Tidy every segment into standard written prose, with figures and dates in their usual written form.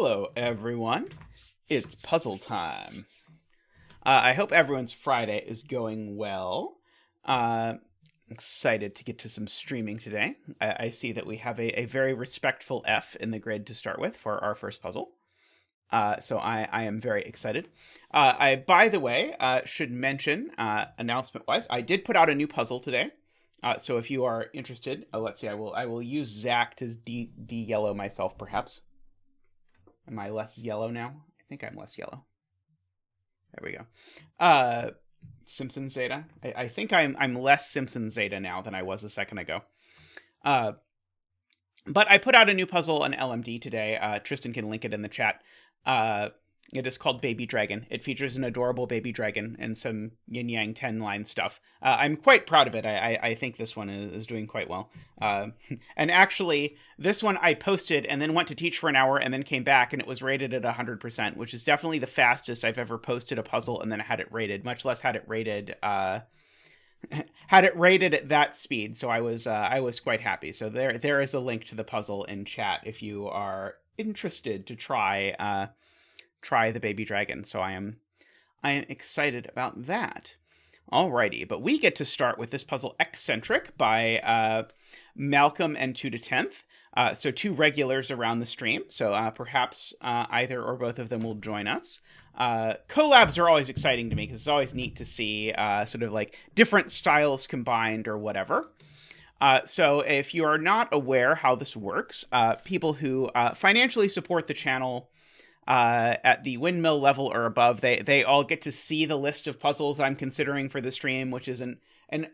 Hello, everyone. It's puzzle time. I hope everyone's Friday is going well. Excited to get to some streaming today. I see that we have a very respectful F in the grid to start with for our first puzzle. So I am very excited. By the way, should mention, announcement-wise, I did put out a new puzzle today. So if you are interested, let's see, I will use Zach to de-yellow myself, perhaps. Am I less yellow now? I think I'm less yellow. There we go. Simpson Zeta. I think I'm less Simpson Zeta now than I was a second ago. But I put out a new puzzle on LMD today. Tristan can link it in the chat. It is called Baby Dragon. It features an adorable baby dragon and some yin-yang 10-line stuff. I'm quite proud of it. I think this one is doing quite well. And actually, this one I posted and then went to teach for an hour and then came back, and it was rated at 100%, which is definitely the fastest I've ever posted a puzzle and then had it rated, much less had it rated at that speed. So I was quite happy. So there is a link to the puzzle in chat if you are interested to try the baby dragon. So I am excited about that. Alrighty, but we get to start with this puzzle X-Centric by Malcolm and Twototenth. So two regulars around the stream. So perhaps either or both of them will join us. Collabs are always exciting to me because it's always neat to see sort of like different styles combined or whatever. So if you are not aware how this works, people who financially support the channel at the windmill level or above, they all get to see the list of puzzles I'm considering for the stream, which is an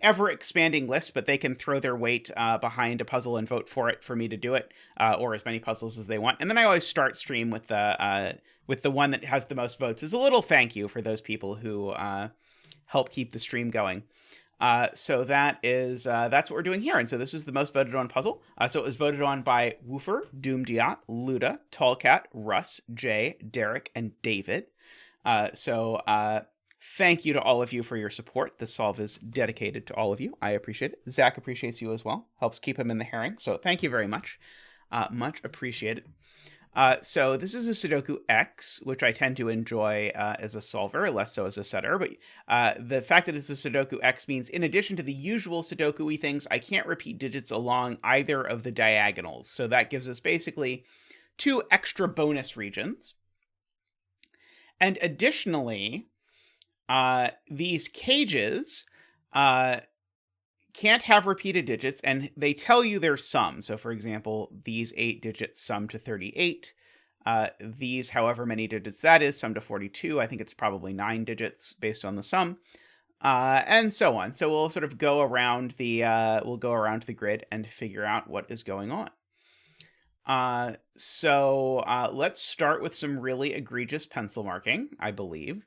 ever-expanding list, but they can throw their weight behind a puzzle and vote for it for me to do it, or as many puzzles as they want. And then I always start stream with the one that has the most votes as a little thank you for those people who help keep the stream going. So that's what we're doing here. And so this is the most voted on puzzle. So it was voted on by Woofer, Doomdiot, Luda, Tallcat, Russ, Jay, Derek, and David. So thank you to all of you for your support. This solve is dedicated to all of you. I appreciate it. Zach appreciates you as well. Helps keep him in the herring. So thank you very much. Much appreciated. So this is a Sudoku X, which I tend to enjoy as a solver, less so as a setter. But the fact that it's a Sudoku X means in addition to the usual Sudoku-y things, I can't repeat digits along either of the diagonals. So that gives us basically 2 extra bonus regions. And additionally, these cages can't have repeated digits, and they tell you their sum. So, for example, these 8 digits sum to 38. These, however many digits that is, sum to 42. I think it's probably 9 digits based on the sum, and so on. So we'll sort of go around the grid and figure out what is going on. So let's start with some really egregious pencil marking, I believe.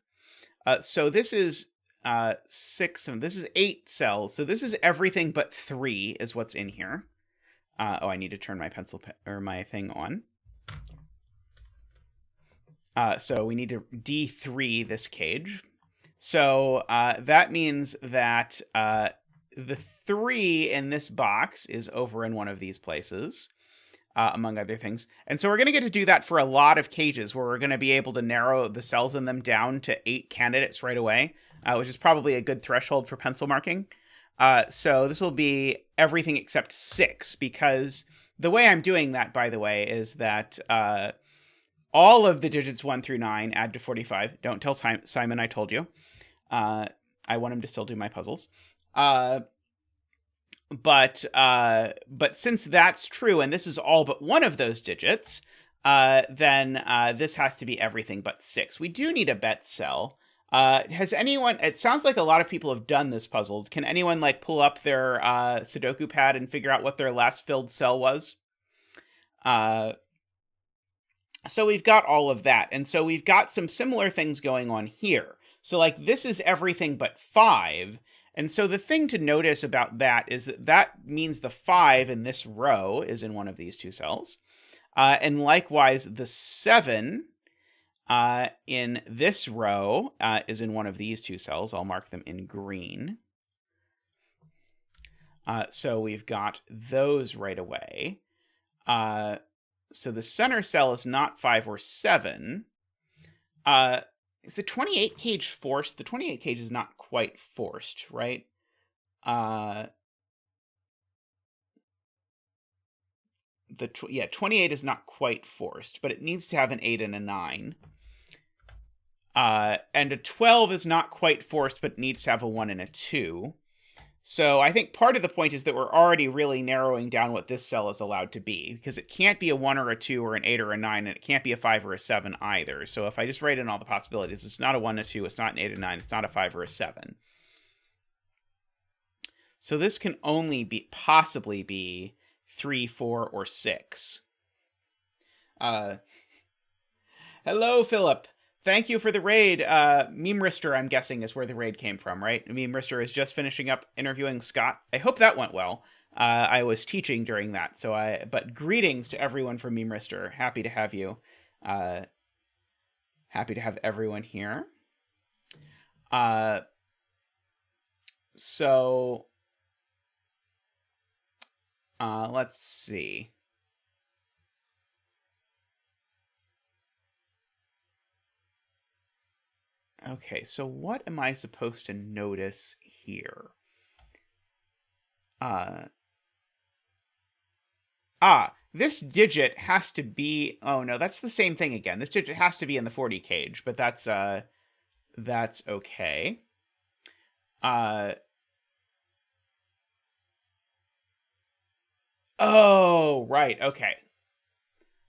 So this is 6, and this is 8 cells. So this is everything but 3 is what's in here. I need to turn my pencil or my thing on. So we need to D3 this cage. So that means that the 3 in this box is over in one of these places, among other things. And so we're going to get to do that for a lot of cages where we're going to be able to narrow the cells in them down to 8 candidates right away. Which is probably a good threshold for pencil marking. So this will be everything except 6, because the way I'm doing that, by the way, is that all of the digits 1 through 9 add to 45. Don't tell Simon I told you. I want him to still do my puzzles. But since that's true, and this is all but one of those digits, then this has to be everything but 6. We do need a bet cell. Has anyone, it sounds like a lot of people have done this puzzle. Can anyone like pull up their Sudoku pad and figure out what their last filled cell was? So we've got all of that. And so we've got some similar things going on here. So like this is everything but 5. And so the thing to notice about that is that means the 5 in this row is in one of these 2 cells. And likewise, the 7 in this row is in one of these 2 cells. I'll mark them in green. So we've got those right away. So the center cell is not 5 or 7. Is the 28 cage forced? The 28 cage is not quite forced, right? 28 is not quite forced, but it needs to have an 8 and a 9. And a 12 is not quite forced, but needs to have a 1 and a 2. So I think part of the point is that we're already really narrowing down what this cell is allowed to be, because it can't be a 1 or a 2 or an 8 or a 9, and it can't be a 5 or a 7 either. So if I just write in all the possibilities, it's not a 1 or 2, it's not an 8 or 9, it's not a 5 or a 7. So this can only possibly be 3, 4, or 6. Hello, Philip. Thank you for the raid. Memeristor, I'm guessing, is where the raid came from, right? Memeristor is just finishing up interviewing Scott. I hope that went well. I was teaching during that, but greetings to everyone from Memeristor. Happy to have you. Happy to have everyone here. Let's see. Okay, so what am I supposed to notice here? This digit has to be... Oh, no, that's the same thing again. This digit has to be in the 40 cage, but that's okay. Oh, right, okay.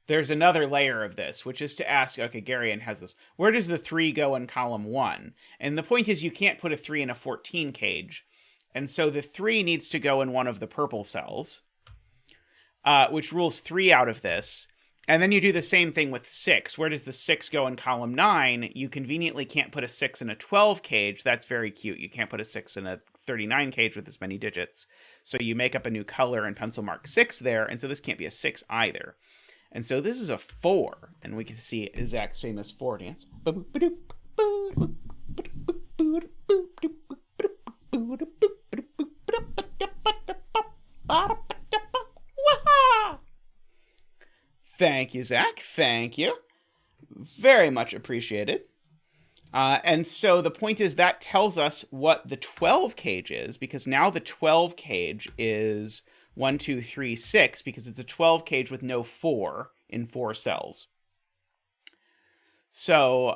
There's another layer of this, which is to ask, okay, Garion has this. Where does the 3 go in column 1? And the point is you can't put a 3 in a 14 cage. And so the 3 needs to go in one of the purple cells, which rules 3 out of this. And then you do the same thing with 6. Where does the 6 go in column 9? You conveniently can't put a 6 in a 12 cage. That's very cute. You can't put a 6 in a 39 cage with as many digits. So you make up a new color and pencil mark 6 there. And so this can't be a 6 either. And so this is a 4, and we can see Zach's famous 4 dance. Thank you, Zach. Thank you. Very much appreciated. And so the point is that tells us what the 12 cage is, because now the 12 cage is 1, 2, 3, 6, because it's a 12 cage with no 4 in 4 cells. So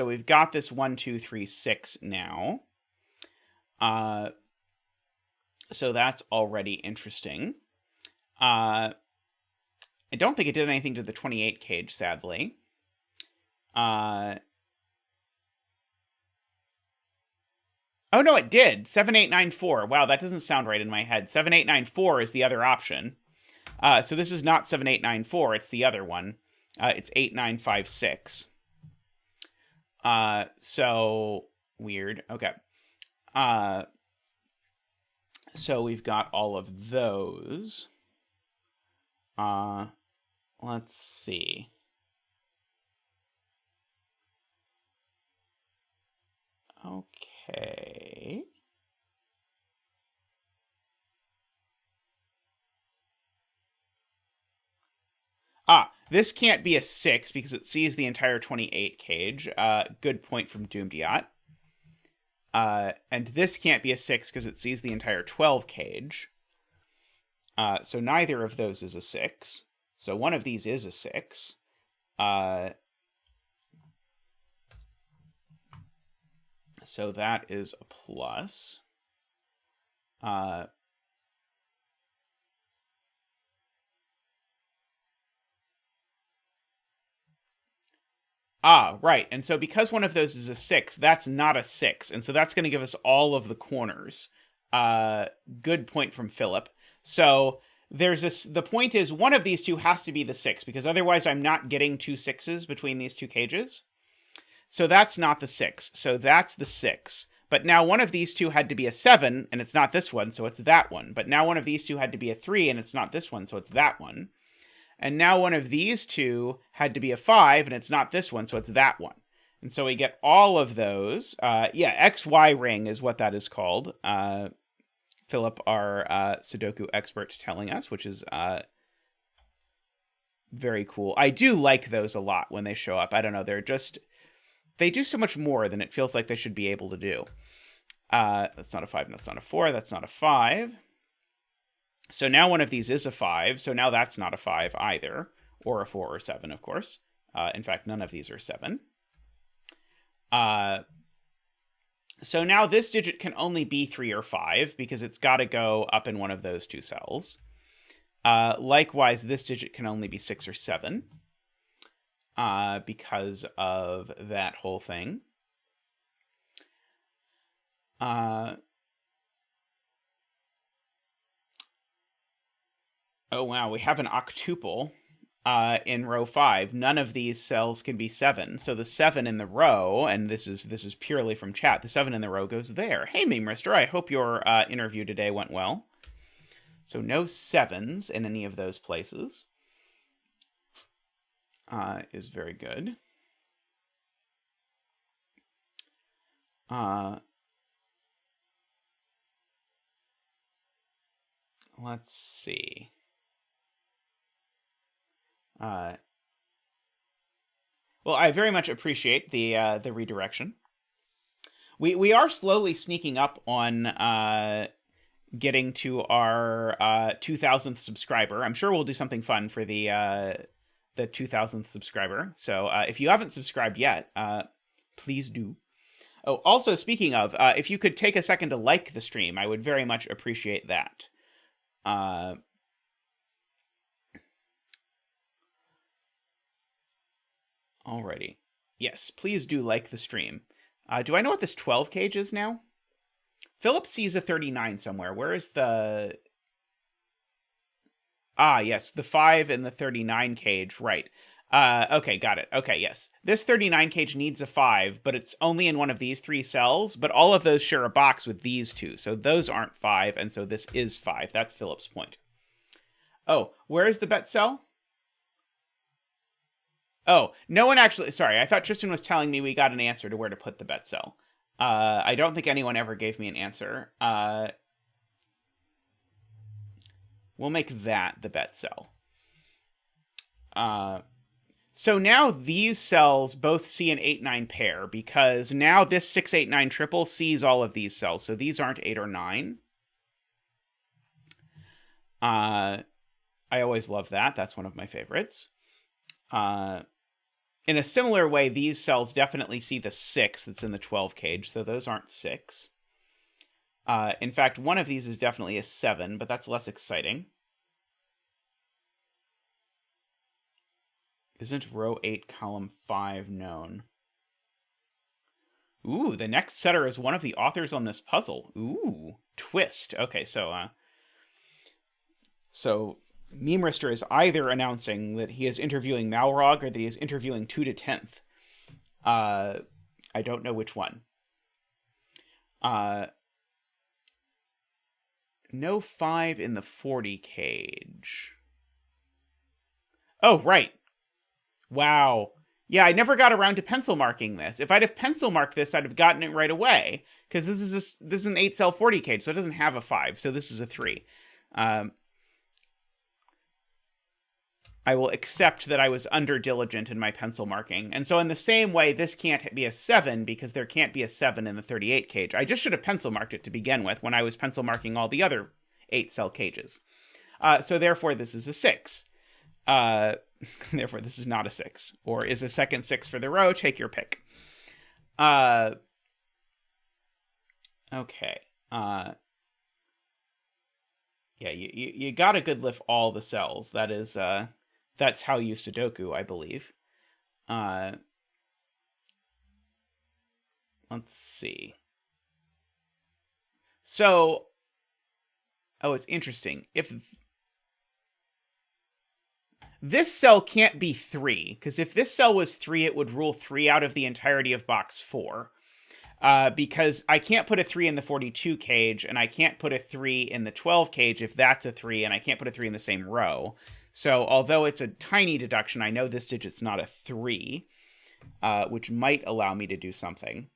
we've got this 1, 2, 3, 6 now. So that's already interesting. I don't think it did anything to the 28 cage, sadly. Oh, no, it did. 7894. Wow, that doesn't sound right in my head. 7894 is the other option. So this is not 7894. It's the other one. It's 8956. So weird. Okay. So we've got all of those. Let's see. Okay. This can't be a 6 because it sees the entire 28 cage. Good point from Doomdiot. And this can't be a 6 because it sees the entire 12 cage. So neither of those is a 6. So one of these is a 6. So that is a plus. Right. And so because one of those is a 6, that's not a 6. And so that's going to give us all of the corners. Good point from Philip. So there's this. The point is one of these two has to be the 6, because otherwise I'm not getting 2 6s between these 2 cages. So that's not the 6. So that's the 6. But now one of these two had to be a 7, and it's not this one, so it's that one. But now one of these two had to be a 3, and it's not this one, so it's that one. And now one of these two had to be a 5, and it's not this one, so it's that one. And so we get all of those. XY ring is what that is called. Philip, our Sudoku expert, telling us, which is very cool. I do like those a lot when they show up. I don't know, they do so much more than it feels like they should be able to do. That's not a 5, that's not a 4, that's not a 5. So now one of these is a 5, so now that's not a 5 either, or a 4 or 7, of course. In fact, none of these are 7. So now this digit can only be 3 or 5 because it's got to go up in one of those two cells. Likewise, this digit can only be 6 or 7 because of that whole thing. Oh, wow, we have an octuple in row 5. None of these cells can be 7. So the 7 in the row, and this is purely from chat, the 7 in the row goes there. Hey, Memeristor, I hope your interview today went well. So no 7s in any of those places is very good. Let's see. Well, I very much appreciate the redirection. We are slowly sneaking up on getting to our 2000th subscriber. I'm sure we'll do something fun for the 2000th subscriber. So if you haven't subscribed yet, please do. Oh, also speaking of, if you could take a second to like the stream, I would very much appreciate that. Alrighty. Yes, please do like the stream. Do I know what this 12 cage is now? Philip sees a 39 somewhere. Where is the... Ah, yes, the 5 in the 39 cage, right. Okay, got it. Okay, yes. This 39 cage needs a 5, but it's only in one of these 3 cells, but all of those share a box with these 2, so those aren't 5, and so this is 5. That's Philip's point. Oh, where is the bet cell? Oh, no one actually... Sorry, I thought Tristan was telling me we got an answer to where to put the bet cell. I don't think anyone ever gave me an answer. We'll make that the bet cell. So now these cells both see an 8-9 pair, because now this 6-8-9 triple sees all of these cells, so these aren't 8 or 9. I always love that. That's one of my favorites. In a similar way, these cells definitely see the 6 that's in the 12 cage, so those aren't 6. In fact, one of these is definitely a 7, but that's less exciting. Isn't row 8, column 5 known? Ooh, the next setter is one of the authors on this puzzle. Ooh, twist. Okay, so Memeristor is either announcing that he is interviewing Malrog or that he is interviewing Twototenth. I don't know which one. No 5 in the 40 cage. Oh, right. Wow. Yeah, I never got around to pencil marking this. If I'd have pencil marked this, I'd have gotten it right away. Because this is an 8-cell 40 cage, so it doesn't have a 5. So this is a 3. I will accept that I was under-diligent in my pencil marking. And so in the same way, this can't be a 7, because there can't be a 7 in the 38 cage. I just should have pencil marked it to begin with when I was pencil marking all the other 8-cell cages. So therefore, this is a 6. Therefore, this is not a 6. Or is a second 6 for the row? Take your pick. Okay. Yeah, you gotta good lift all the cells. That is, that's how you Sudoku, I believe. Let's see. So, oh, it's interesting. If this cell can't be 3, because if this cell was 3, it would rule 3 out of the entirety of box 4. Because I can't put a 3 in the 42 cage, and I can't put a 3 in the 12 cage if that's a 3, and I can't put a 3 in the same row. So although it's a tiny deduction, I know this digit's not a 3, which might allow me to do something,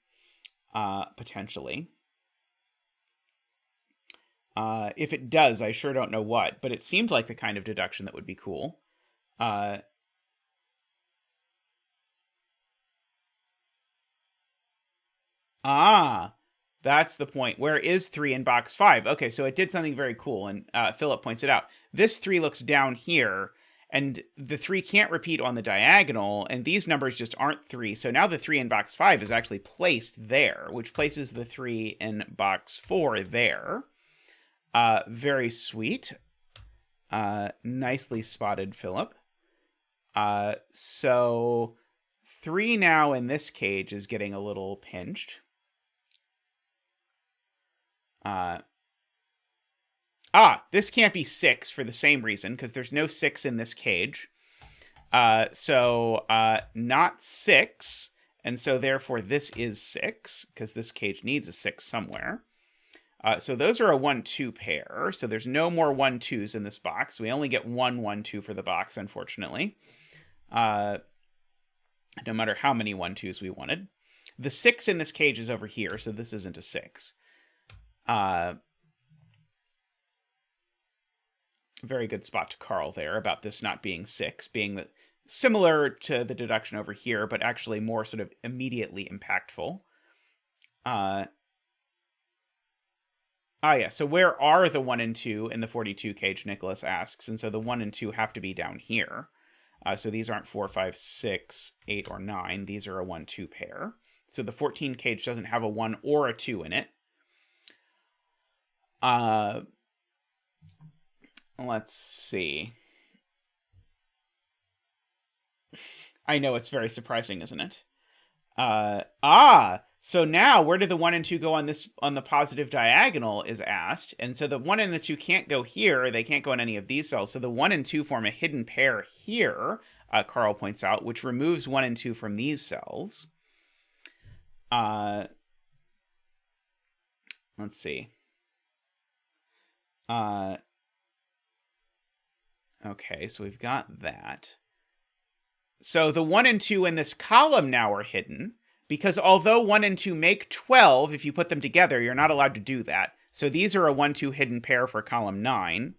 potentially. If it does, I sure don't know what, but it seemed like the kind of deduction that would be cool. That's the point. Where is 3 in box 5? Okay, so it did something very cool, and Philip points it out. This 3 looks down here, and the 3 can't repeat on the diagonal, and these numbers just aren't 3. So now the 3 in box 5 is actually placed there, which places the 3 in box 4 there. Very sweet. Nicely spotted, Philip. So 3 now in this cage is getting a little pinched. This can't be 6 for the same reason, because there's no 6 in this cage. So not 6, and so therefore this is 6, because this cage needs a 6 somewhere. So those are a 1-2 pair, so there's no more 1-2s in this box. We only get 1-1-2 for the box, unfortunately. No matter how many 1-2s we wanted. The 6 in this cage is over here, so this isn't a 6. Very good spot to Carl there about this not being 6, being similar to the deduction over here, but actually more sort of immediately impactful. Yeah, so where are the 1 and 2 in the 42 cage, Nicholas asks, and so the 1 and 2 have to be down here. So these aren't 4, 5, 6, 8, or 9. These are a 1-2 pair. So the 14 cage doesn't have a 1 or a 2 in it. Let's see. I know, it's very surprising, isn't it? So now where did the 1 and 2 go on the positive diagonal is asked. And so the 1 and the 2 can't go here. They can't go in any of these cells. So the 1 and 2 form a hidden pair here, Carl points out, which removes 1 and 2 from these cells. Let's see. Okay, so we've got that. So the 1 and 2 in this column now are hidden, because although 1 and 2 make 12, if you put them together, you're not allowed to do that. So these are a 1-2 hidden pair for column 9.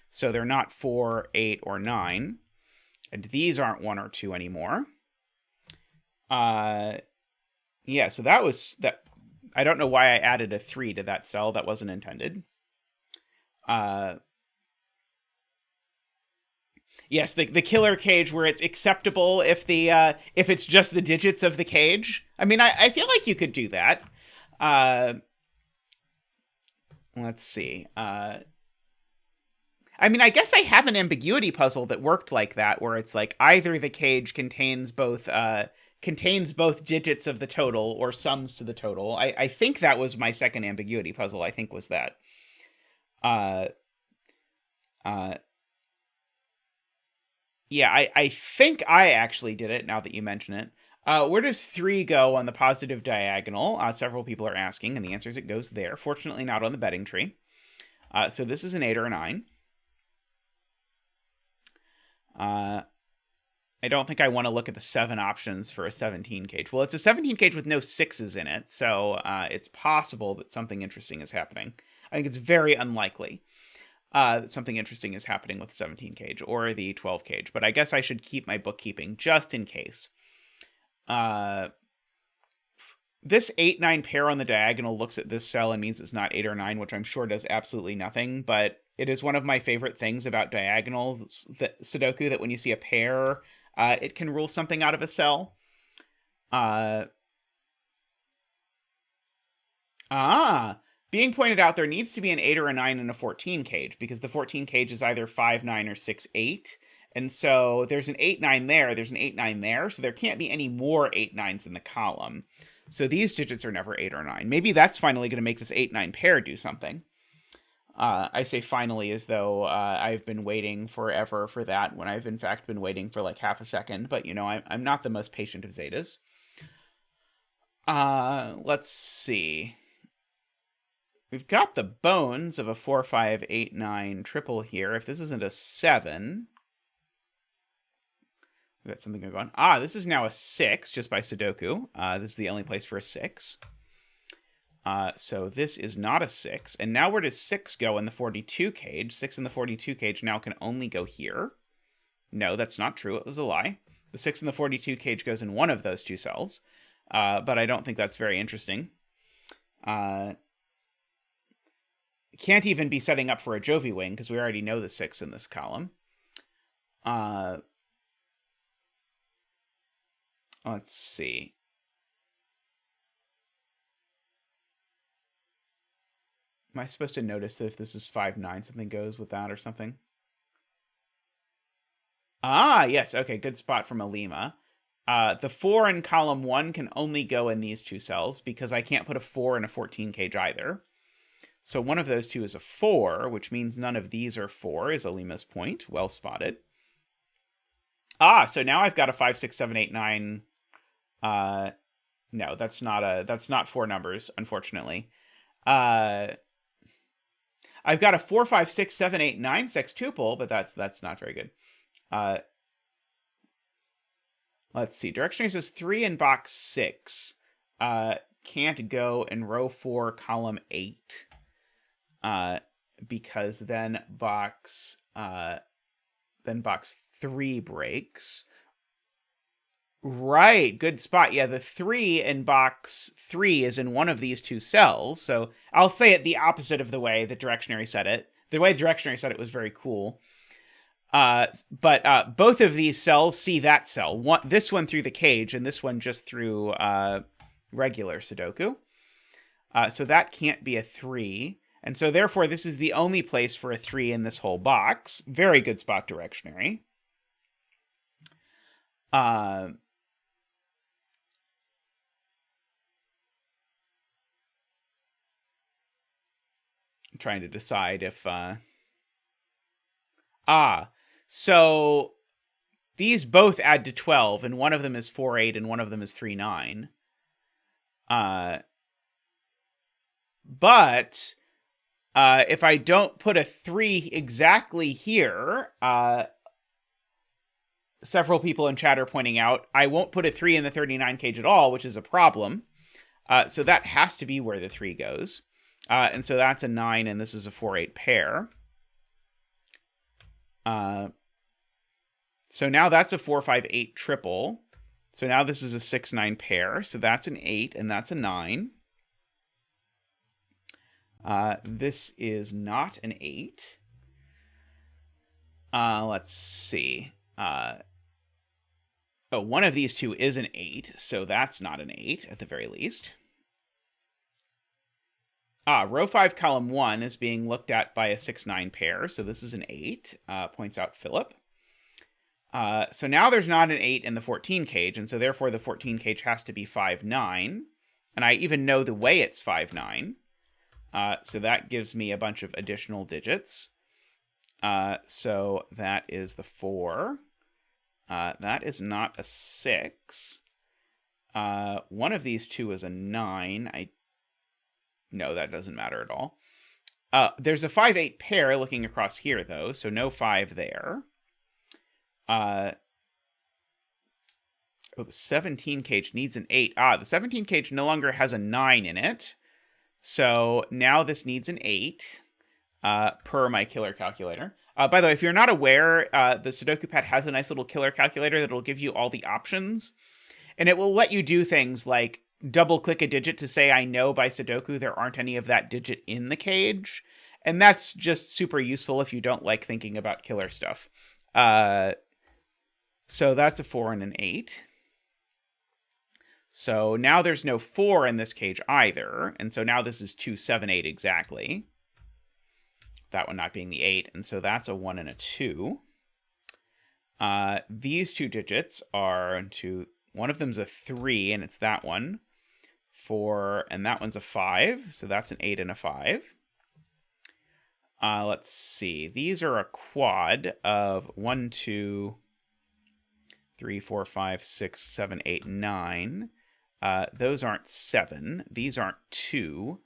So they're not 4, 8, or 9. And these aren't 1 or 2 anymore. Yeah, so that was that. I don't know why I added a 3 to that cell. That wasn't intended. Yes, the killer cage where it's acceptable if it's just the digits of the cage. I mean, I feel like you could do that. Let's see. I mean, I guess I have an ambiguity puzzle that worked like that, where it's like either the cage contains both digits of the total or sums to the total. I think that was my second ambiguity puzzle. I think was that. Yeah, I think I actually did it, now that you mention it. Where does 3 go on the positive diagonal? Several people are asking, and the answer is it goes there. Fortunately, not on the betting tree. So this is an 8 or a 9. I don't think I want to look at the 7 options for a 17 cage. Well, it's a 17 cage with no 6s in it, so it's possible that something interesting is happening. I think it's very unlikely. Something interesting is happening with 17 cage or the 12 cage, but I guess I should keep my bookkeeping just in case. This 8-9 pair on the diagonal looks at this cell and means it's not 8 or 9, which I'm sure does absolutely nothing, but it is one of my favorite things about diagonal Sudoku, that when you see a pair, it can rule something out of a cell. Being pointed out, there needs to be an 8 or a 9 in a 14 cage, because the 14 cage is either 5, 9, or 6, 8. And so there's an 8, 9 there, there's an 8, 9 there, so there can't be any more 8, 9s in the column. So these digits are never 8 or 9. Maybe that's finally going to make this 8, 9 pair do something. I say finally as though I've been waiting forever for that, when I've in fact been waiting for like half a second. But, you know, I'm not the most patient of Zetas. Let's see. We've got the bones of a 4, 5, 8, 9 triple here. If this isn't a 7, we've got something going on. This is now a 6 just by Sudoku. This is the only place for a 6. So this is not a 6. And now where does 6 go in the 42 cage? 6 in the 42 cage now can only go here. No, that's not true. It was a lie. The 6 in the 42 cage goes in one of those two cells, but I don't think that's very interesting. Can't even be setting up for a Jovi wing because we already know the 6 in this column. Let's see. Am I supposed to notice that if this is 5-9, something goes with that or something? Ah, yes. Okay, good spot from Alima. The 4 in column 1 can only go in these two cells because I can't put a 4 in a 14 cage either. So one of those two is a 4, which means none of these are 4, is Alima's point. Well spotted. Ah, so now I've got a 5, 6, 7, 8, 9. No, that's not 4 numbers, unfortunately. I've got a 4, 5, 6, 7, 8, 9 sextuple, but that's not very good. Let's see. Directionary says 3 in box 6. Can't go in row 4, column 8. Because then box 3 breaks. Right, good spot. Yeah, the 3 in box 3 is in one of these two cells. So I'll say it the opposite of the way that Directionary said it. The way Directionary said it was very cool. But both of these cells see that cell. This one through the cage, and this one just through regular Sudoku. So that can't be a 3. And so therefore, this is the only place for a 3 in this whole box. Very good spot, Directionary. I'm trying to decide if... So these both add to 12, and one of them is 4, 8, and one of them is 3, 9. But if I don't put a 3 exactly here, several people in chat are pointing out, I won't put a 3 in the 39 cage at all, which is a problem. So that has to be where the 3 goes. And so that's a 9, and this is a 4, 8 pair. So now that's a 4, 5, 8 triple. So now this is a 6, 9 pair. So that's an 8, and that's a 9. This is not an 8. Let's see. One of these two is an 8, so that's not an 8 at the very least. Row 5, column 1 is being looked at by a 6, 9 pair, so this is an 8, points out Philip. So now there's not an 8 in the 14 cage, and so therefore the 14 cage has to be 5, 9. And I even know the way it's 5, 9. So that gives me a bunch of additional digits. So that is the 4. That is not a 6. One of these two is a 9. No, that doesn't matter at all. There's a 5, 8 pair looking across here, though, so no 5 there. The 17 cage needs an 8. The 17 cage no longer has a 9 in it. So now this needs an 8, per my killer calculator. By the way, if you're not aware, the Sudoku pad has a nice little killer calculator that will give you all the options. And it will let you do things like double-click a digit to say, I know by Sudoku there aren't any of that digit in the cage. And that's just super useful if you don't like thinking about killer stuff. So that's a 4 and an 8. So now there's no 4 in this cage either. And so now this is 2, 7, 8 exactly. That one not being the 8. And so that's a 1 and a 2. These two digits are one of them's a 3, and it's that one. 4, and that one's a 5. So that's an 8 and a 5. Let's see. These are a quad of 1, 2, 3, 4, 5, 6, 7, 8, 9. Those aren't 7. These aren't 2.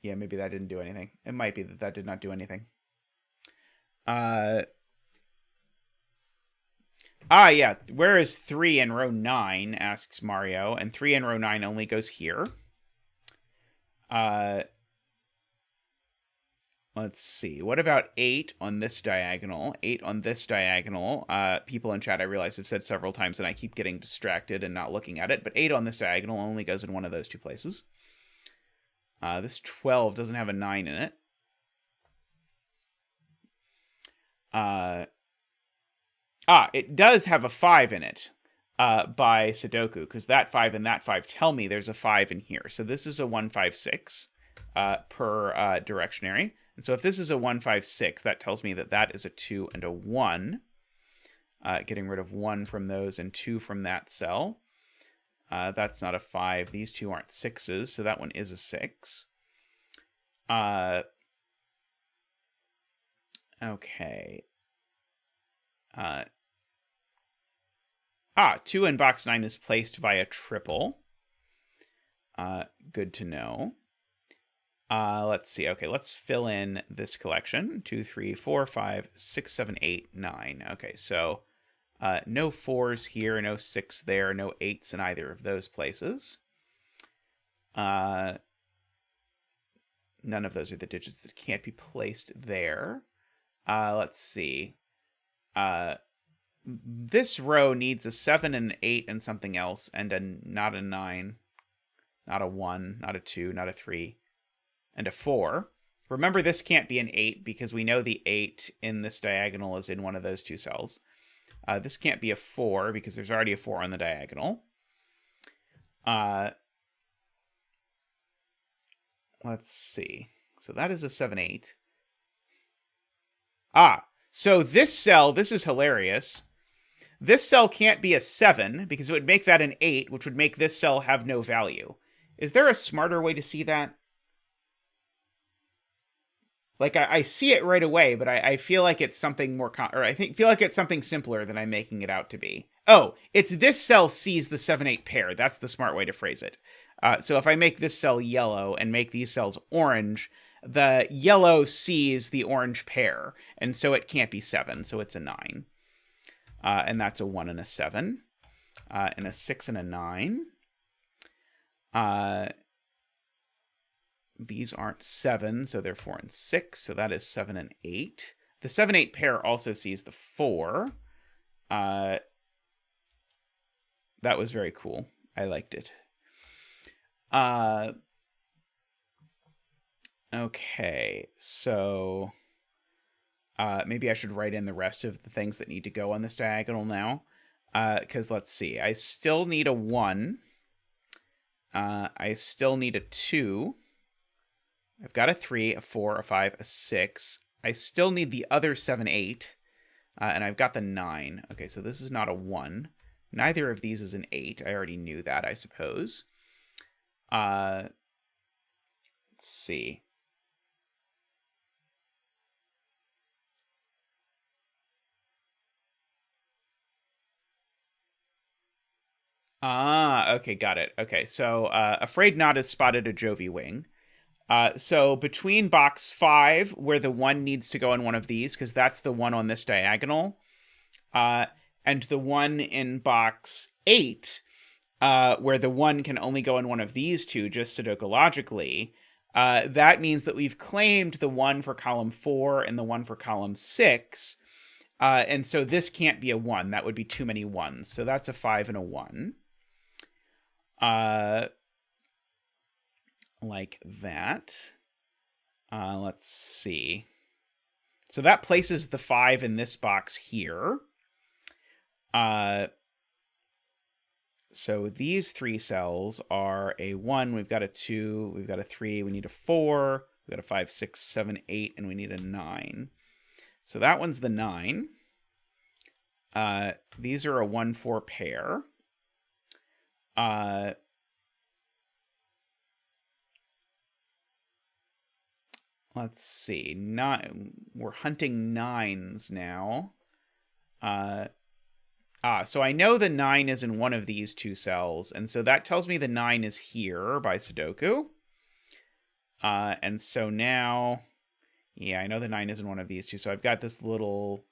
Yeah, maybe that didn't do anything. It might be that did not do anything. Yeah. Where is 3 in row 9, asks Mario. And 3 in row 9 only goes here. Let's see. What about 8 on this diagonal? 8 on this diagonal. People in chat, I realize, have said several times, and I keep getting distracted and not looking at it. But 8 on this diagonal only goes in one of those two places. This 12 doesn't have a 9 in it. It does have a 5 in it by Sudoku, because that 5 and that 5 tell me there's a 5 in here. So this is a 1, 5, 6 per directionary. And so if this is a 1, 5, 6, that tells me that that is a 2 and a 1. Getting rid of 1 from those and 2 from that cell. That's not a 5. These two aren't 6s, so that one is a 6. Okay. 2 in box 9 is placed via triple. Good to know. Let's see. Okay, let's fill in this collection. 2, 3, 4, 5, 6, 7, 8, 9. Okay, so no 4s here, no 6 there, no 8s in either of those places. None of those are the digits that can't be placed there. Let's see. This row needs a 7 and an 8 and something else, and not a 9, not a 1, not a 2, not a 3, and a 4. Remember, this can't be an 8 because we know the 8 in this diagonal is in one of those two cells. This can't be a 4 because there's already a 4 on the diagonal. Let's see. So that is a 7, 8. So this cell, this is hilarious. This cell can't be a 7 because it would make that an 8, which would make this cell have no value. Is there a smarter way to see that? Like, I see it right away, but I feel like it's something more, feel like it's something simpler than I'm making it out to be. Oh, it's this cell sees the 7, 8 pair. That's the smart way to phrase it. So if I make this cell yellow and make these cells orange, the yellow sees the orange pair, and so it can't be 7, so it's a 9. And that's a 1 and a 7, and a 6 and a 9. These aren't 7, so they're 4 and 6, so that is 7 and 8. The 7, 8 pair also sees the 4. That was very cool. I liked it. Okay, so maybe I should write in the rest of the things that need to go on this diagonal now. Because let's see, I still need a 1. I still need a 2. I've got a 3, a 4, a 5, a 6. I still need the other 7, 8. And I've got the 9. Okay, so this is not a 1. Neither of these is an 8. I already knew that, I suppose. Let's see. Okay, got it. Okay, so AFrayedKnot has spotted a Jovi wing. So between box 5, where the 1 needs to go in one of these, because that's the 1 on this diagonal, and the 1 in box 8, where the 1 can only go in one of these two, just sudokologically, that means that we've claimed the 1 for column 4 and the 1 for column 6, and so this can't be a 1. That would be too many 1s. So that's a 5 and a 1. Like that. Let's see. So that places the 5 in this box here. So these 3 cells are a 1, we've got a 2, we've got a 3, we need a 4, we've got a 5, 6, 7, 8, and we need a 9. So that one's the 9. These are a 1, 4 pair. Let's see. We're hunting 9s now. So I know the 9 is in one of these two cells, and so that tells me the 9 is here by Sudoku. And so now, yeah, I know the 9 is in one of these two, so I've got this little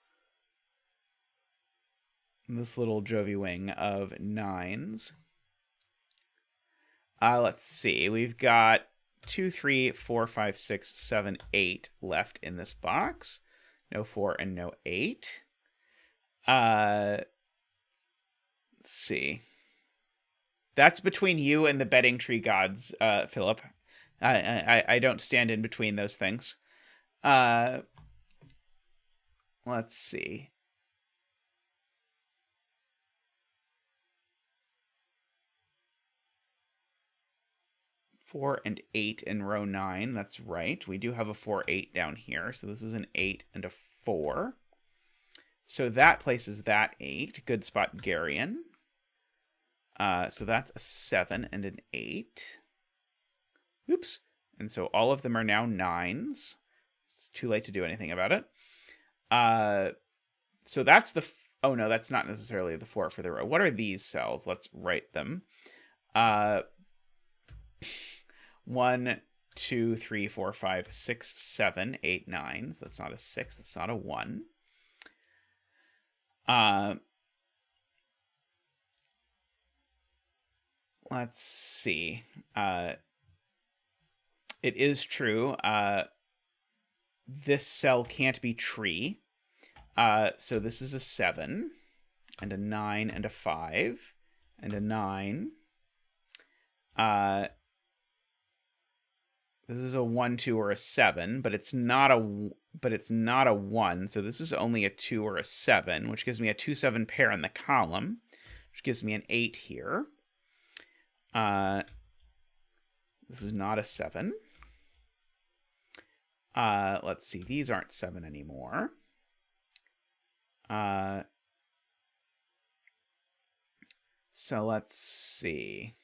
Jovi wing of 9s. Let's see. We've got 2, 3, 4, 5, 6, 7, 8 left in this box. No 4 and no 8. Let's see. That's between you and the betting tree gods, Philip. I don't stand in between those things. Let's see. Four and 8 in row 9. That's right. We do have a 4, 8 down here. So this is an 8 and a 4. So that places that 8. Good spot, Garion. So that's a 7 and an 8. Oops. And so all of them are now 9s. It's too late to do anything about it. So that's the... Oh, no, that's not necessarily the 4 for the row. What are these cells? Let's write them. 1, 2, 3, 4, 5, 6, 7, 8, 9. That's not a 6. That's not a 1. Let's see. It is true. This cell can't be tree. So this is a 7, and a 9, and a 5, and a 9. This is a 1, 2, or a 7, but it's not a 1. So this is only a 2 or a 7, which gives me a 2, 7 pair in the column, which gives me an 8 here. This is not a 7. Let's see. These aren't 7 anymore. So let's see.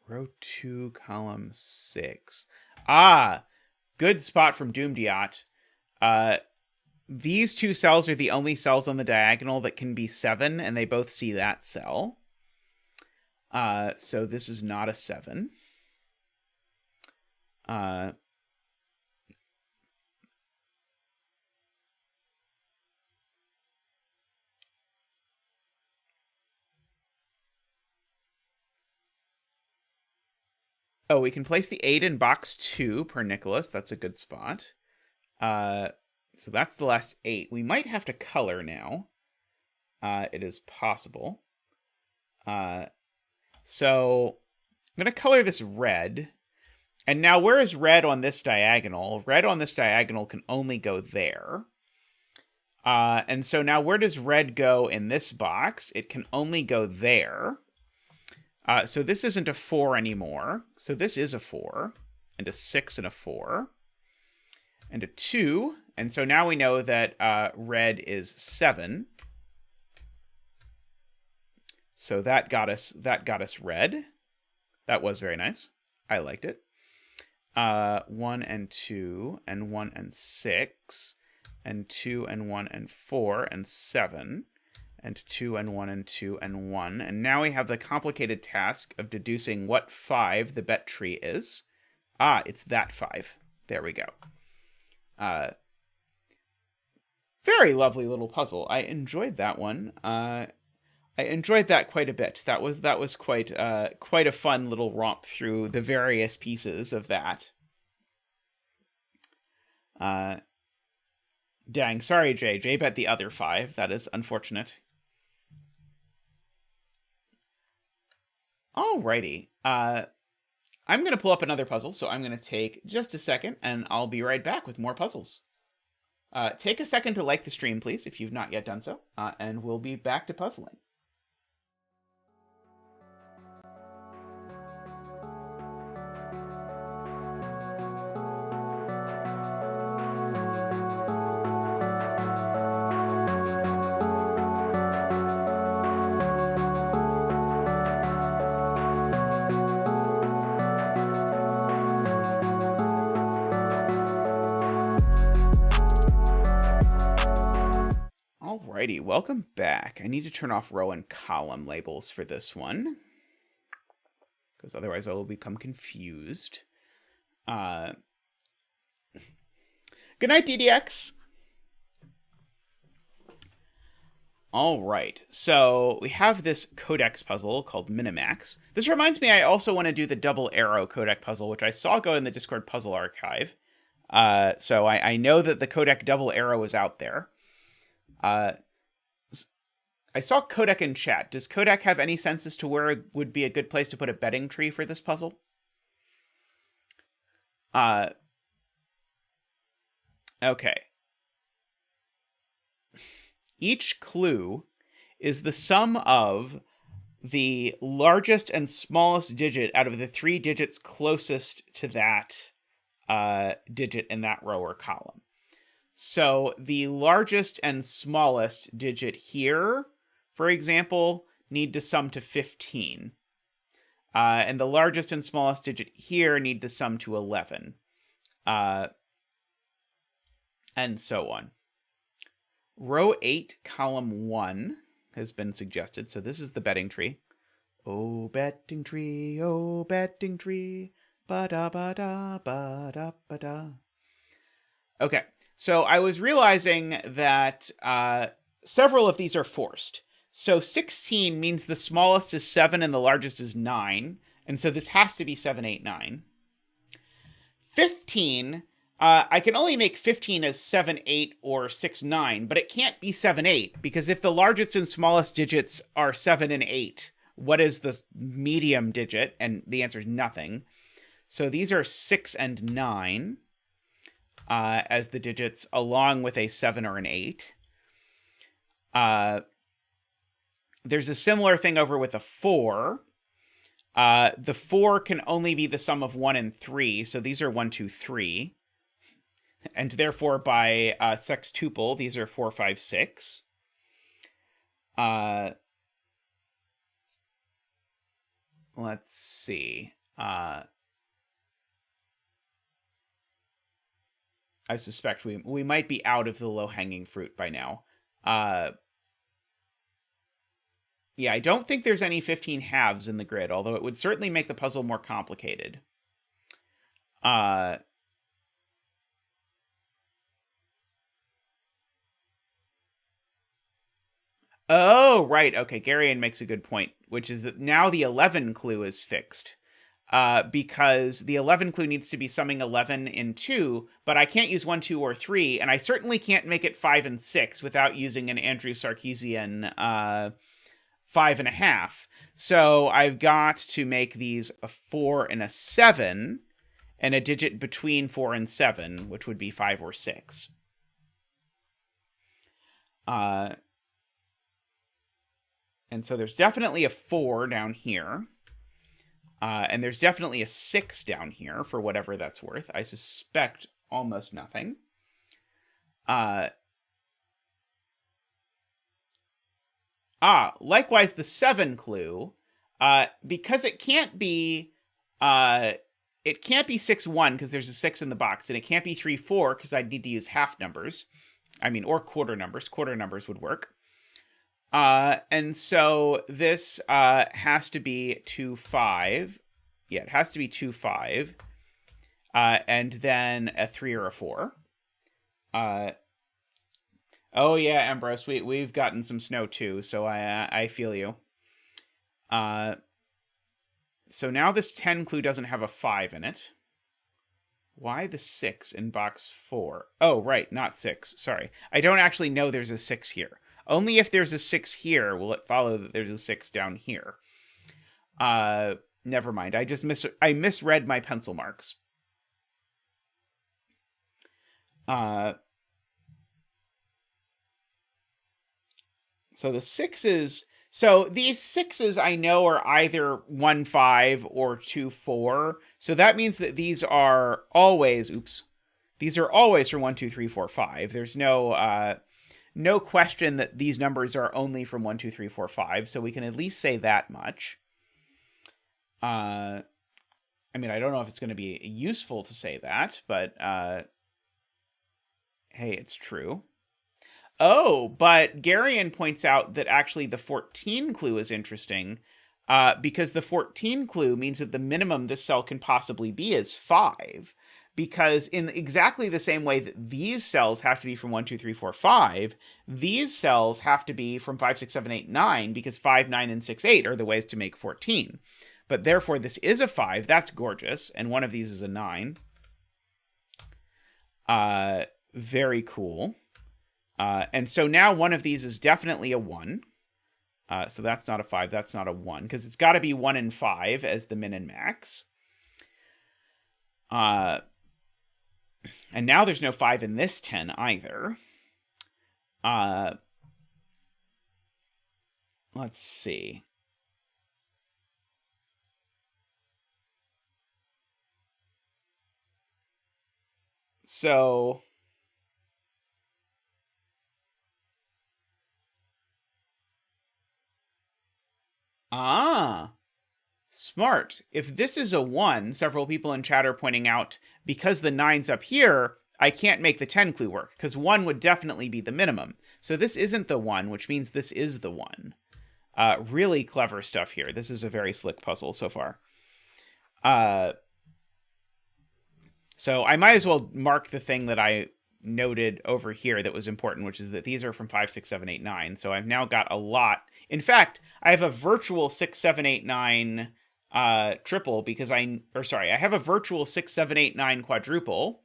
Row 2, column 6. Good spot from Doomdiot. These two cells are the only cells on the diagonal that can be 7, and they both see that cell. So this is not a 7. Oh, we can place the 8 in box 2 per Nicholas. That's a good spot. So that's the last 8. We might have to color now. It is possible. So I'm going to color this red. And now where is red on this diagonal? Red on this diagonal can only go there. And so now where does red go in this box? It can only go there. So this isn't a 4 anymore. So this is a 4, and a 6 and a 4, and a 2. And so now we know that red is 7. So that got us red. That was very nice. I liked it. 1 and 2, and 1 and 6, and 2 and 1 and 4, and 7. And 2 and 1 and 2 and 1. And now we have the complicated task of deducing what 5 the bet tree is. It's that 5. There we go. Very lovely little puzzle. I enjoyed that one. I enjoyed that quite a bit. That was quite a fun little romp through the various pieces of that. Dang, sorry, Jay. Jay bet the other 5. That is unfortunate. Alrighty. I'm going to pull up another puzzle, so I'm going to take just a second, and I'll be right back with more puzzles. Take a second to like the stream, please, if you've not yet done so, and we'll be back to puzzling. Alrighty, welcome back. I need to turn off row and column labels for this one, because otherwise I will become confused. Good night, DDX. All right, so we have this Codex puzzle called Minimax. This reminds me, I also want to do the double arrow Codec puzzle, which I saw go in the Discord puzzle archive. So I know that the Codec double arrow is out there. I saw Codec in chat. Does Codec have any sense as to where it would be a good place to put a betting tree for this puzzle? Okay. Each clue is the sum of the largest and smallest digit out of the 3 digits closest to that digit in that row or column. So the largest and smallest digit here, for example, need to sum to 15. And the largest and smallest digit here need to sum to 11. And so on. Row 8, column 1 has been suggested. So this is the betting tree. Oh, betting tree, ba-da, ba-da, ba-da, ba-da. Okay, so I was realizing that several of these are forced. So 16 means the smallest is 7 and the largest is 9. And so this has to be 7, 8, 9. 15... I can only make 15 as 7, 8, or 6, 9, but it can't be 7, 8, because if the largest and smallest digits are 7 and 8, what is the medium digit? And the answer is nothing. So these are 6 and 9 as the digits, along with a 7 or an 8. There's a similar thing over with a 4. The 4 can only be the sum of 1 and 3, so these are 1, 2, 3. And therefore, by sextuple, these are 4, 5, 6. Let's see. I suspect we might be out of the low-hanging fruit by now. Yeah, I don't think there's any 15 halves in the grid, although it would certainly make the puzzle more complicated. Oh, right. Okay, Garion makes a good point, which is that now the 11 clue is fixed. Because the 11 clue needs to be summing 11 in 2, but I can't use 1, 2, or 3, and I certainly can't make it 5 and 6 without using an Andrew Sarkeesian 5.5. So I've got to make these a 4 and a 7, and a digit between 4 and 7, which would be 5 or 6. And so there's definitely a 4 down here. And there's definitely a 6 down here, for whatever that's worth. I suspect almost nothing. Likewise, the 7 clue, because it can't be 6, 1, because there's a 6 in the box, and it can't be 3, 4, because I'd need to use half numbers. Or quarter numbers. Quarter numbers would work. And so this has to be 2, 5. Yeah, it has to be 2, 5. And then a 3 or a 4. Oh yeah, Ambrose, we've gotten some snow too, so I feel you. So now this 10 clue doesn't have a 5 in it. Why the 6 in box 4? Oh, right, not 6. Sorry. I don't actually know there's a 6 here. Only if there's a 6 here will it follow that there's a 6 down here. Never mind. I misread my pencil marks. So the 6s... So these 6s I know are either 1, 5 or 2, 4. So that means that these are always... Oops. These are always from 1, 2, 3, 4, 5. There's no question that these numbers are only from 1, 2, 3, 4, 5. So we can at least say that much. I don't know if it's going to be useful to say that, but hey, it's true. Oh, but Garion points out that actually the 14 clue is interesting because the 14 clue means that the minimum this cell can possibly be is 5. because in exactly the same way that these cells have to be from 1, 2, 3, 4, 5, these cells have to be from 5, 6, 7, 8, 9, because 5, 9, and 6, 8 are the ways to make 14. But therefore, this is a 5. That's gorgeous. And one of these is a 9. Very cool. And so now one of these is definitely a 1. So that's not a 5. That's not a 1. Because it's got to be 1 and 5 as the min and max. And now there's no 5 in this 10 either. Let's see. So smart. If this is a 1, several people in chat are pointing out, because the 9's up here, I can't make the 10 clue work, because 1 would definitely be the minimum. So this isn't the 1, which means this is the 1. Really clever stuff here. This is a very slick puzzle so far. So I might as well mark the thing that I noted over here that was important, which is that these are from 5, 6, 7, 8, 9. So I've now got a lot. In fact, I have a virtual 6, 7, 8, 9 triple because I have a virtual 6, 7, 8, 9 quadruple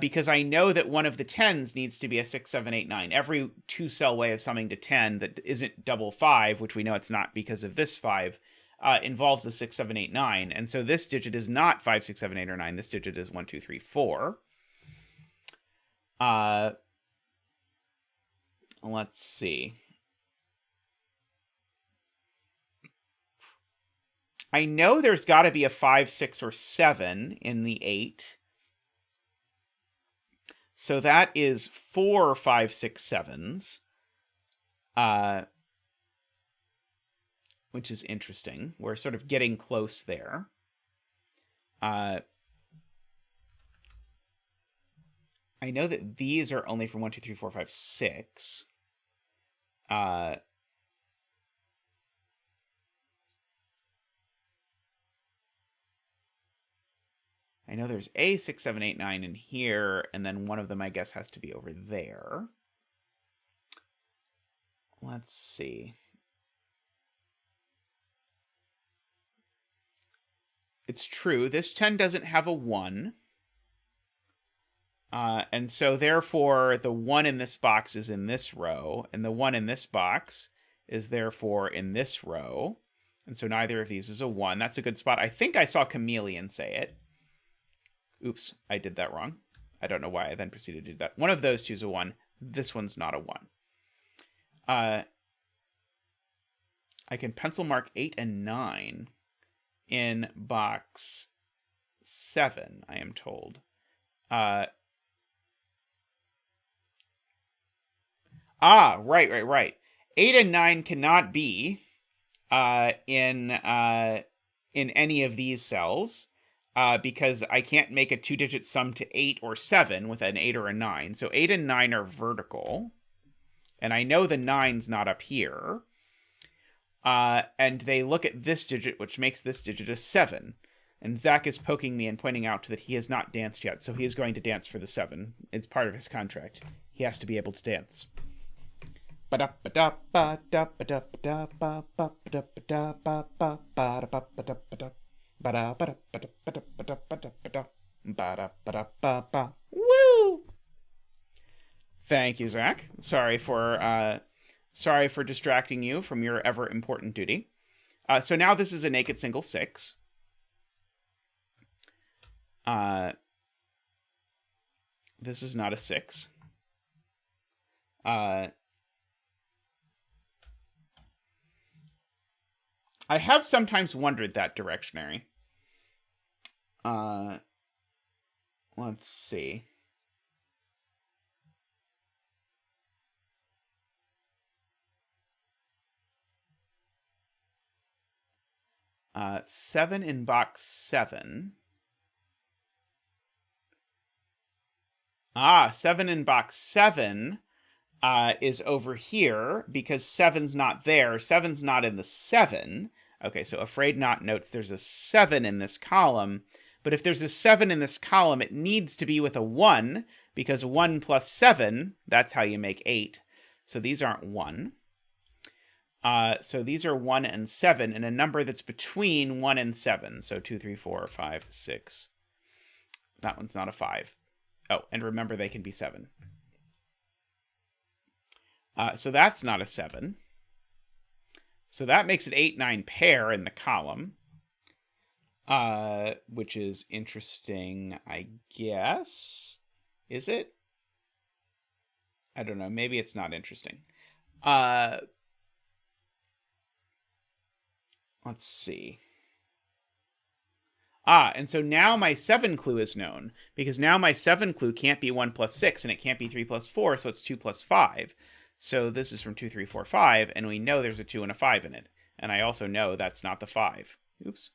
because I know that one of the 10s needs to be a 6, 7, 8, 9. Every 2-cell way of summing to 10 that isn't double 5, which we know it's not because of this 5, involves a 6, 7, 8, 9. And so this digit is not 5, 6, 7, 8, or 9. This digit is 1, 2, 3, 4. Let's see. I know there's got to be a 5, 6, or 7 in the 8. So that is 4, 5, 6, 7s. Which is interesting. We're sort of getting close there. I know that these are only from 1, 2, 3, 4, 5, 6. I know there's a 6, 7, 8, 9 in here, and then one of them, I guess, has to be over there. Let's see. It's true, this 10 doesn't have a 1. And so, therefore, the 1 in this box is in this row, and the 1 in this box is, therefore, in this row. And so neither of these is a 1. That's a good spot. I think I saw Chameleon say it. Oops, I did that wrong. I don't know why I then proceeded to do that. One of those two is a 1. This one's not a 1. I can pencil mark 8 and 9 in box 7, I am told. Right. 8 and 9 cannot be in any of these cells because I can't make a 2-digit sum to 8 or 7 with an 8 or a 9. So 8 and 9 are vertical. And I know the 9's not up here. And they look at this digit, which makes this digit a 7. And Zach is poking me and pointing out that he has not danced yet, so he is going to dance for the 7. It's part of his contract. He has to be able to dance. Woo! Thank you, Zach. Sorry for distracting you from your ever important duty. So now this is a naked single 6. This is not a 6. I have sometimes wondered that directionary. Let's see. Seven in box 7. 7 in box 7 is over here because 7's not there. 7's not in the 7. Okay, so AFrayedKnot notes there's a 7 in this column, But if there's a 7 in this column, it needs to be with a 1, because 1 plus 7, that's how you make 8. So these aren't 1. So these are 1 and 7, and a number that's between 1 and 7. So 2, 3, 4, 5, 6. That one's not a 5. Oh, and remember they can be 7. So that's not a 7. So that makes it 8, 9 pair in the column, which is interesting, I guess. Is it? I don't know. Maybe it's not interesting. Let's see. And so now my 7 clue is known, because now my 7 clue can't be 1 plus 6, and it can't be 3 plus 4, so it's 2 plus 5. So this is from 2, 3, 4, 5, and we know there's a 2 and a 5 in it. And I also know that's not the 5. Oops.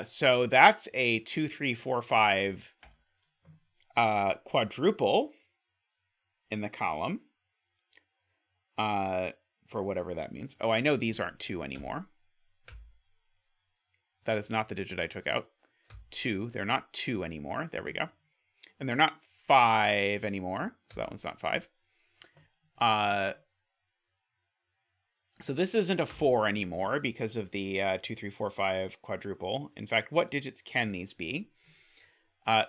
So that's a 2, 3, 4, 5 quadruple in the column, for whatever that means. Oh, I know these aren't 2 anymore. That is not the digit I took out. 2. They're not 2 anymore. There we go. And they're not 5 anymore. So that one's not 5. So this isn't a 4 anymore because of the 2, 3, 4, 5 quadruple. In fact, what digits can these be?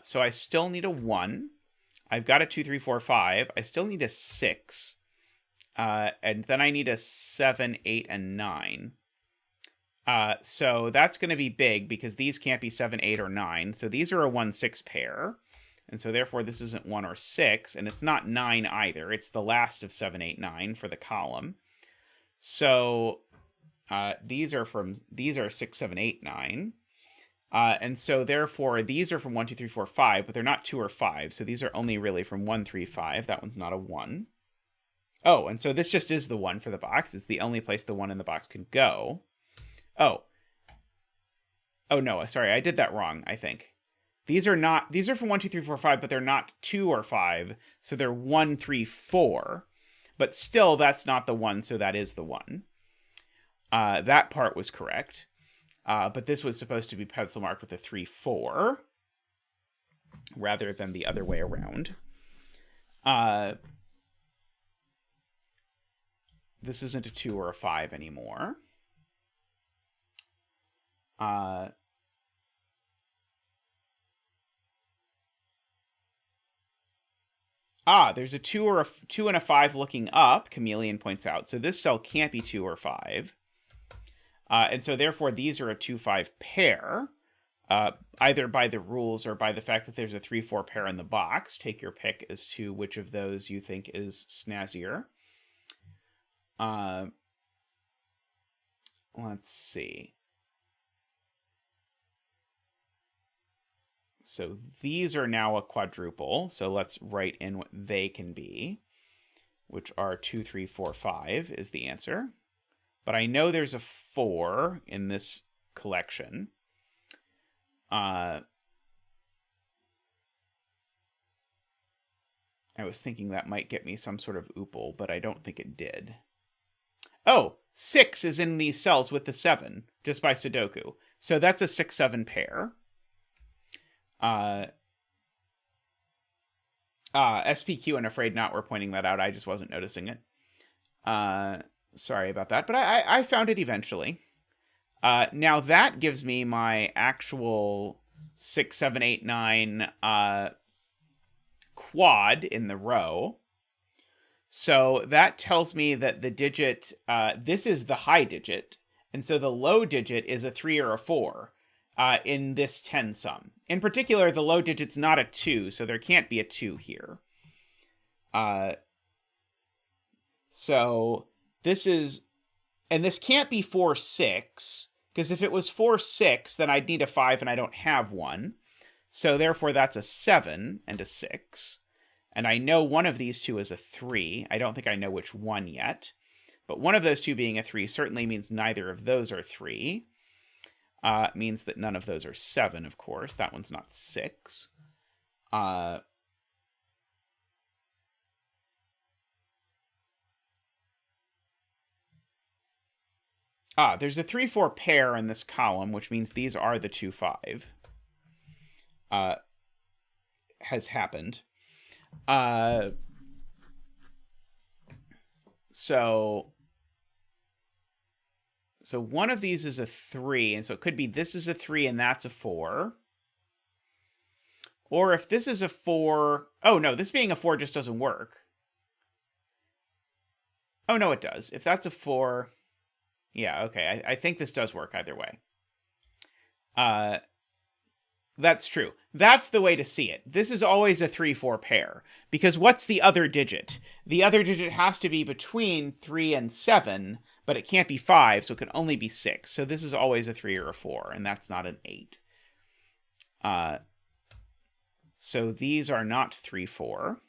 So I still need a 1. I've got a 2, 3, 4, 5. I still need a 6. And then I need a 7, 8, and 9. So that's going to be big because these can't be 7, 8, or 9. So these are a 1, 6 pair. And so therefore this isn't 1 or 6. And it's not 9 either. It's the last of 7, 8, 9 for the column. So these are 6, 7, 8, 9. And so therefore these are from 1, 2, 3, 4, 5, but they're not 2 or 5. So these are only really from 1, 3, 5. That one's not a 1. Oh, and so this just is the 1 for the box. It's the only place the 1 in the box can go. Oh no, sorry, I did that wrong, I think. These are from 1, 2, 3, 4, 5, but they're not 2 or 5. So they're 1, 3, 4. But still, that's not the 1, so that is the 1. That part was correct. But this was supposed to be pencil marked with a 3, 4, rather than the other way around. This isn't a 2 or a 5 anymore. There's a 2 and a 5 looking up, Chameleon points out. So this cell can't be 2 or 5. And so therefore these are a 2, 5 pair, either by the rules or by the fact that there's a 3, 4 pair in the box. Take your pick as to which of those you think is snazzier. Let's see. So these are now a quadruple. So let's write in what they can be, which are 2, 3, 4, 5 is the answer. But I know there's a 4 in this collection. I was thinking that might get me some sort of oople, but I don't think it did. Oh, 6 is in these cells with the 7, just by Sudoku. So that's a 6, 7 pair. SPQ and AFrayedKnot were pointing that out. I just wasn't noticing it. Sorry about that, but I found it eventually. Now that gives me my actual 6, 7, 8, 9 quad in the row. So that tells me that the digit, this is the high digit, and so the low digit is a 3 or a 4 in this 10 sum. In particular, the low digit's not a 2, so there can't be a 2 here. So this is, and this can't be 4, 6, because if it was 4, 6, then I'd need a 5 and I don't have one. So therefore that's a 7 and a 6. And I know one of these two is a 3. I don't think I know which one yet. But one of those two being a 3 certainly means neither of those are 3. Means that none of those are 7, of course. That one's not 6. There's a 3, 4 pair in this column, which means these are the 2, 5. has happened. So one of these is a 3, and so it could be this is a 3 and that's a 4. Or if this is a 4... Oh, no, this being a 4 just doesn't work. Oh, no, it does. If that's a 4... Yeah, okay, I think this does work either way. That's true. That's the way to see it. This is always a 3-4 pair. Because what's the other digit? The other digit has to be between 3 and 7, but it can't be 5, so it can only be 6. So this is always a 3 or a 4, and that's not an 8. So these are not 3, 4.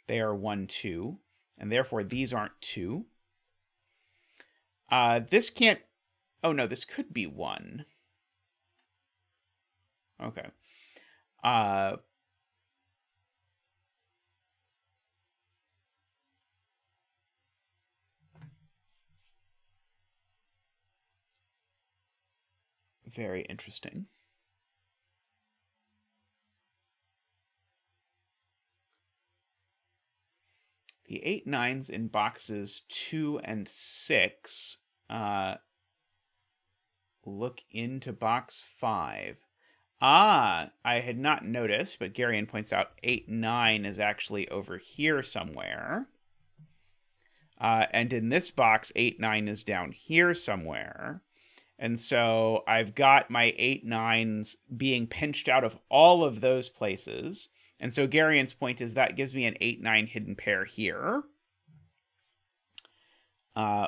They are 1, 2. And therefore, these aren't 2. This can't... Oh, no, this could be 1. Okay. Very interesting. The 8 9s in boxes 2 and 6 look into box 5. I had not noticed, but Garion points out 8 9 is actually over here somewhere. And in this box, 8 9 is down here somewhere. And so I've got my 8 9s being pinched out of all of those places. And so Garion's point is that gives me an 8 9 hidden pair here,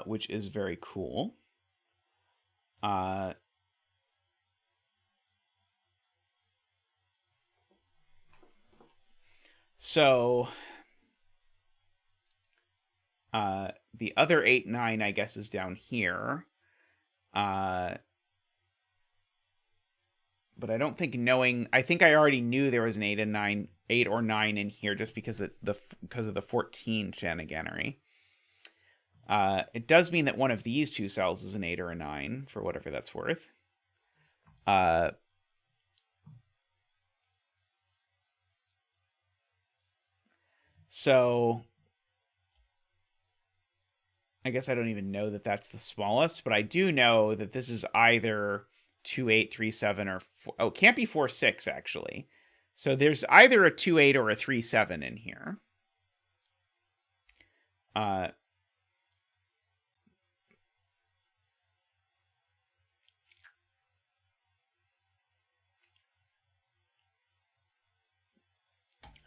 which is very cool. So the other 8 9, I guess, is down here. But I don't think I think I already knew there was an 8 or 9 in here just because of the 14 shenaniganery. It does mean that one of these two cells is an 8 or a 9, for whatever that's worth. So I guess I don't even know that that's the smallest, but I do know that this is either 2 8 3 7 or 4, it can't be 4 6 actually. So there's either a 2 8 or a 3 7 in here.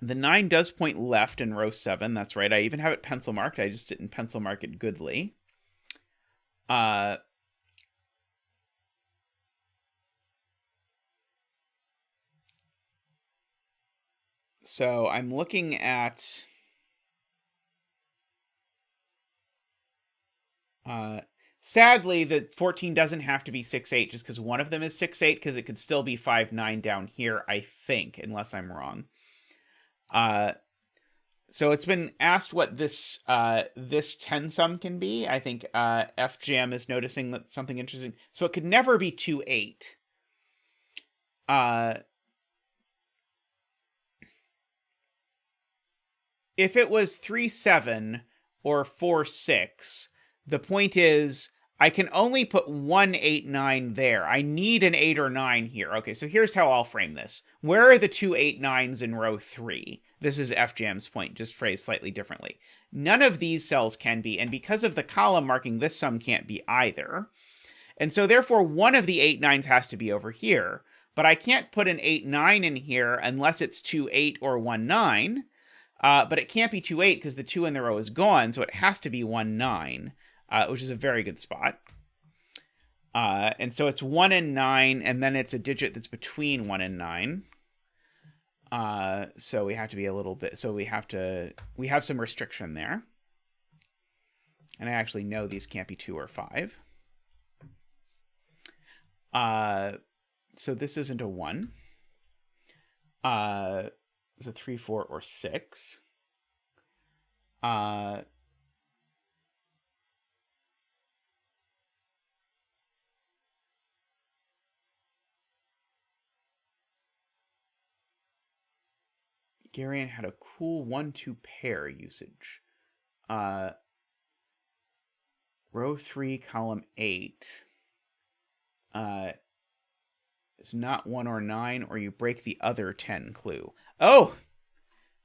The 9 does point left in row 7. That's right. I even have it pencil marked. I just didn't pencil mark it goodly. So I'm looking at... sadly, the 14 doesn't have to be 6 8 just because one of them is 6 8, because it could still be 5 9 down here, I think, unless I'm wrong. So it's been asked what this 10 sum can be. I think FJM is noticing that something interesting. So it could never be 2 8. If it was 3 7 or 4 6, the point is I can only put one 8 9 there. I need an 8 or 9 here. Okay, so here's how I'll frame this. Where are the two 8 9s in row 3? This is FJam's point, just phrased slightly differently. None of these cells can be, and because of the column marking, this sum can't be either. And so therefore, one of the 8 9s has to be over here. But I can't put an 8 9 in here unless it's 2 8 or 1 9. But it can't be 2 8 because the 2 in the row is gone, so it has to be 1 9. Which is a very good spot. And so it's 1 and 9, and then it's a digit that's between 1 and 9. So we have to be a little bit... So we have some restriction there. And I actually know these can't be 2 or 5. So this isn't a 1. It's a 3, 4, or 6. Garion had a cool 1-2 pair usage. Row 3, column 8. It's not 1 or 9, or you break the other 10 clue. Oh,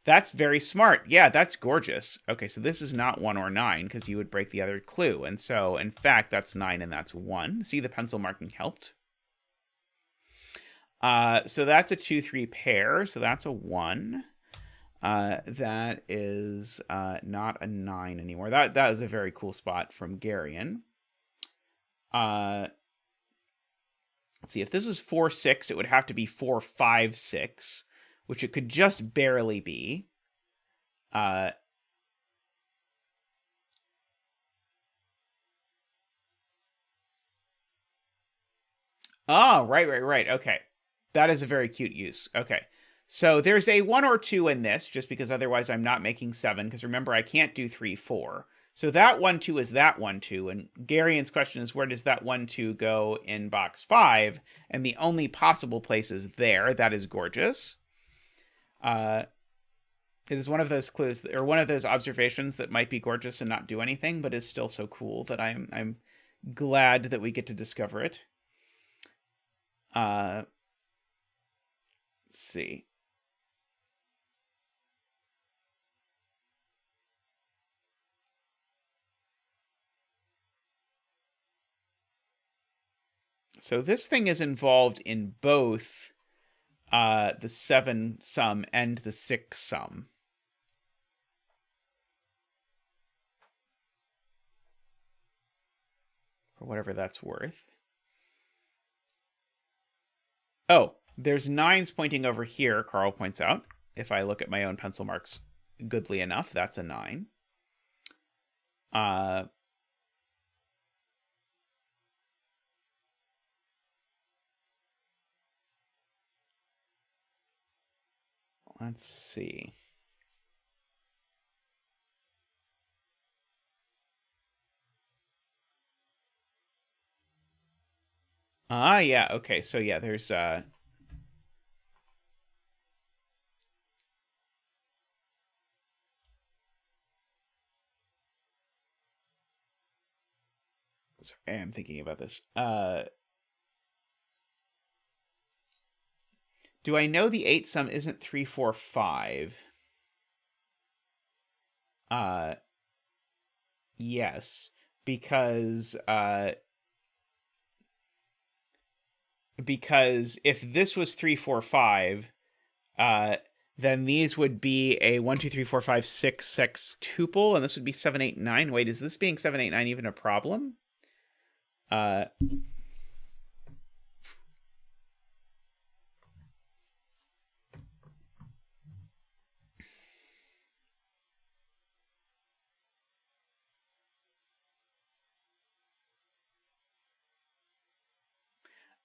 that's very smart. Yeah, that's gorgeous. Okay, so this is not 1 or 9, because you would break the other clue. And so, in fact, that's 9 and that's 1. See, the pencil marking helped. So that's a 2-3 pair, so that's a 1. That is not a 9 anymore. That is a very cool spot from Garion. Let's see, if this is 4-6, it would have to be 4-5-6, which it could just barely be. Right. Okay. That is a very cute use. Okay. So there's a 1 or 2 in this, just because otherwise I'm not making 7, because remember, I can't do 3, 4. So that 1-2 is that 1-2, and Garion's question is, where does that 1-2 go in box 5? And the only possible place is there. That is gorgeous. It is one of those clues, or one of those observations that might be gorgeous and not do anything, but is still so cool that I'm glad that we get to discover it. Let's see. So this thing is involved in both the 7 sum and the 6 sum. For whatever that's worth. Oh, there's 9s pointing over here, Carl points out. If I look at my own pencil marks goodly enough, that's a 9. Let's see. Yeah, okay. So yeah, there's sorry, I'm thinking about this. Do I know the 8 sum isn't 3, 4, 5? Yes, because if this was 3, 4, 5, then these would be a 1, 2, 3, 4, 5, 6 sextuple, and this would be 7, 8, 9. Wait, is this being 7, 8, 9 even a problem?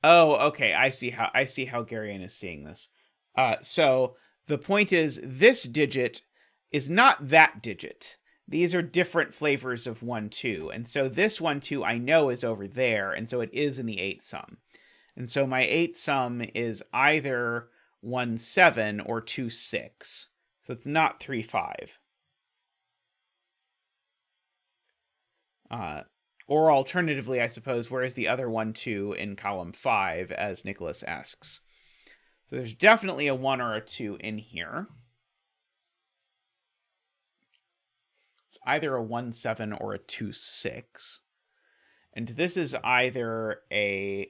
Oh, okay. I see how Garion is seeing this. So the point is, this digit is not that digit. These are different flavors of 1, 2. And so this 1, 2 I know is over there, and so it is in the 8 sum. And so my 8 sum is either 1, 7 or 2, 6. So it's not 3, 5. Or alternatively, I suppose, where is the other 1, 2 in column 5, as Nicholas asks. So there's definitely a 1 or a 2 in here. It's either a 1, 7 or a 2, 6. And this is either a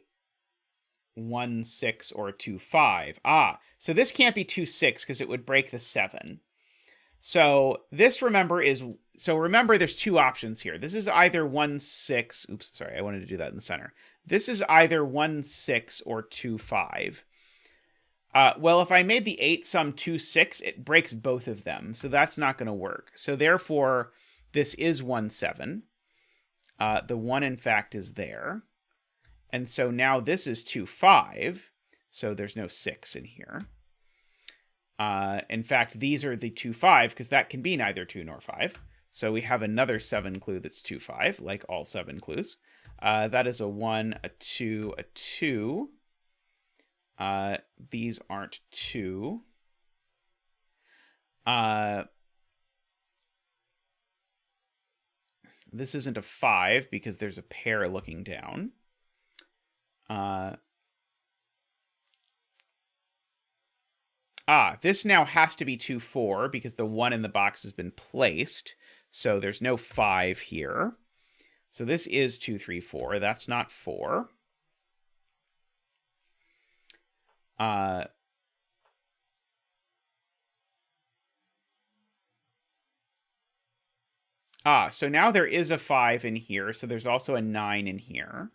1, 6 or a 2, 5. So this can't be 2, 6 because it would break the 7. So this, remember, there's 2 options here. This is either 1, 6. Oops, sorry, I wanted to do that in the center. This is either 1, 6 or 2, 5. Well, if I made the 8 sum 2, 6, it breaks both of them. So that's not going to work. So therefore, this is 1, 7. The 1, in fact, is there. And so now this is 2, 5. So there's no 6 in here. In fact, these are the 2, 5, because that can be neither 2 nor 5. So we have another 7 clue that's 2, 5, like all 7 clues. That is a 1, a 2, a 2. These aren't 2. This isn't a 5 because there's a pair looking down. This now has to be 2, 4 because the 1 in the box has been placed. So there's no 5 here. So this is 2, 3, 4. That's not 4. So now there is a 5 in here. So there's also a 9 in here.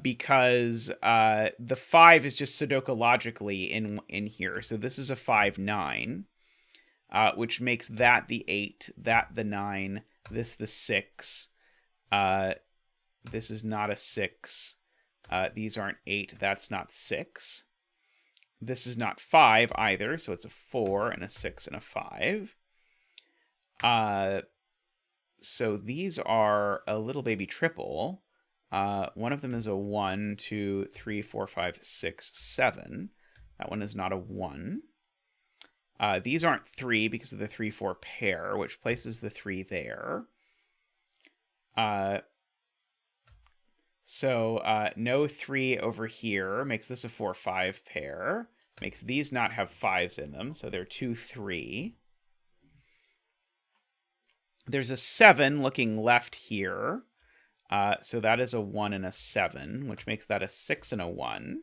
Because the 5 is just Sudoku logically in here. So this is a 5, 9, which makes that the 8, that the 9, this the 6. This is not a 6. These aren't 8. That's not 6. This is not 5 either. So it's a 4 and a 6 and a 5. So these are a little baby triple. One of them is a 1, 2, 3, 4, 5, 6, 7. That one is not a 1. These aren't 3 because of the 3, 4 pair, which places the 3 there. So no 3 over here makes this a 4, 5 pair. Makes these not have 5s in them, so they're 2, 3. There's a 7 looking left here. So that is a 1 and a 7, which makes that a 6 and a 1.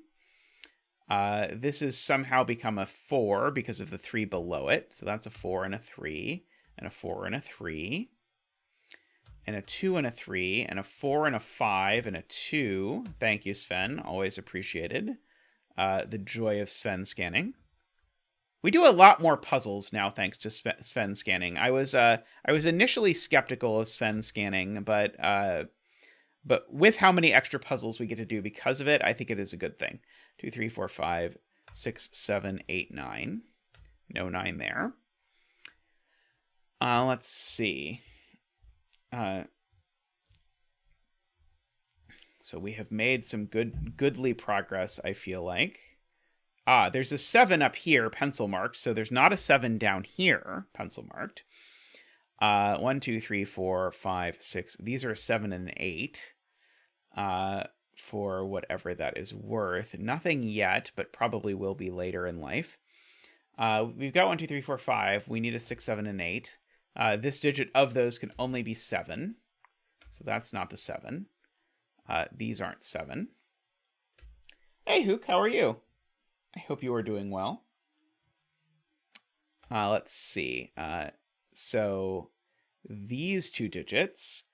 This has somehow become a 4 because of the 3 below it. So that's a 4 and a 3, and a 4 and a 3, and a 2 and a 3, and a 4 and a 5, and a 2. Thank you, Sven. Always appreciated. The joy of Sven scanning. We do a lot more puzzles now, thanks to Sven scanning. I was initially skeptical of Sven scanning, but with how many extra puzzles we get to do because of it, I think it is a good thing. 2, 3, 4, 5, 6, 7, 8, 9. No 9 there. Let's see. So we have made some goodly progress, I feel like. There's a 7 up here, pencil marked, so there's not a 7 down here, pencil marked. 1, 2, 3, 4, 5, 6. These are a 7 and an 8. For whatever that is worth. Nothing yet, but probably will be later in life. We've got 1, 2, 3, 4, 5. We need a 6, 7, and 8. This digit of those can only be 7. So that's not the 7. These aren't 7. Hey, Hook, how are you? I hope you are doing well. Let's see. So these two digits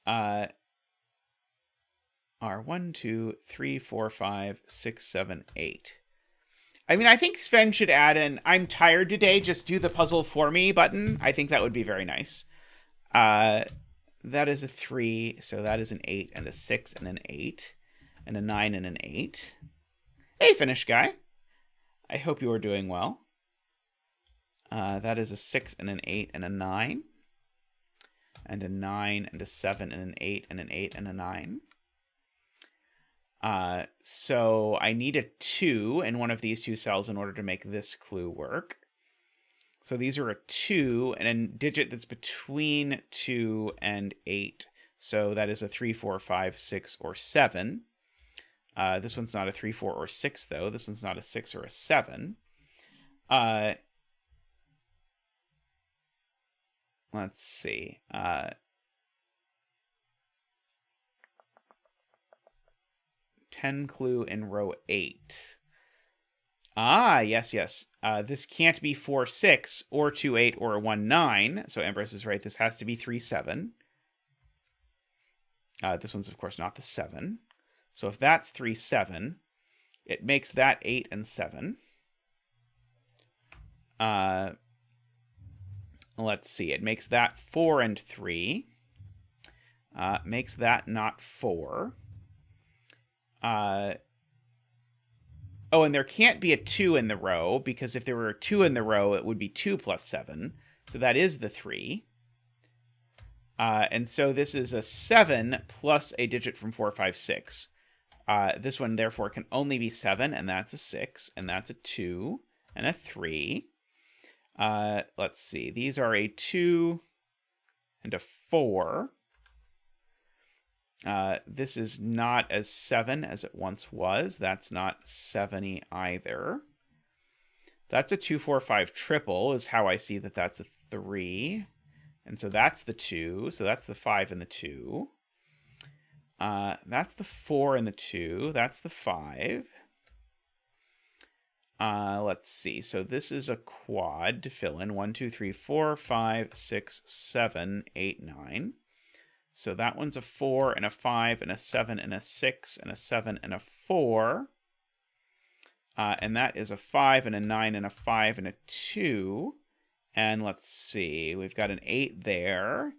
are 1, 2, 3, 4, 5, 6, 7, 8. I mean, I think Sven should add an "I'm tired today, just do the puzzle for me" button. I think that would be very nice. That is a 3, so that is an 8 and a 6 and an 8 and a 9 and an 8. Hey, Finnish guy. I hope you are doing well. That is a 6 and an 8 and a 9. And a 9 and a 7 and an 8 and an 8 and a 9. So I need a 2 in one of these two cells in order to make this clue work. So these are a 2 and a digit that's between 2 and 8. So that is a 3, 4, 5, 6, or 7. This one's not a 3, 4, or 6, though. This one's not a 6 or a 7. Let's see. 10 clue in row 8. Yes. This can't be 4, 6, or 2, 8, or 1, 9. So Ambrose is right. This has to be 3, 7. This one's, of course, not the 7. So if that's 3, 7, it makes that 8 and 7. Let's see. It makes that 4 and 3. Makes that not 4. Oh, and there can't be a 2 in the row, because if there were a 2 in the row, it would be 2 plus 7. So that is the 3. And so this is a 7 plus a digit from 4, 5, 6. This one, therefore, can only be 7, and that's a 6, and that's a 2, and a 3. Let's see. These are a 2 and a 4. This is not as 7 as it once was. That's not 7-y either. That's a 2, 4, 5 triple is how I see that that's a 3. And so that's the 2. So that's the 5 and the 2. That's the 4 and the 2. That's the 5. Let's see. So this is a quad to fill in. 1, 2, 3, 4, 5, 6, 7, 8, 9. So that one's a 4 and a 5 and a 7 and a 6 and a 7 and a 4. And that is a 5 and a 9 and a 5 and a 2. And let's see, we've got an 8 there.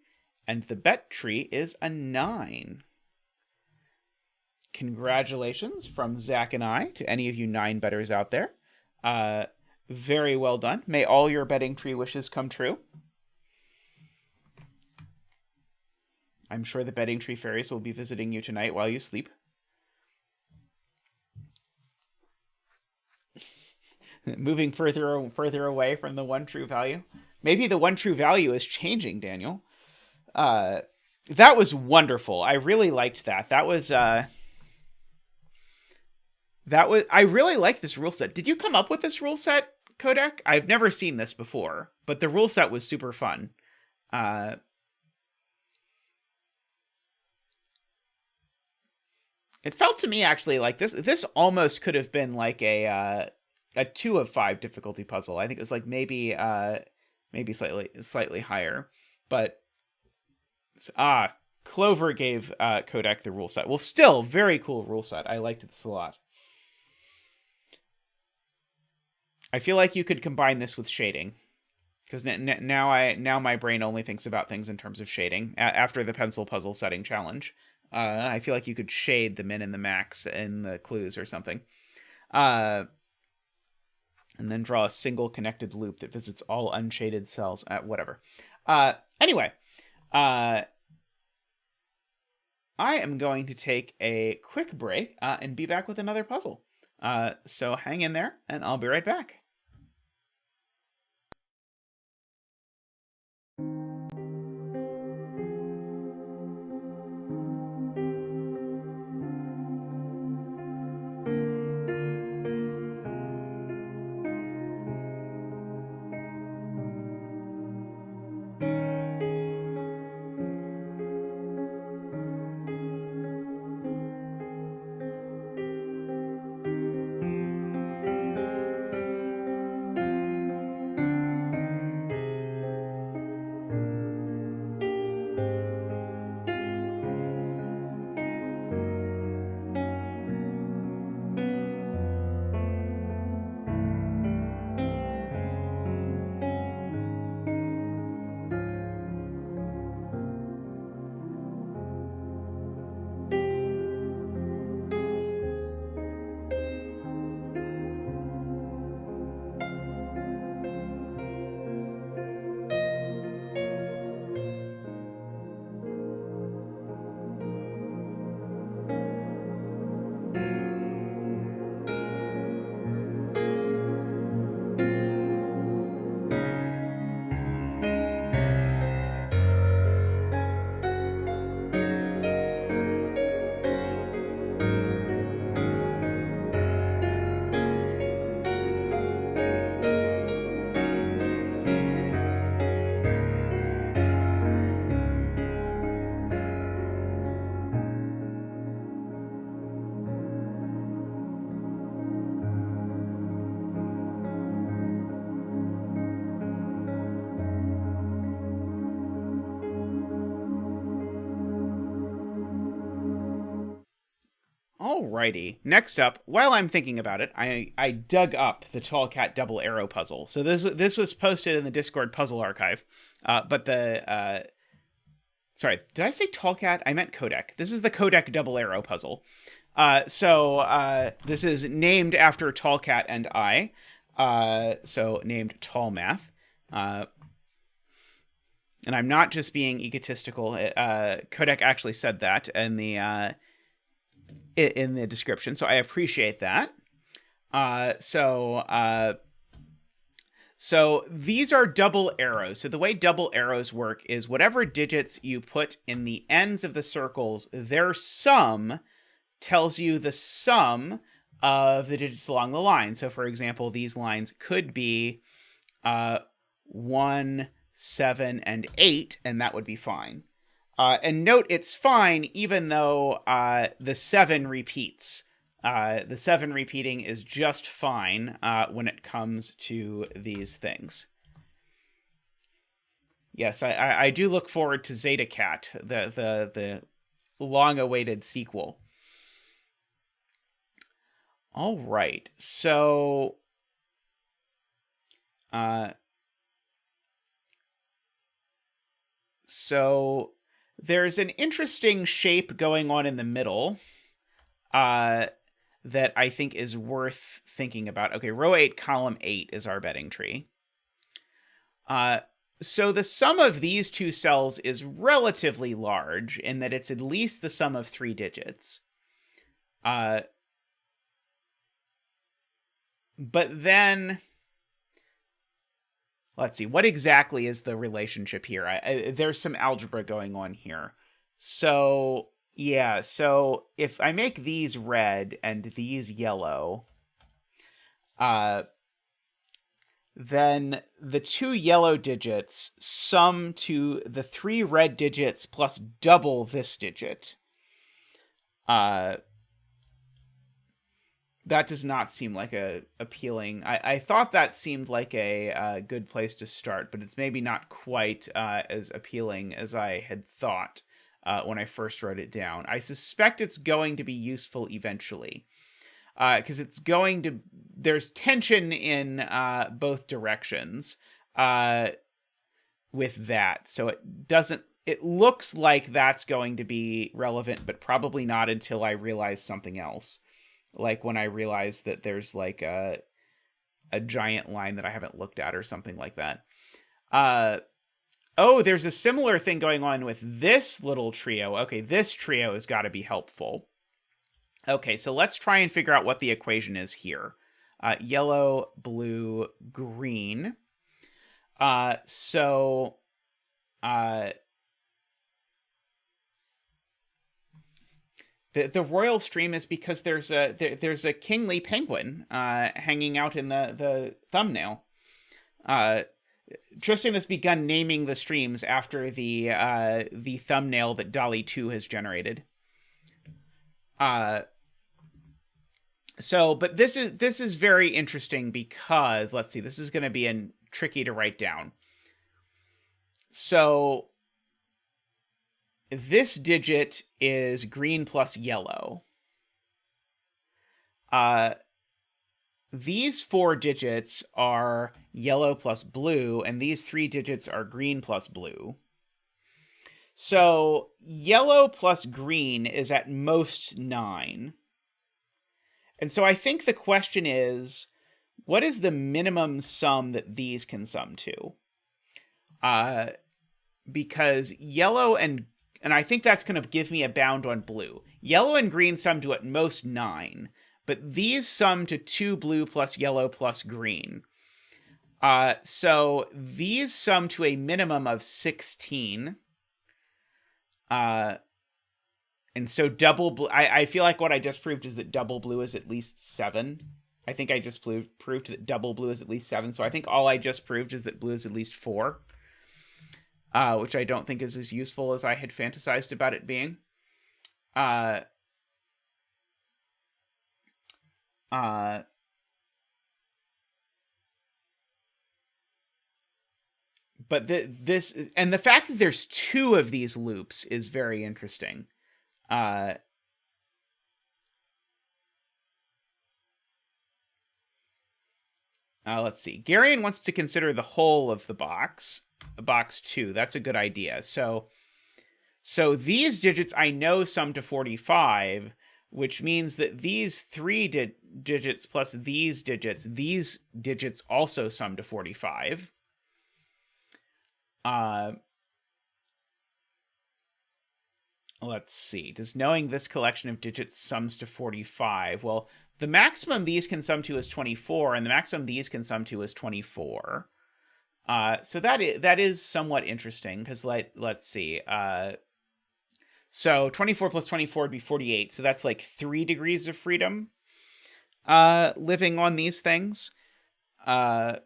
And the bet tree is a 9. Congratulations from Zach and I to any of you 9 bettors out there. Very well done. May all your betting tree wishes come true. I'm sure the betting tree fairies will be visiting you tonight while you sleep. Moving further away from the one true value. Maybe the one true value is changing, Daniel. That was wonderful. I really liked that. I really like this rule set. Did you come up with this rule set, Qodec? I've never seen this before, but the rule set was super fun. It felt to me actually like this almost could have been like a 2 of 5 difficulty puzzle. I think it was like maybe slightly higher, but Clover gave Qodec the rule set. Well, still very cool rule set. I liked this a lot. I feel like you could combine this with shading, because now my brain only thinks about things in terms of shading. After the pencil puzzle setting challenge, I feel like you could shade the min and the max in the clues or something. And then draw a single connected loop that visits all unshaded cells. Whatever. Anyway, I am going to take a quick break and be back with another puzzle. So hang in there, and I'll be right back. Alrighty. Next up, while I'm thinking about it, I dug up the Tall Cat double arrow puzzle. So this was posted in the Discord puzzle archive, but sorry, did I say Tall Cat? I meant Qodec. This is the Qodec double arrow puzzle. So this is named after Tall Cat and I, so named Tallmath. And I'm not just being egotistical. Qodec actually said that in the description, so I appreciate that. So So these are double arrows. So the way double arrows work is whatever digits you put in the ends of the circles, their sum tells you the sum of the digits along the line. So for example, these lines could be 1, 7, and 8, and that would be fine. And note it's fine even though the 7 repeats. The 7 repeating is just fine when it comes to these things. Yes, I do look forward to Zetacat, the long-awaited sequel. All right, so there's an interesting shape going on in the middle that I think is worth thinking about. Okay, row 8, column 8 is our betting tree. So the sum of these two cells is relatively large in that it's at least the sum of 3 digits. But then, let's see, what exactly is the relationship here? There's some algebra going on here. So, yeah, so if I make these red and these yellow, then the 2 yellow digits sum to the 3 red digits plus double this digit. That does not seem like a appealing. I thought that seemed like a good place to start, but it's maybe not quite as appealing as I had thought when I first wrote it down. I suspect it's going to be useful eventually, because it's going to. There's tension in both directions with that, so it doesn't. It looks like that's going to be relevant, but probably not until I realize something else. Like when I realize that there's like a giant line that I haven't looked at or something like that. Oh, there's a similar thing going on with this little trio. Okay, this trio has got to be helpful. Okay, so let's try and figure out what the equation is here. Yellow, blue, green. The royal stream is because there's a kingly penguin hanging out in the thumbnail. Tristan has begun naming the streams after the thumbnail that DALL-E 2 has generated. But this is very interesting because, let's see, this is going to be tricky to write down. So this digit is green plus yellow. These 4 digits are yellow plus blue, and these 3 digits are green plus blue. So yellow plus green is at most 9. And so I think the question is, what is the minimum sum that these can sum to? Because yellow and I think that's going to give me a bound on blue. Yellow and green sum to at most 9, but these sum to 2 blue plus yellow plus green. So these sum to a minimum of 16. And so double blue, I feel like what I just proved is that double blue is at least 7. I think I just proved that double blue is at least 7. So I think all I just proved is that blue is at least 4. Which I don't think is as useful as I had fantasized about it being. But this and the fact that there's 2 of these loops is very interesting. Let's see. Garion wants to consider the whole of the box. Box 2. That's a good idea. So these digits I know sum to 45, which means that these 3 digits plus these digits also sum to 45. Let's see. Does knowing this collection of digits sums to 45? Well, the maximum these can sum to is 24, and the maximum these can sum to is 24. So that is somewhat interesting, because let's see. So 24 plus 24 would be 48. So that's like 3 degrees of freedom living on these things. I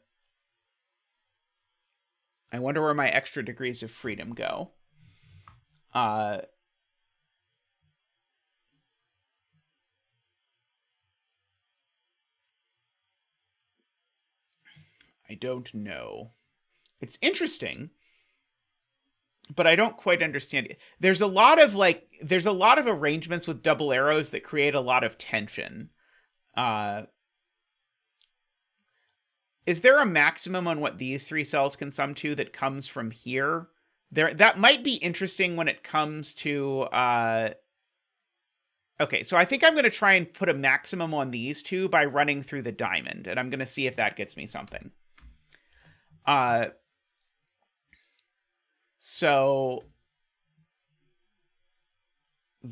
wonder where my extra degrees of freedom go. I don't know. It's interesting, but I don't quite understand it. There's a lot of arrangements with double arrows that create a lot of tension. Is there a maximum on what these 3 cells can sum to that comes from here? That might be interesting when it comes to... Okay, so I think I'm going to try and put a maximum on these 2 by running through the diamond, and I'm going to see if that gets me something. So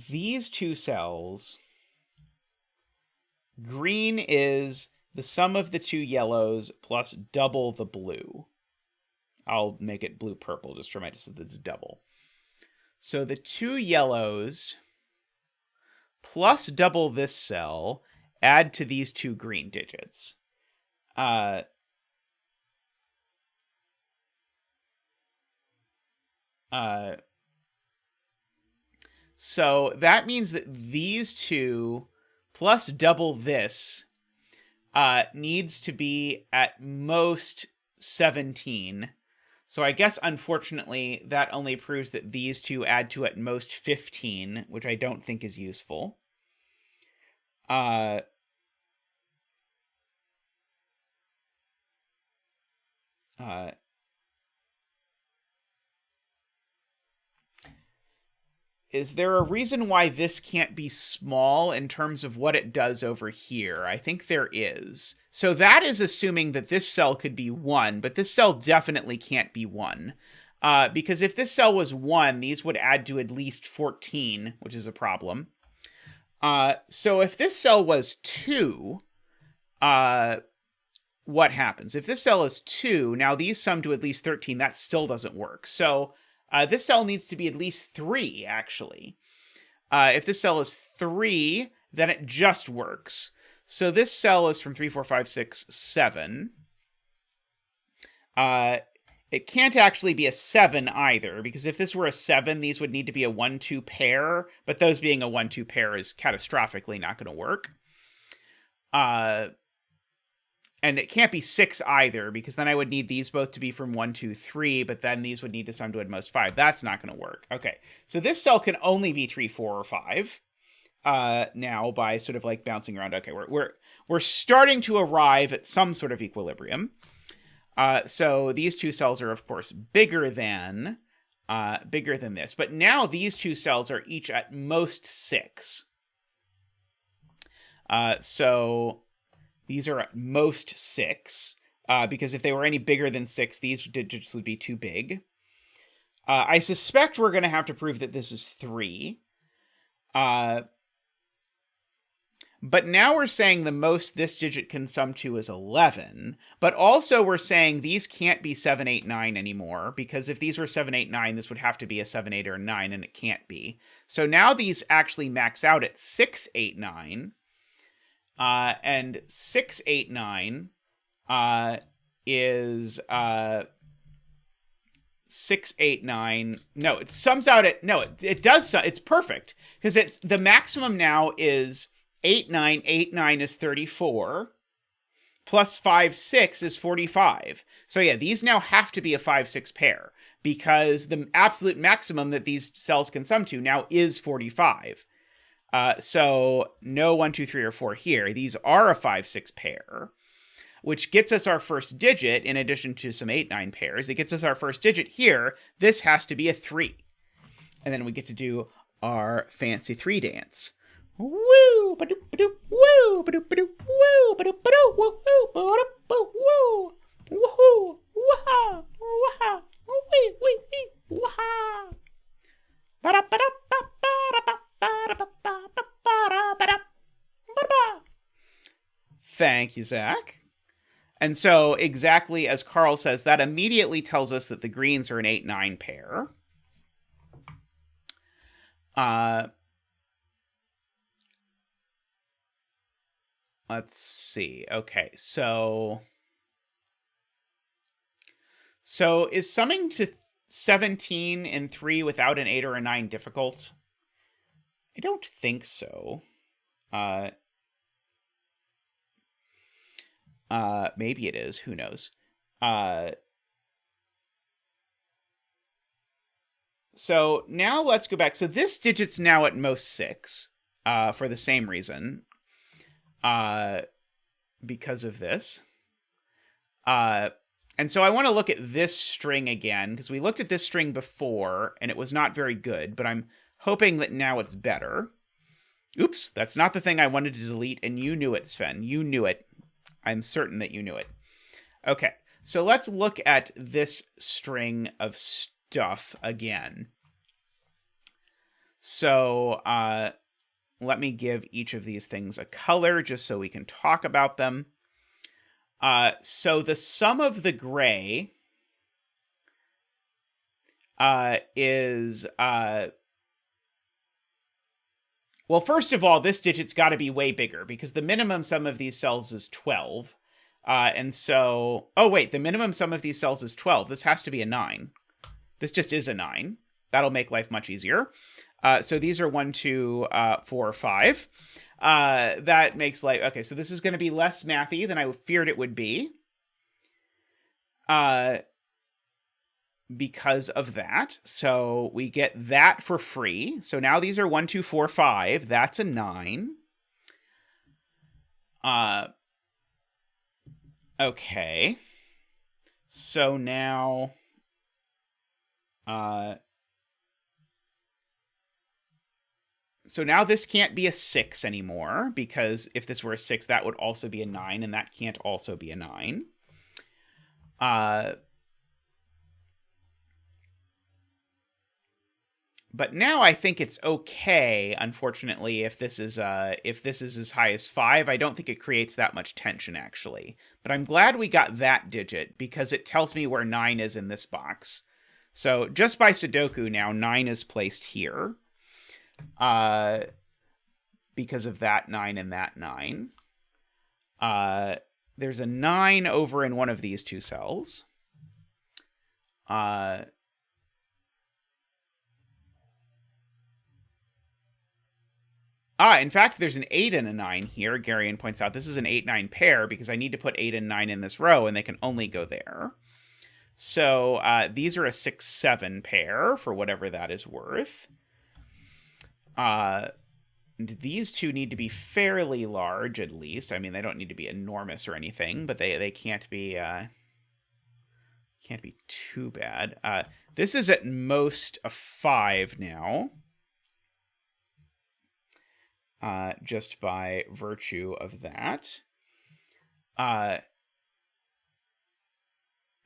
these 2 cells, green is the sum of the 2 yellows plus double the blue. I'll make it blue-purple just to remind us that it's double. So the 2 yellows plus double this cell add to these 2 green digits. So that means that these 2 plus double this needs to be at most 17. So I guess, unfortunately, that only proves that these 2 add to at most 15, which I don't think is useful. Is there a reason why this can't be small in terms of what it does over here? I think there is. So that is assuming that this cell could be 1, but this cell definitely can't be 1. Because if this cell was 1, these would add to at least 14, which is a problem. So if this cell was 2, what happens? If this cell is 2, now these sum to at least 13, that still doesn't work. So this cell needs to be at least 3, actually. If this cell is 3, then it just works. So this cell is from 3, 4, 5, 6, 7. It can't actually be a 7 either, because if this were a 7, these would need to be a 1-2 pair, but those being a 1-2 pair is catastrophically not going to work. And it can't be 6 either, because then I would need these both to be from 1, 2, 3, but then these would need to sum to at most 5. That's not going to work. Okay, so this cell can only be 3, 4, or 5 now by sort of like bouncing around. Okay, we're starting to arrive at some sort of equilibrium. So these 2 cells are, of course, bigger than this. But now these 2 cells are each at most 6. So these are at most 6, because if they were any bigger than 6, these digits would be too big. I suspect we're going to have to prove that this is 3. But now we're saying the most this digit can sum to is 11. But also we're saying these can't be 7, 8, 9 anymore, because if these were 7, 8, 9, this would have to be a 7, 8, or 9, and it can't be. So now these actually max out at 6, 8, 9. And 6, 8, 9 is 6, 8, 9. No, it sums out at... No, it does... It's perfect, because it's the maximum now is 8, 9. 8, 9 is 34. Plus 5, 6 is 45. So yeah, these now have to be a 5, 6 pair, because the absolute maximum that these cells can sum to now is 45. So no 1, 2, 3, or 4 here. These are a 5, 6 pair, which gets us our first digit in addition to some 8, 9 pairs. It gets us our first digit here. This has to be a 3. And then we get to do our fancy 3 dance. Woo! Ba-doop, ba-doop, woo! Ba-doop, ba-doop, woo! Ba-doop, ba-doop, woo! Ba-doop, ba-doop, woo! Woohoo! Waha! Waha! Wee! Wee! Wee! Waha! Ba-da, ba-da, ba-ba-da, ba-da, ba-ba-da. Thank you, Zach. And so exactly as Carl says, that immediately tells us that the greens are an 8-9 pair. Let's see. Okay, so is summing to 17 and 3 without an 8 or a 9 difficult? I don't think so. Maybe it is. Who knows? So now let's go back. So this digit's now at most 6 for the same reason. Because of this. And so I want to look at this string again, because we looked at this string before, and it was not very good, but I'm hoping that now it's better. Oops, that's not the thing I wanted to delete, and you knew it, Sven. You knew it. I'm certain that you knew it. Okay, so let's look at this string of stuff again. So let me give each of these things a color just so we can talk about them. So the sum of the gray is... well, first of all, this digit's got to be way bigger because the minimum sum of these cells is 12. And so... oh, wait, the minimum sum of these cells is 12. This has to be a 9. This just is a 9. That'll make life much easier. So these are 1, 2, 4, 5. That makes life... okay, so this is going to be less mathy than I feared it would be. Because of that. So we get that for free. So now these are 1, 2, 4, 5. That's a 9. Okay. So now... so now this can't be a 6 anymore, because if this were a 6, that would also be a 9, and that can't also be a 9. But now I think it's okay, unfortunately, if this is as high as 5. I don't think it creates that much tension, actually. But I'm glad we got that digit, because it tells me where 9 is in this box. So just by Sudoku now, 9 is placed here. Because of that 9 and that 9. There's a 9 over in one of these two cells. In fact, there's an 8 and a 9 here. Garion points out this is an 8-9 pair because I need to put 8 and 9 in this row, and they can only go there. So these are a 6-7 pair, for whatever that is worth. And these two need to be fairly large, at least. I mean, they don't need to be enormous or anything, but they can't be too bad. This is at most a 5 now. Just by virtue of that.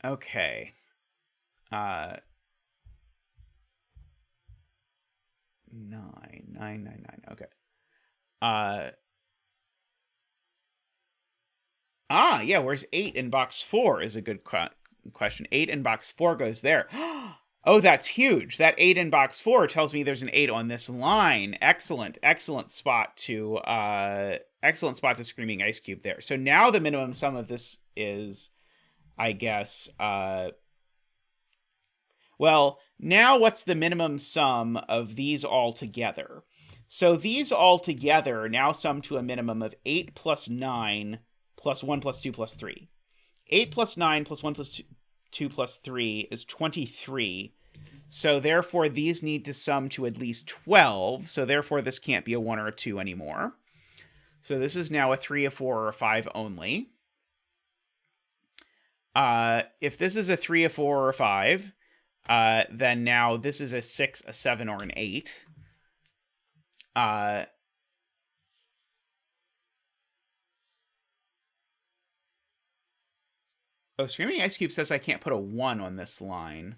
Okay. 9. Okay. Yeah, where's 8 in box 4 is a good question. 8 in box 4 goes there. Oh, that's huge. That 8 in box 4 tells me there's an 8 on this line. Excellent spot to Screaming Ice Cube there. So now the minimum sum of this is, I guess, well, now what's the minimum sum of these all together? So these all together now sum to a minimum of 8 plus 9 plus 1 plus 2 plus 3. 8 plus 9 plus 1 plus 2 plus 3 is 23. So therefore, these need to sum to at least 12. So therefore, this can't be a 1 or a 2 anymore. So this is now a 3, a 4, or a 5 only. If this is a 3, a 4, or a 5... then now this is a 6, a 7, or an 8. Oh, Screaming Ice Cube says I can't put a 1 on this line.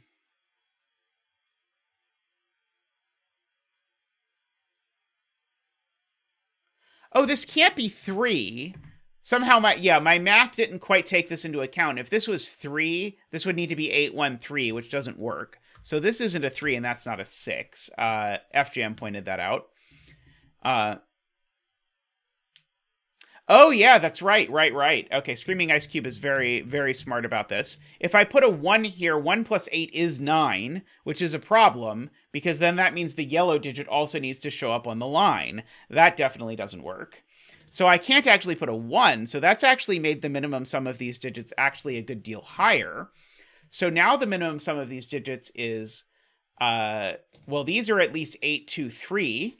Oh, this can't be 3, Somehow my math didn't quite take this into account. If this was 3, this would need to be 813, which doesn't work. So this isn't a 3, and that's not a 6. FJam pointed that out. Oh, yeah, that's right. Okay, Screaming Ice Cube is very, very smart about this. If I put a 1 here, 1 plus 8 is 9, which is a problem, because then that means the yellow digit also needs to show up on the line. That definitely doesn't work. So I can't actually put a 1, so that's actually made the minimum sum of these digits actually a good deal higher. So now the minimum sum of these digits is, well, these are at least 823.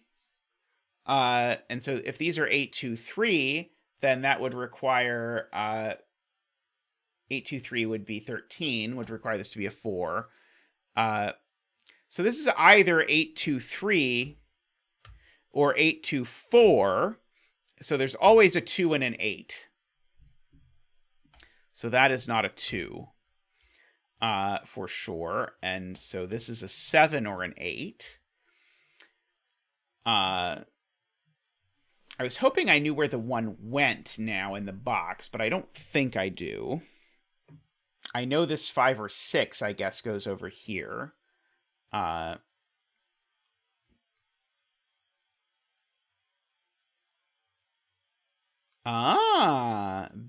And so if these are 823, then that would require 823 would be 13, would require this to be a 4. So this is either 823 or 824. So there's always a 2 and an 8. So that is not a 2 for sure. And so this is a 7 or an 8. I was hoping I knew where the 1 went now in the box, but I don't think I do. I know this 5 or 6, I guess, goes over here.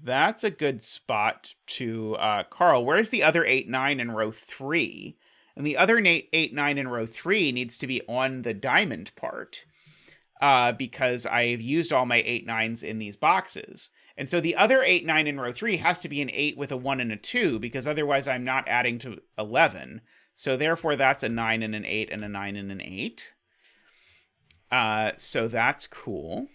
That's a good spot to, Carl, where's the other 8, 9 in row 3? And the other 8, 9 in row 3 needs to be on the diamond part, because I've used all my 8, 9s in these boxes. And so the other 8, 9 in row 3 has to be an 8 with a 1 and a 2, because otherwise I'm not adding to 11. So therefore that's a 9 and an 8 and a 9 and an 8. So that's cool.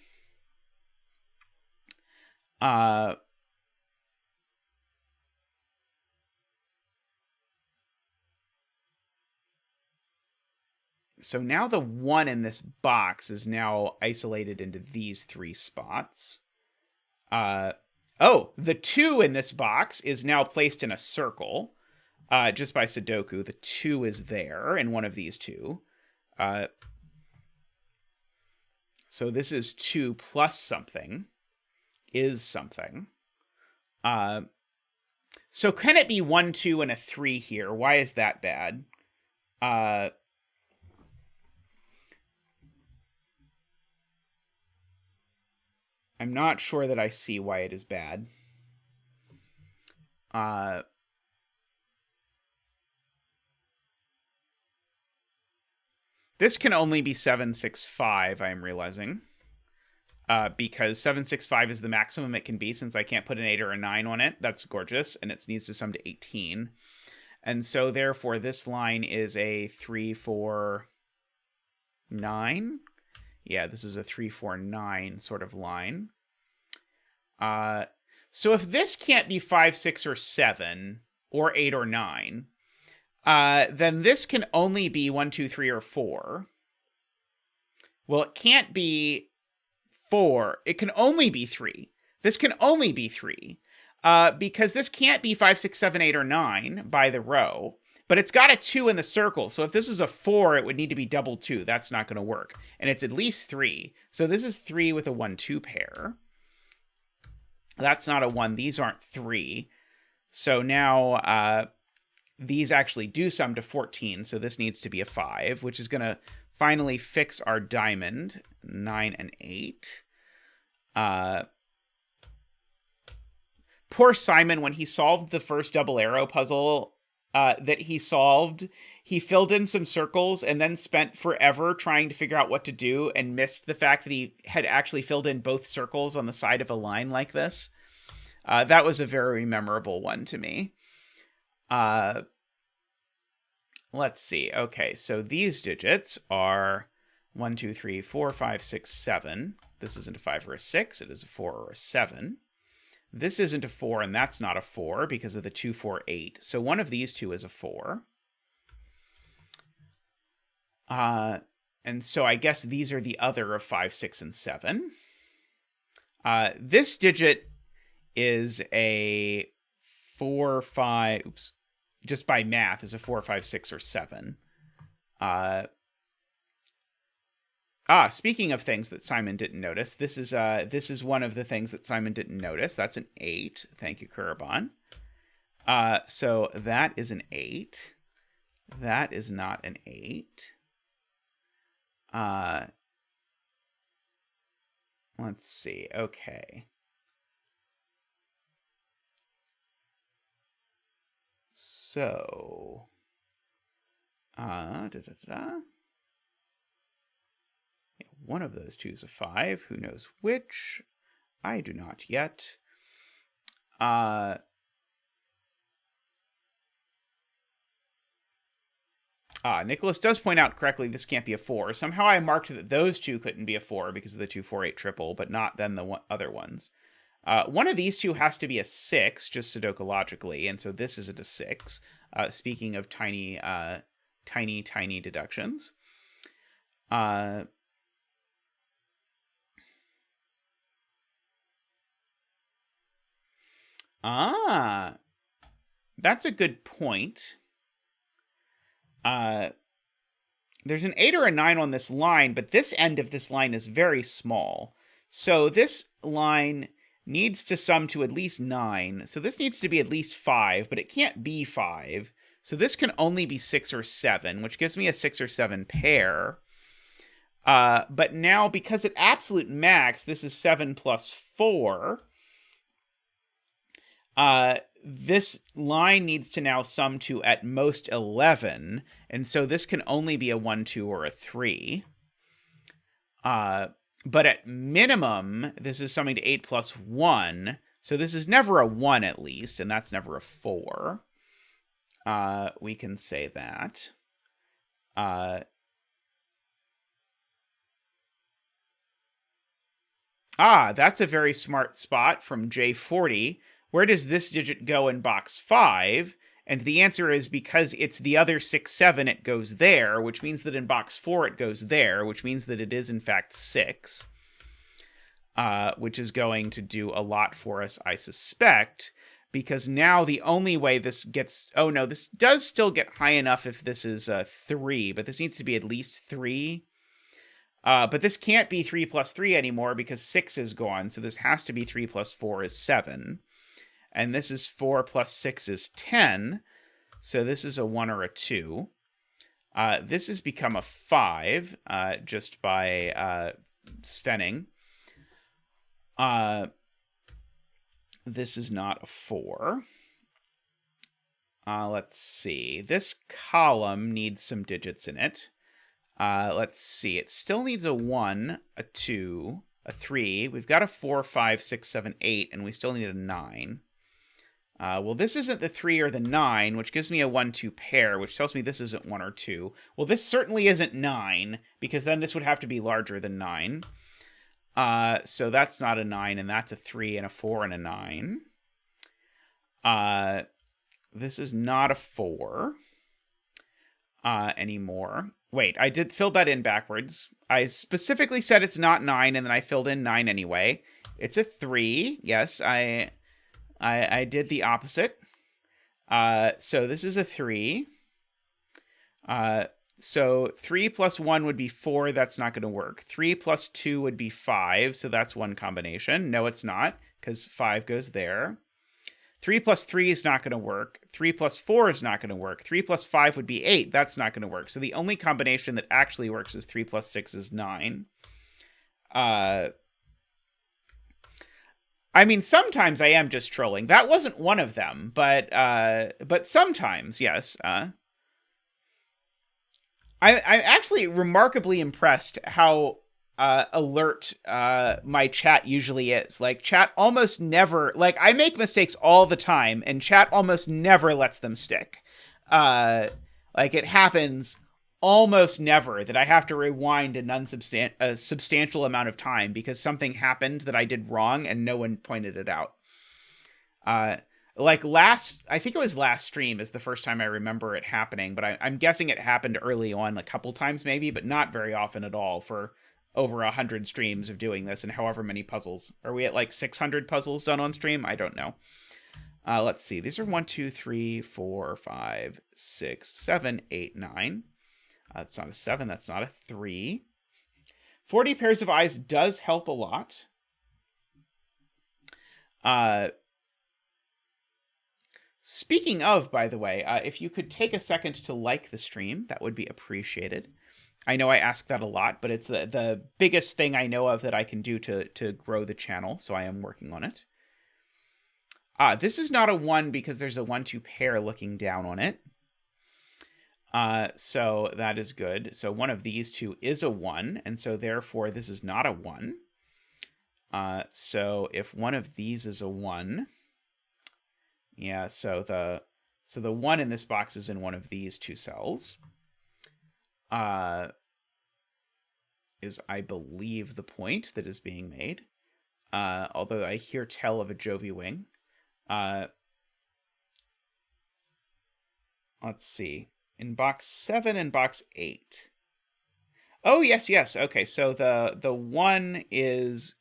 So now the 1 in this box is now isolated into these 3 spots. Oh, the 2 in this box is now placed in a circle, just by Sudoku. The 2 is there in one of these 2. So this is 2 plus something is something. So can it be 1, 2, and a 3 here? Why is that bad? I'm not sure that I see why it is bad. This can only be 765, I'm realizing. Because 765 is the maximum it can be, since I can't put an 8 or a 9 on it. That's gorgeous, and it needs to sum to 18. And so, therefore, this line is a 3, 4, 9. Yeah, this is a 3, 4, 9 sort of line. So if this can't be 5, 6, or 7, or 8 or 9, then this can only be 1, 2, 3, or 4. Well, it can't be 4. It can only be 3. This can only be 3. Because this can't be 5, 6, 7, 8, or 9 by the row. But it's got a 2 in the circle, so if this is a 4, it would need to be double 2. That's not going to work. And it's at least 3. So this is 3 with a 1, 2 pair. That's not a 1. These aren't 3. So now these actually do sum to 14, so this needs to be a 5, which is going to finally fix our diamond, 9 and 8. Poor Simon, when he solved the first double arrow puzzle that he solved, he filled in some circles and then spent forever trying to figure out what to do and missed the fact that he had actually filled in both circles on the side of a line like this. That was a very memorable one to me. Let's see. Okay, so these digits are 1, 2, 3, 4, 5, 6, 7. This isn't a 5 or a 6. It is a 4 or a 7. This isn't a 4, and that's not a 4 because of the 2, 4, 8. So one of these two is a 4. And so I guess these are the other of 5, 6, and 7. This digit is a 4, 5... Oops. Just by math, is a 4, 5, 6, or 7. Speaking of things that Simon didn't notice, this is one of the things that Simon didn't notice. That's an 8. Thank you, Kuraban. So that is an 8. That is not an 8. Let's see. Okay. So, one of those two is a 5. Who knows which? I do not yet. Nicholas does point out correctly this can't be a 4. Somehow I marked that those two couldn't be a 4 because of the 2, 4, 8 triple, but not then the other ones. One of these two has to be a 6, just Sudoku-logically, and so this isn't a 6. Speaking of tiny deductions. That's a good point. There's an 8 or a 9 on this line, but this end of this line is very small. So this line needs to sum to at least 9. So this needs to be at least 5, but it can't be 5. So this can only be 6 or 7, which gives me a 6 or 7 pair. But now, because at absolute max, this is 7 plus 4, this line needs to now sum to at most 11, and so this can only be a 1, 2, or a 3. But at minimum, this is summing to 8 plus 1, so this is never a 1 at least, and that's never a 4. We can say that. That's a very smart spot from J40. Where does this digit go in box 5? And the answer is because it's the other 6, 7, it goes there, which means that in box 4 it goes there, which means that it is in fact 6, which is going to do a lot for us, I suspect, because now the only way this gets... Oh no, this does still get high enough if this is 3, but this needs to be at least 3. But this can't be 3 plus 3 anymore because 6 is gone, so this has to be 3 plus 4 is 7. And this is 4 plus 6 is 10. So this is a 1 or a 2. This has become a 5 just by svenning. This is not a 4. Let's see. This column needs some digits in it. Let's see. It still needs a 1, a 2, a 3. We've got a 4, 5, 6, 7, 8, and we still need a 9. Well, this isn't the 3 or the 9, which gives me a 1, 2 pair, which tells me this isn't 1 or 2. Well, this certainly isn't 9, because then this would have to be larger than 9. So that's not a 9, and that's a 3 and a 4 and a 9. This is not a 4 anymore. Wait, I did fill that in backwards. I specifically said it's not 9, and then I filled in 9 anyway. It's a 3. Yes, I did the opposite. So this is a 3. So 3 plus 1 would be 4. That's not going to work. 3 plus 2 would be 5. So that's one combination. No, it's not, because 5 goes there. 3 plus 3 is not going to work. 3 plus 4 is not going to work. 3 plus 5 would be 8. That's not going to work. So the only combination that actually works is 3 plus 6 is 9. I mean, sometimes I am just trolling. That wasn't one of them, but sometimes, yes. I'm actually remarkably impressed how alert my chat usually is. Like, chat almost never... Like, I make mistakes all the time, and chat almost never lets them stick. Like, it happens almost never that I have to rewind a substantial amount of time because something happened that I did wrong and no one pointed it out. Like I think it was last stream is the first time I remember it happening, but I'm guessing it happened early on a couple times maybe, but not very often at all for over 100 streams of doing this and however many puzzles. Are we at like 600 puzzles done on stream? I don't know. Let's see. These are 1, 2, 3, 4, 5, 6, 7, 8, 9. That's not a 7. That's not a 3. 40 pairs of eyes does help a lot. Speaking of, by the way, if you could take a second to like the stream, that would be appreciated. I know I ask that a lot, but it's the biggest thing I know of that I can do to grow the channel, so I am working on it. This is not a 1 because there's a 1-2 pair looking down on it. So that is good. So one of these two is a 1, and so therefore this is not a 1. So if one of these is a 1, yeah, so the 1 in this box is in one of these two cells. Is, I believe, the point that is being made. Although I hear tell of a Jovi wing. Let's see. In box 7 and box 8. Oh, yes. Okay, so the 1 is...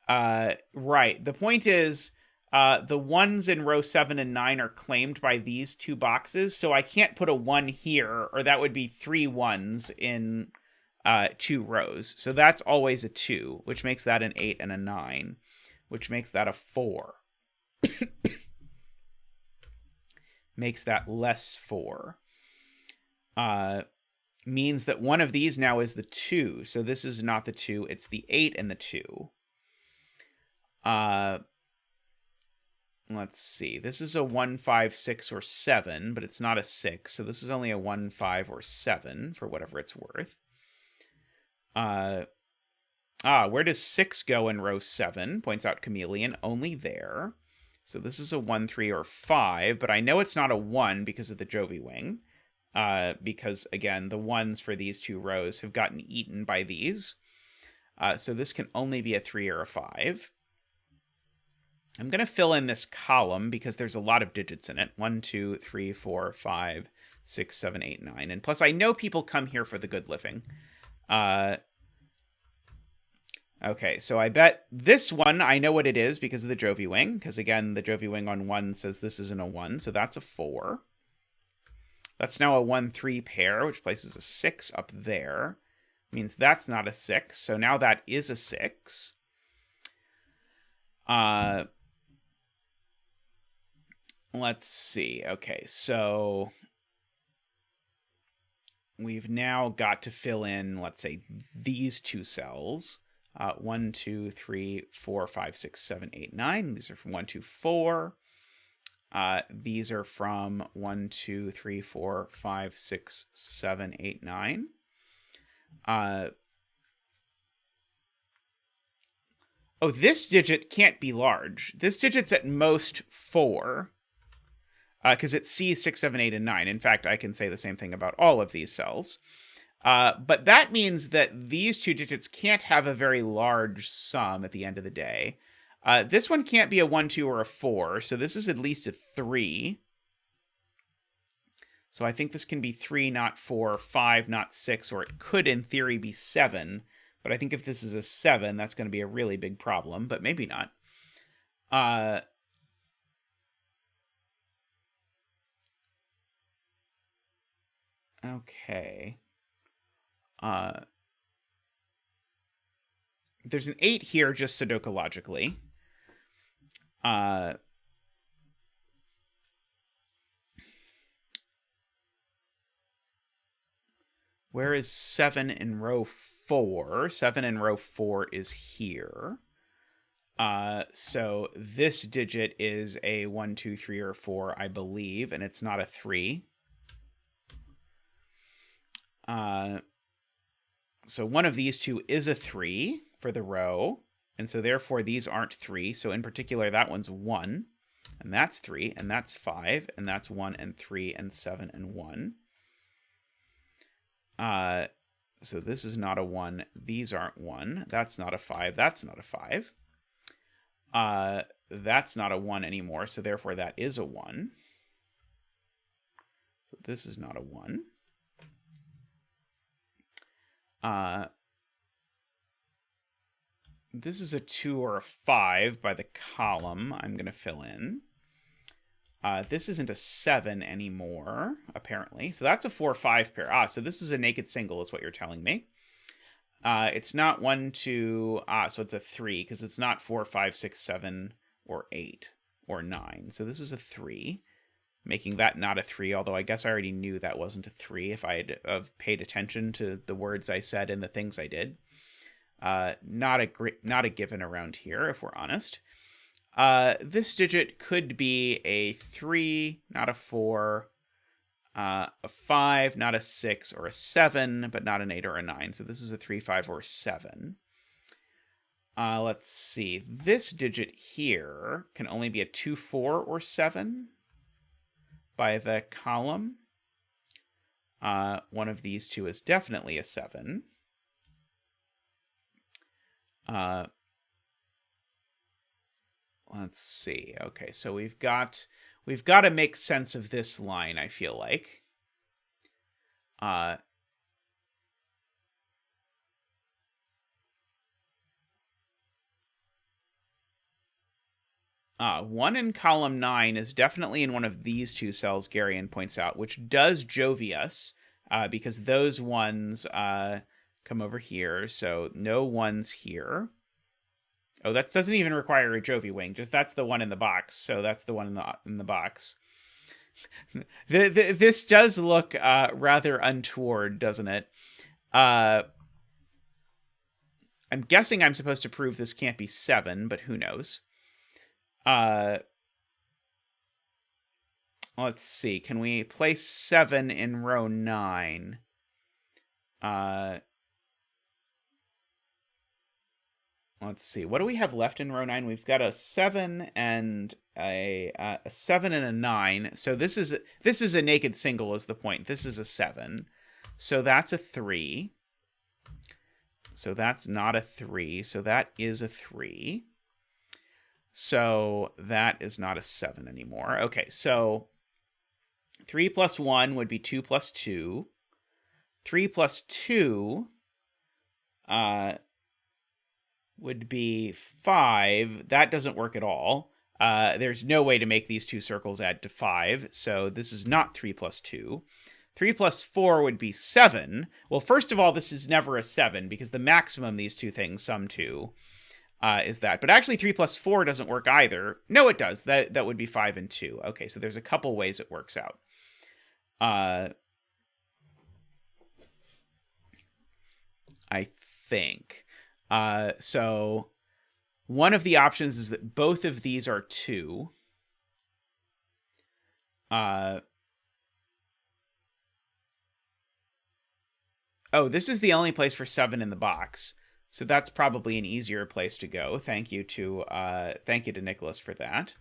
right. The point is... the 1s in row 7 and 9 are claimed by these two boxes, so I can't put a 1 here, or that would be 3 1s in 2 rows. So that's always a 2, which makes that an 8 and a 9, which makes that a 4. Makes that less 4. Means that one of these now is the 2, so this is not the 2, it's the 8 and the 2. Let's see. This is a 1, 5, 6, or 7, but it's not a 6, so this is only a 1, 5, or 7, for whatever it's worth. Where does 6 go in row 7? Points out Chameleon. Only there. So this is a 1, 3, or 5, but I know it's not a 1 because of the Jovi wing. Because, again, the 1s for these two rows have gotten eaten by these. So this can only be a 3 or a 5. I'm going to fill in this column because there's a lot of digits in it. 1, 2, 3, 4, 5, 6, 7, 8, 9. And plus, I know people come here for the good living. Okay, so I bet this one, I know what it is because of the Jovi wing. Because, again, the Jovi wing on 1 says this isn't a 1, so that's a 4. That's now a 1, 3 pair, which places a 6 up there. Means that's not a 6, so now that is a 6. Let's see. Okay, so we've now got to fill in, let's say, these two cells. 1, 2, 3, 4, 5, 6, 7, 8, 9. These are from 1, 2, 4. These are from 1, 2, 3, 4, 5, 6, 7, 8, 9. Oh, this digit can't be large. This digit's at most 4. Because it's C, 6, 7, 8, and 9. In fact, I can say the same thing about all of these cells. But that means that these two digits can't have a very large sum at the end of the day. This one can't be a 1, 2, or a 4, so this is at least a 3. So I think this can be 3, not 4, 5, not 6, or it could, in theory, be 7. But I think if this is a 7, that's going to be a really big problem, but maybe not. Okay. There's an 8 here just Sudoku-logically. Where is 7 in row 4? 7 in row 4 is here. So this digit is a 1, 2, 3, or 4, I believe, and it's not a 3. So one of these two is a 3 for the row, and so therefore these aren't 3. So in particular, that one's 1, and that's 3, and that's 5, and that's 1 and 3 and 7 and 1. So this is not a 1. These aren't 1. That's not a 5. That's not a 5. That's not a 1 anymore, so therefore that is a 1. So this is not a 1. This is a 2 or a 5 by the column I'm going to fill in. This isn't a 7 anymore, apparently. So that's a 4-5 pair. So this is a naked single is what you're telling me. It's not 1, 2, so it's a 3, because it's not 4, 5, 6, 7, or 8, or 9. So this is a 3, making that not a 3, although I guess I already knew that wasn't a 3 if I had paid attention to the words I said and the things I did. Not a given around here, if we're honest. This digit could be a 3, not a 4, a 5, not a 6, or a 7, but not an 8 or a 9. So this is a 3, 5, or 7. Let's see. This digit here can only be a 2, 4, or 7 by the column. One of these two is definitely a 7. Let's see. Okay, so we've got to make sense of this line, I feel like. 1 in column 9 is definitely in one of these two cells, Garion points out, which does Jovius, because those ones come over here, so no 1s here. Oh, that doesn't even require a Jovi wing, just that's the one in the box, so that's the one in the box. This does look rather untoward, doesn't it? I'm guessing I'm supposed to prove this can't be 7, but who knows? Let's see. Can we place 7 in row 9? Let's see. What do we have left in row 9? We've got a 7 and a 7 and a 9. So this is a naked single is the point. This is a 7. So that's a 3. So that's not a 3. So that is a 3. So that is not a 7 anymore. Okay, so 3 plus 1 would be 2 plus 2. 3 plus 2 would be 5. That doesn't work at all. There's no way to make these two circles add to 5, so this is not 3 plus 2. 3 plus 4 would be 7. Well, first of all, this is never a 7, because the maximum these two things sum to is that. But actually, 3 plus 4 doesn't work either. No, it does. That would be 5 and 2. Okay, so there's a couple ways it works out. I think. So one of the options is that both of these are 2. Oh, this is the only place for 7 in the box. So that's probably an easier place to go. Thank you to Nicholas for that.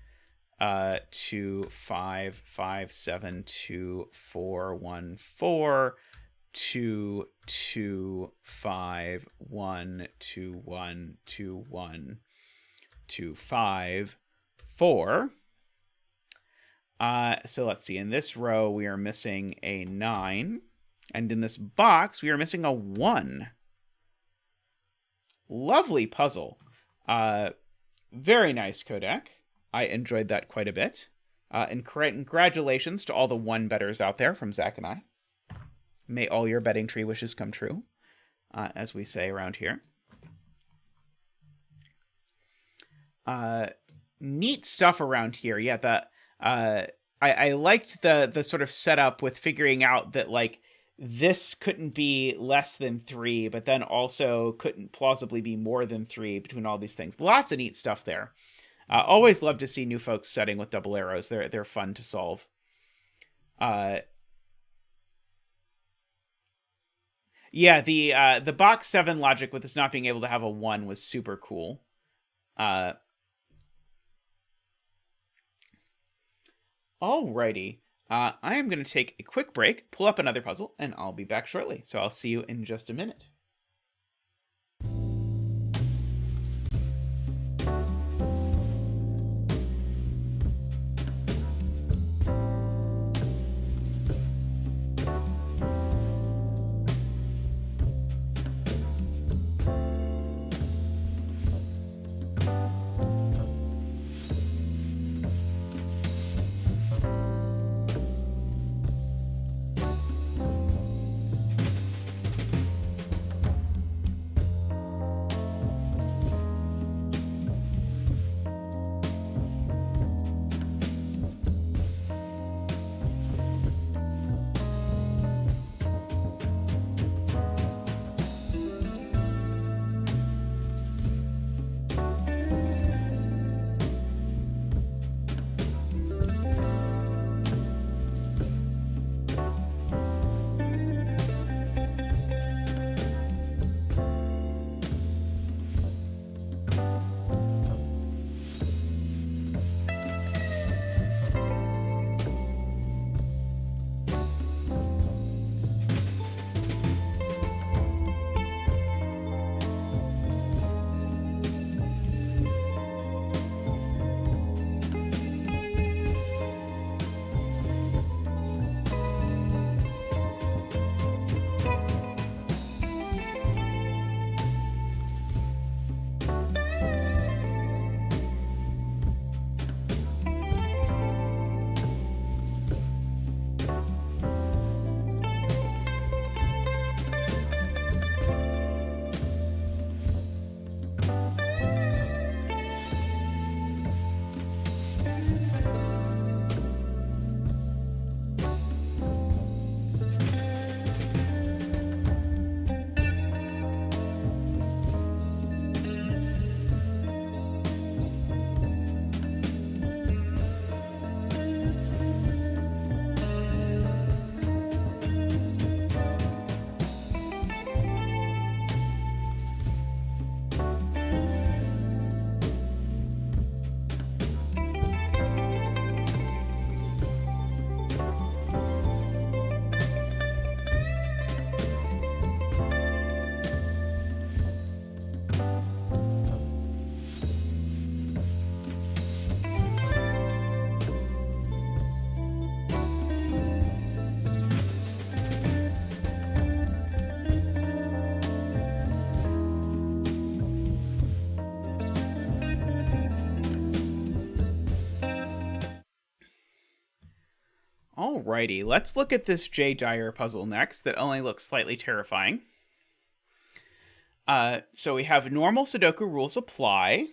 2, 5, 5, 7, 2, 4, 1, 4, 2, 2, 5, 1, 2, 1, 2, 1, 2, 5, 4. So let's see. In this row, we are missing a 9. And in this box, we are missing a 1. Lovely puzzle. Very nice, Qodec. I enjoyed that quite a bit. And congratulations to all the 1-betters out there from Zach and I. May all your betting tree wishes come true, as we say around here. Neat stuff around here. Yeah, I liked the sort of setup with figuring out that, like, this couldn't be less than 3, but then also couldn't plausibly be more than 3 between all these things. Lots of neat stuff there. Always love to see new folks setting with double arrows. They're fun to solve. Yeah, the box 7 logic with this not being able to have a 1 was super cool. Alrighty. I am going to take a quick break, pull up another puzzle, and I'll be back shortly. So I'll see you in just a minute. Alrighty, let's look at this Dyer puzzle next that only looks slightly terrifying. So we have normal Sudoku rules apply.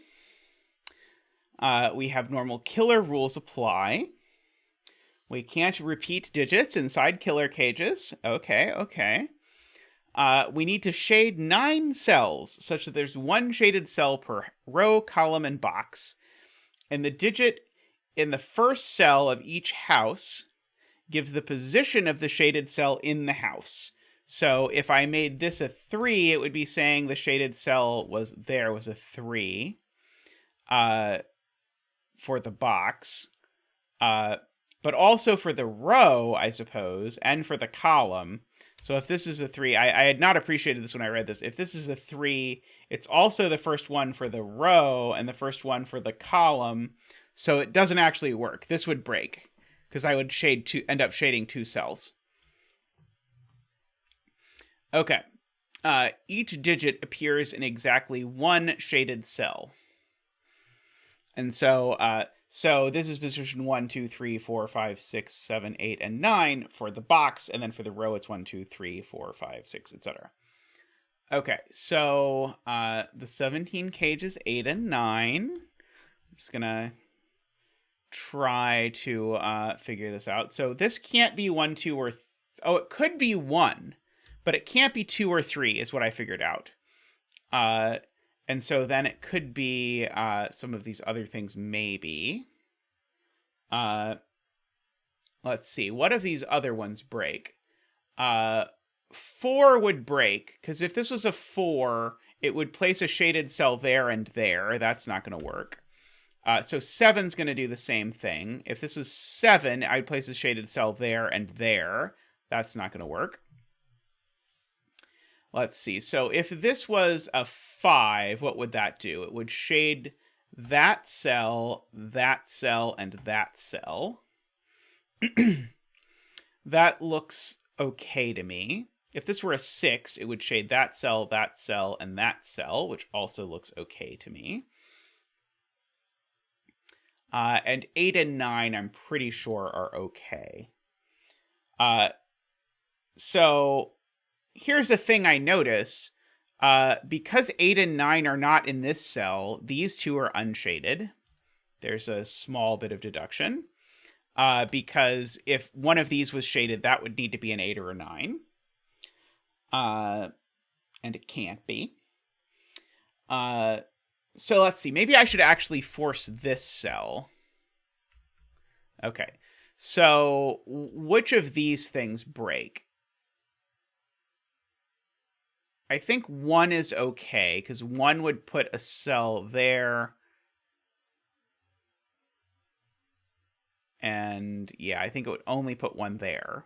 We have normal killer rules apply. We can't repeat digits inside killer cages. Okay. We need to shade 9 cells such that there's one shaded cell per row, column, and box. And the digit in the first cell of each house gives the position of the shaded cell in the house. So if I made this a 3, it would be saying the shaded cell was a 3 for the box. But also for the row, I suppose, and for the column. So if this is a 3, I had not appreciated this when I read this. If this is a 3, it's also the first one for the row and the first one for the column. So it doesn't actually work. This would break because I would end up shading 2 cells. Okay. Each digit appears in exactly 1 shaded cell. And so this is position 1, 2, 3, 4, 5, 6, 7, 8, and 9 for the box, and then for the row it's 1, 2, 3, 4, 5, 6, etc. Okay, so the 17 cages 8 and 9. I'm just gonna try to figure this out. So this can't be 1, 2, or it could be 1, but it can't be 2 or 3 is what I figured out. And so then it could be some of these other things, maybe. Let's see. What if these other ones break? 4 would break, because if this was a 4, it would place a shaded cell there and there. That's not going to work. So 7's going to do the same thing. If this is 7, I'd place a shaded cell there and there. That's not going to work. Let's see. So if this was a 5, what would that do? It would shade that cell, and that cell. That looks okay to me. If this were a 6, it would shade that cell, and that cell, which also looks okay to me. And 8 and 9, I'm pretty sure are okay. So here's the thing I notice. Because 8 and 9 are not in this cell, these two are unshaded. There's a small bit of deduction. Because if one of these was shaded, that would need to be an 8 or a 9. And it can't be. So let's see. Maybe I should actually force this cell. Okay. So which of these things break? I think 1 is okay, because 1 would put a cell there. And yeah, I think it would only put 1 there.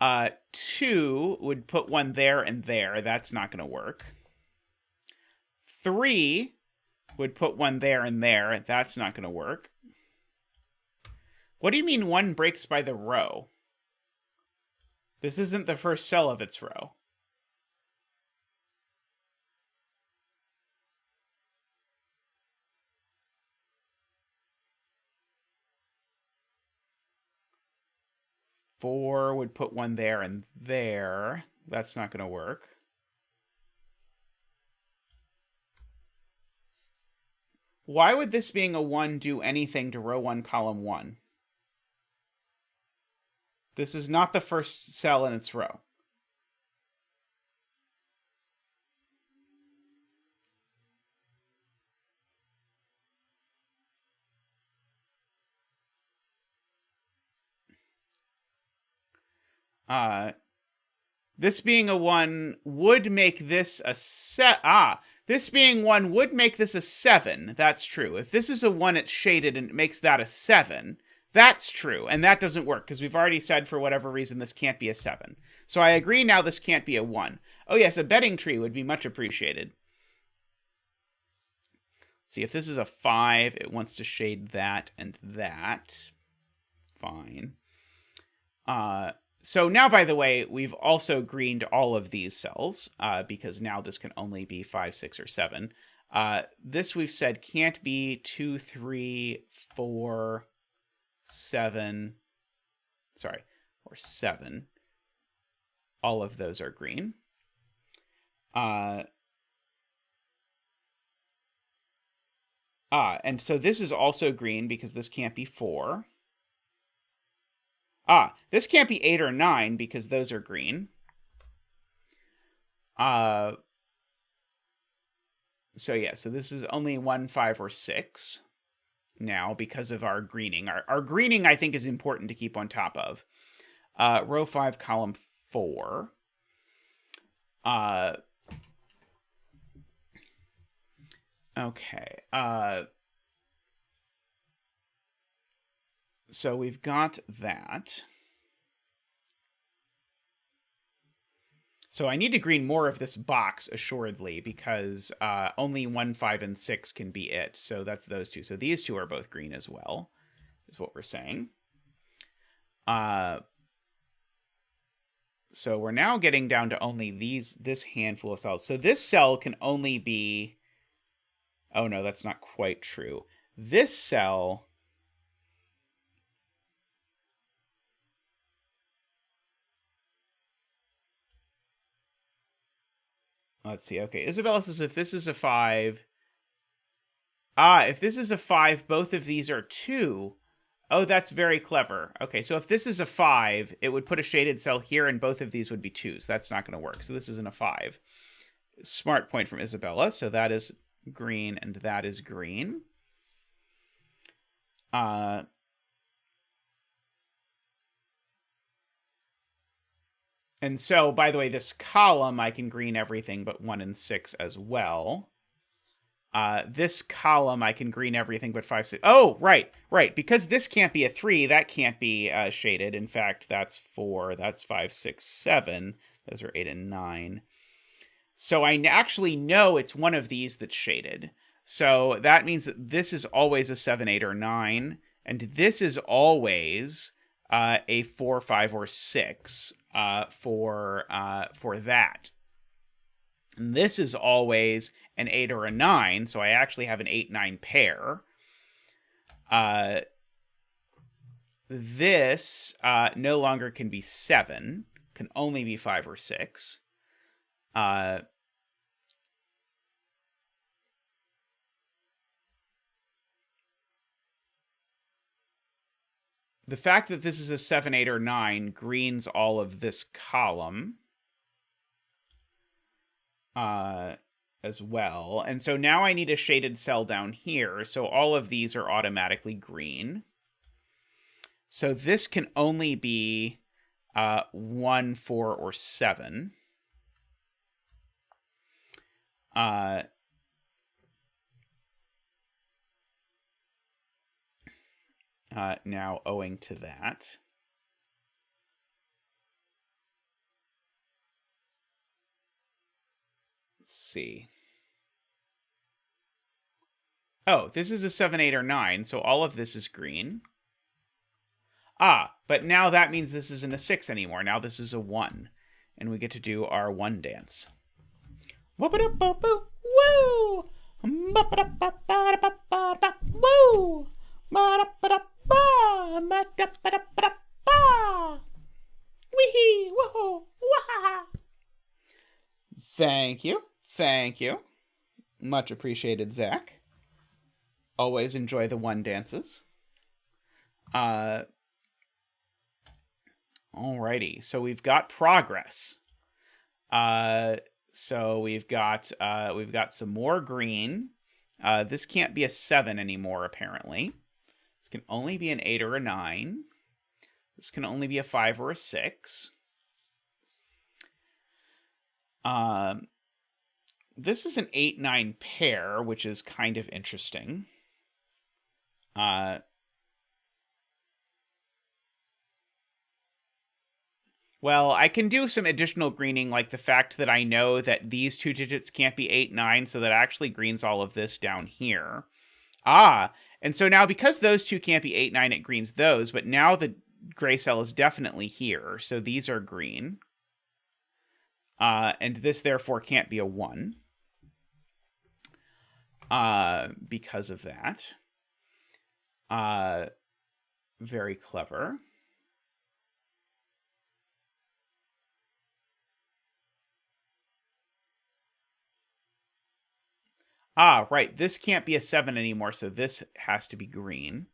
2 would put 1 there and there. That's not going to work. 3 would put 1 there and there. That's not going to work. What do you mean 1 breaks by the row? This isn't the first cell of its row. Four would put 1 there and there. That's not going to work. Why would this being a 1 do anything to row 1, column 1? This is not the first cell in its row. This being a 1 would make this a this being 1 would make this a 7. That's true. If this is a 1, it's shaded and it makes that a 7. That's true, and that doesn't work, because we've already said for whatever reason this can't be a 7. So I agree now this can't be a 1. Oh yes, a betting tree would be much appreciated. See, if this is a 5, it wants to shade that and that. Fine. So now, by the way, we've also greened all of these cells, because now this can only be 5, 6, or 7. This we've said can't be 2, 3, 4, 7, sorry, or 7. All of those are green. And so this is also green because this can't be 4. This can't be 8 or 9 because those are green. So yeah, so this is only 1, 5, or 6 now because of our greening. Our greening, I think, is important to keep on top of. Row 5, column 4. Okay. So we've got that. So I need to green more of this box, assuredly, because only 1, 5, and 6 can be it. So that's those two. So these two are both green as well, is what we're saying. So we're now getting down to only this handful of cells. So this cell can only be... Oh, no, that's not quite true. This cell... Let's see. Okay, Isabella says if this is a 5... if this is a 5, both of these are 2. Oh, that's very clever. Okay, so if this is a 5, it would put a shaded cell here, and both of these would be 2s. That's not going to work. So this isn't a 5. Smart point from Isabella. So that is green, and that is green. And so, by the way, this column, I can green everything but 1 and 6 as well. This column, I can green everything but 5, 6. Oh, right. Because this can't be a 3, that can't be shaded. In fact, that's 4, that's 5, 6, 7. Those are 8 and 9. So I actually know it's one of these that's shaded. So that means that this is always a 7, 8, or 9. And this is always a 4, 5, or 6 for that. And this is always an 8 or a 9, so I actually have an 8-9 pair. This no longer can be 7, can only be 5 or 6. The fact that this is a 7, 8, or 9 greens all of this column as well. And so now I need a shaded cell down here, so all of these are automatically green. So this can only be 1, 4, or 7. Now, owing to that, let's see. Oh, this is a 7, 8, or 9, so all of this is green. But now that means this isn't a 6 anymore. Now this is a 1. And we get to do our 1 dance. Woo! Woo! Wee-hee! Woohoo! Wah! Thank you. Much appreciated, Zach. Always enjoy the 1 dances. Alrighty, so we've got progress. So we've got some more green. This can't be a 7 anymore, apparently. This can only be an 8 or a 9. This can only be a 5 or a 6. This is an 8-9 pair, which is kind of interesting. Well, I can do some additional greening, like the fact that I know that these 2 digits can't be 8, 9, so that actually greens all of this down here. And so now because those 2 can't be 8, 9, it greens those, but now the gray cell is definitely here, so these are green. And this, therefore, can't be a 1. Because of that. Very clever. Ah, right. This can't be a 7 anymore, so this has to be green.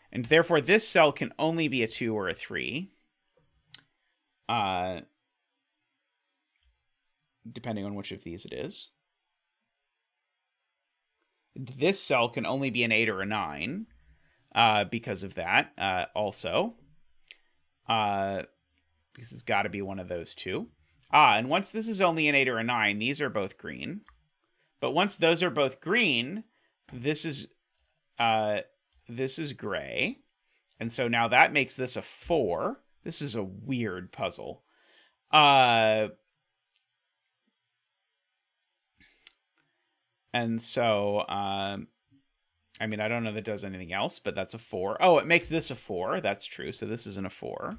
And therefore, this cell can only be a 2 or a 3. Depending on which of these it is. This cell can only be an 8 or a 9 because of that also. Because it's got to be one of those two. And once this is only an 8 or a 9, these are both green. But once those are both green, this is gray. And so now that makes this a 4. This is a weird puzzle. And so, I mean, I don't know that it does anything else, but that's a 4. Oh, it makes this a 4. That's true. So this isn't a 4.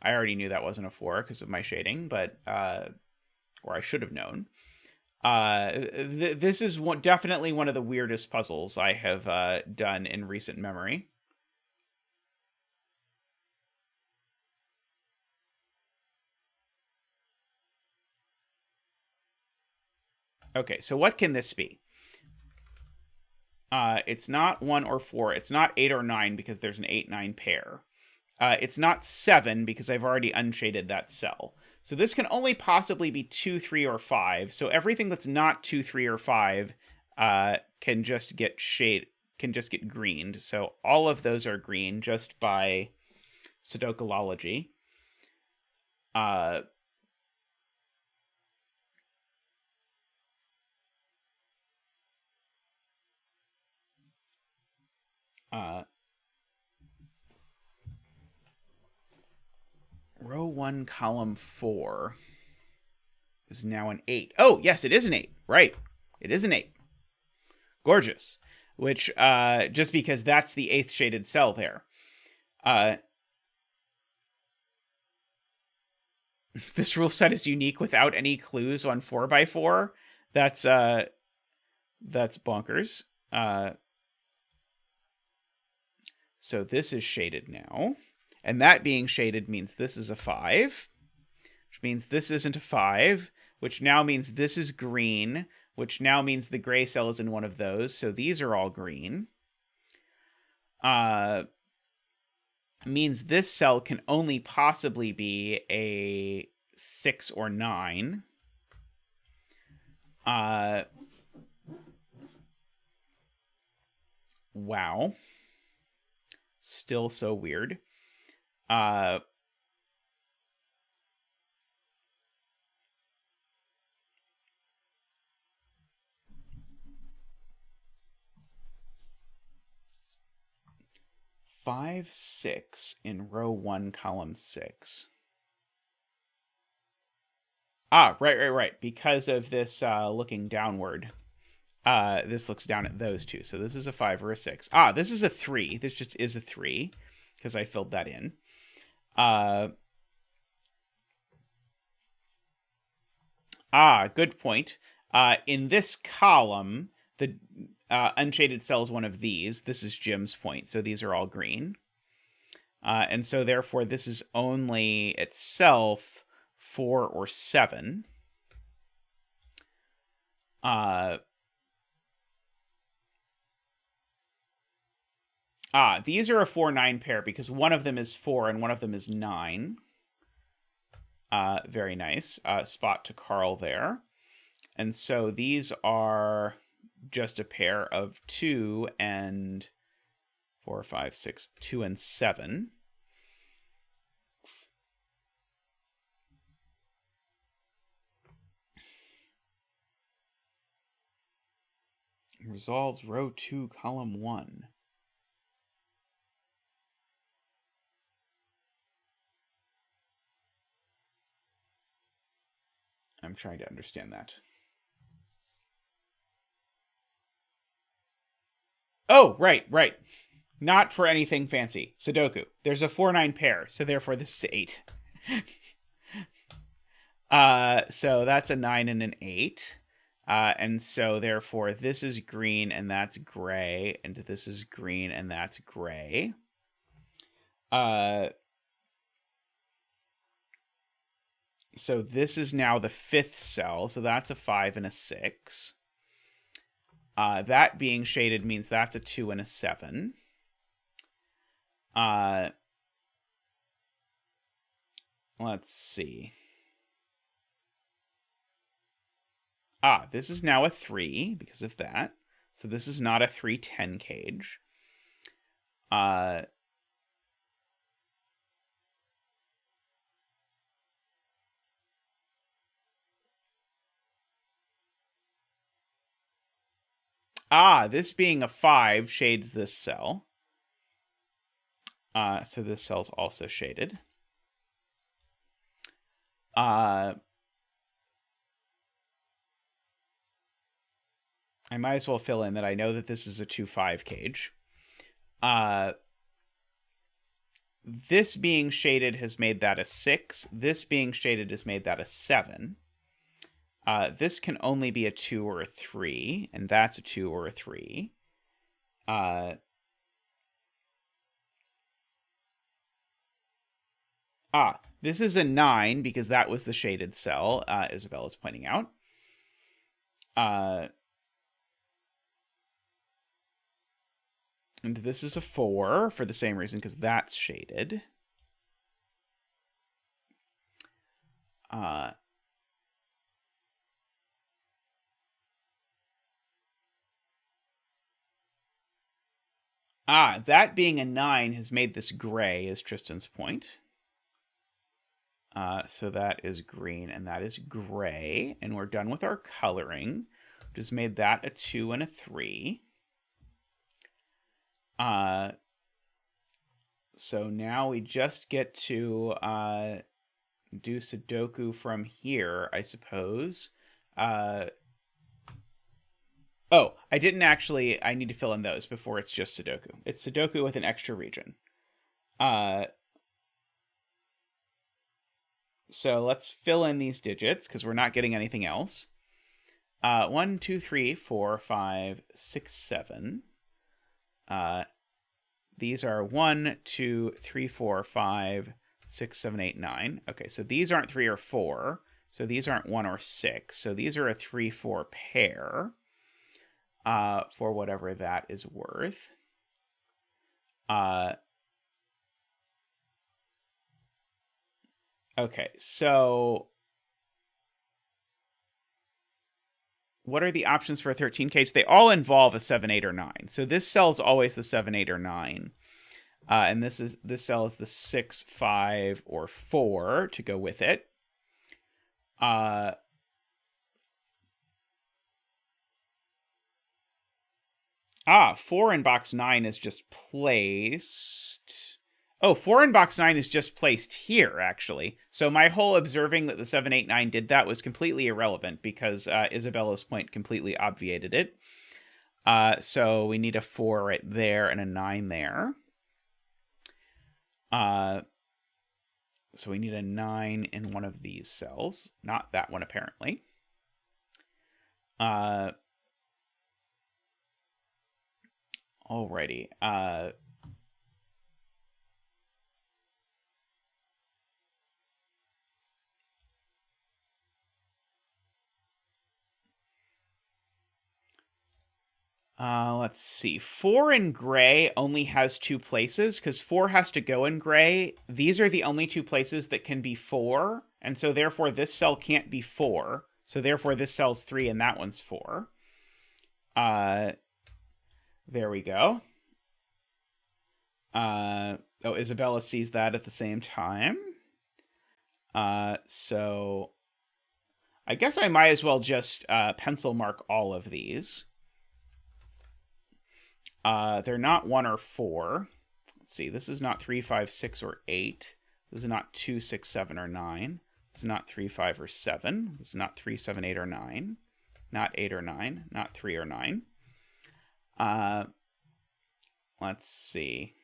I already knew that wasn't a 4 because of my shading, but, or I should have known. This is definitely one of the weirdest puzzles I have done in recent memory. Okay, so what can this be? It's not 1 or 4. It's not 8 or 9 because there's an 8-9 pair. It's not 7 because I've already unshaded that cell. So this can only possibly be 2, 3, or 5. So everything that's not 2, 3, or 5 can just get greened. So all of those are green just by Sudokulology. Row 1, column 4 is now an 8. Oh, yes, it is an 8. Right. It is an 8. Gorgeous. Which, just because that's the 8th shaded cell there. This rule set is unique without any clues on 4x4. That's bonkers. So this is shaded now. And that being shaded means this is a 5, which means this isn't a 5, which now means this is green, which now means the gray cell is in one of those. So these are all green. Means this cell can only possibly be a 6 or 9. Wow. Still so weird. 5, 6 in row 1, column 6. Right. Because of this looking downward. This looks down at those two. So this is a 5 or a 6. This is a 3. This just is a 3 because I filled that in. Good point. In this column, the unshaded cell is one of these. This is Jim's point. So these are all green. And so therefore this is only itself 4 or 7. These are a 4-9 pair because one of them is 4 and one of them is 9. Very nice. Spot to Carl there. And so these are just a pair of 2 and 4, 5, 6, 2 and 7. Resolves row 2, column 1. I'm trying to understand that. Oh, right. Not for anything fancy. Sudoku. There's a 4-9 pair, so therefore this is 8. So that's a 9 and an 8. And so therefore this is green and that's gray, and this is green and that's gray. So this is now the 5th cell, so that's a 5 and a 6. That being shaded means that's a 2 and a 7. Let's see. This is now a 3 because of that. So this is not a 310 cage. This being a 5 shades this cell. So this cell's also shaded. I might as well fill in that I know that this is a 2-5 cage. This being shaded has made that a 6. This being shaded has made that a 7. This can only be a 2 or a 3, and that's a 2 or a 3. This is a 9 because that was the shaded cell, Isabella's pointing out. And this is a 4 for the same reason, because that's shaded. That being a 9 has made this gray, is Tristan's point. So that is green, and that is gray. And we're done with our coloring. Just made that a 2 and a 3. So now we just get to do Sudoku from here, I suppose. Oh, I didn't actually... I need to fill in those before it's just Sudoku. It's Sudoku with an extra region. So let's fill in these digits, because we're not getting anything else. 1, 2, 3, 4, 5, 6, 7. These are 1, 2, 3, 4, 5, 6, 7, 8, 9. Okay, so these aren't 3 or 4. So these aren't 1 or 6. So these are a 3, 4 pair. For whatever that is worth. Okay, so what are the options for a 13 cage? They all involve a 7, 8, or 9. So this cell is always the 7, 8, or 9. And this cell is the 6, 5, or 4 to go with it. 4 in box 9 is just placed. Oh, 4 in box 9 is just placed here, actually. So my whole observing that the 7, 8, 9 did that was completely irrelevant because Isabella's point completely obviated it. So we need a 4 right there and a 9 there. So we need a 9 in one of these cells. Not that one, apparently. Alrighty. Let's see. 4 in gray only has 2 places, because 4 has to go in gray. These are the only 2 places that can be 4, and so therefore this cell can't be 4. So therefore this cell's 3 and that one's 4. There we go. Oh, Isabella sees that at the same time. So I guess I might as well just pencil mark all of these. They're not 1 or 4. Let's see. This is not 3, 5, 6, or 8. This is not 2, 6, 7, or 9. This is not 3, 5, or 7. This is not 3, 7, 8, or 9. Not 8 or 9. Not 3 or 9. Let's see.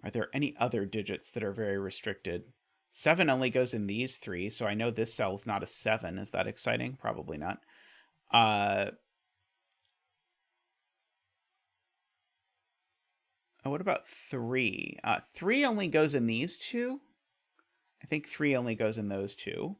Are there any other digits that are very restricted? 7 only goes in these 3, so I know this cell is not a 7. Is that exciting? Probably not. What about 3? 3 only goes in these 2. I think 3 only goes in those 2.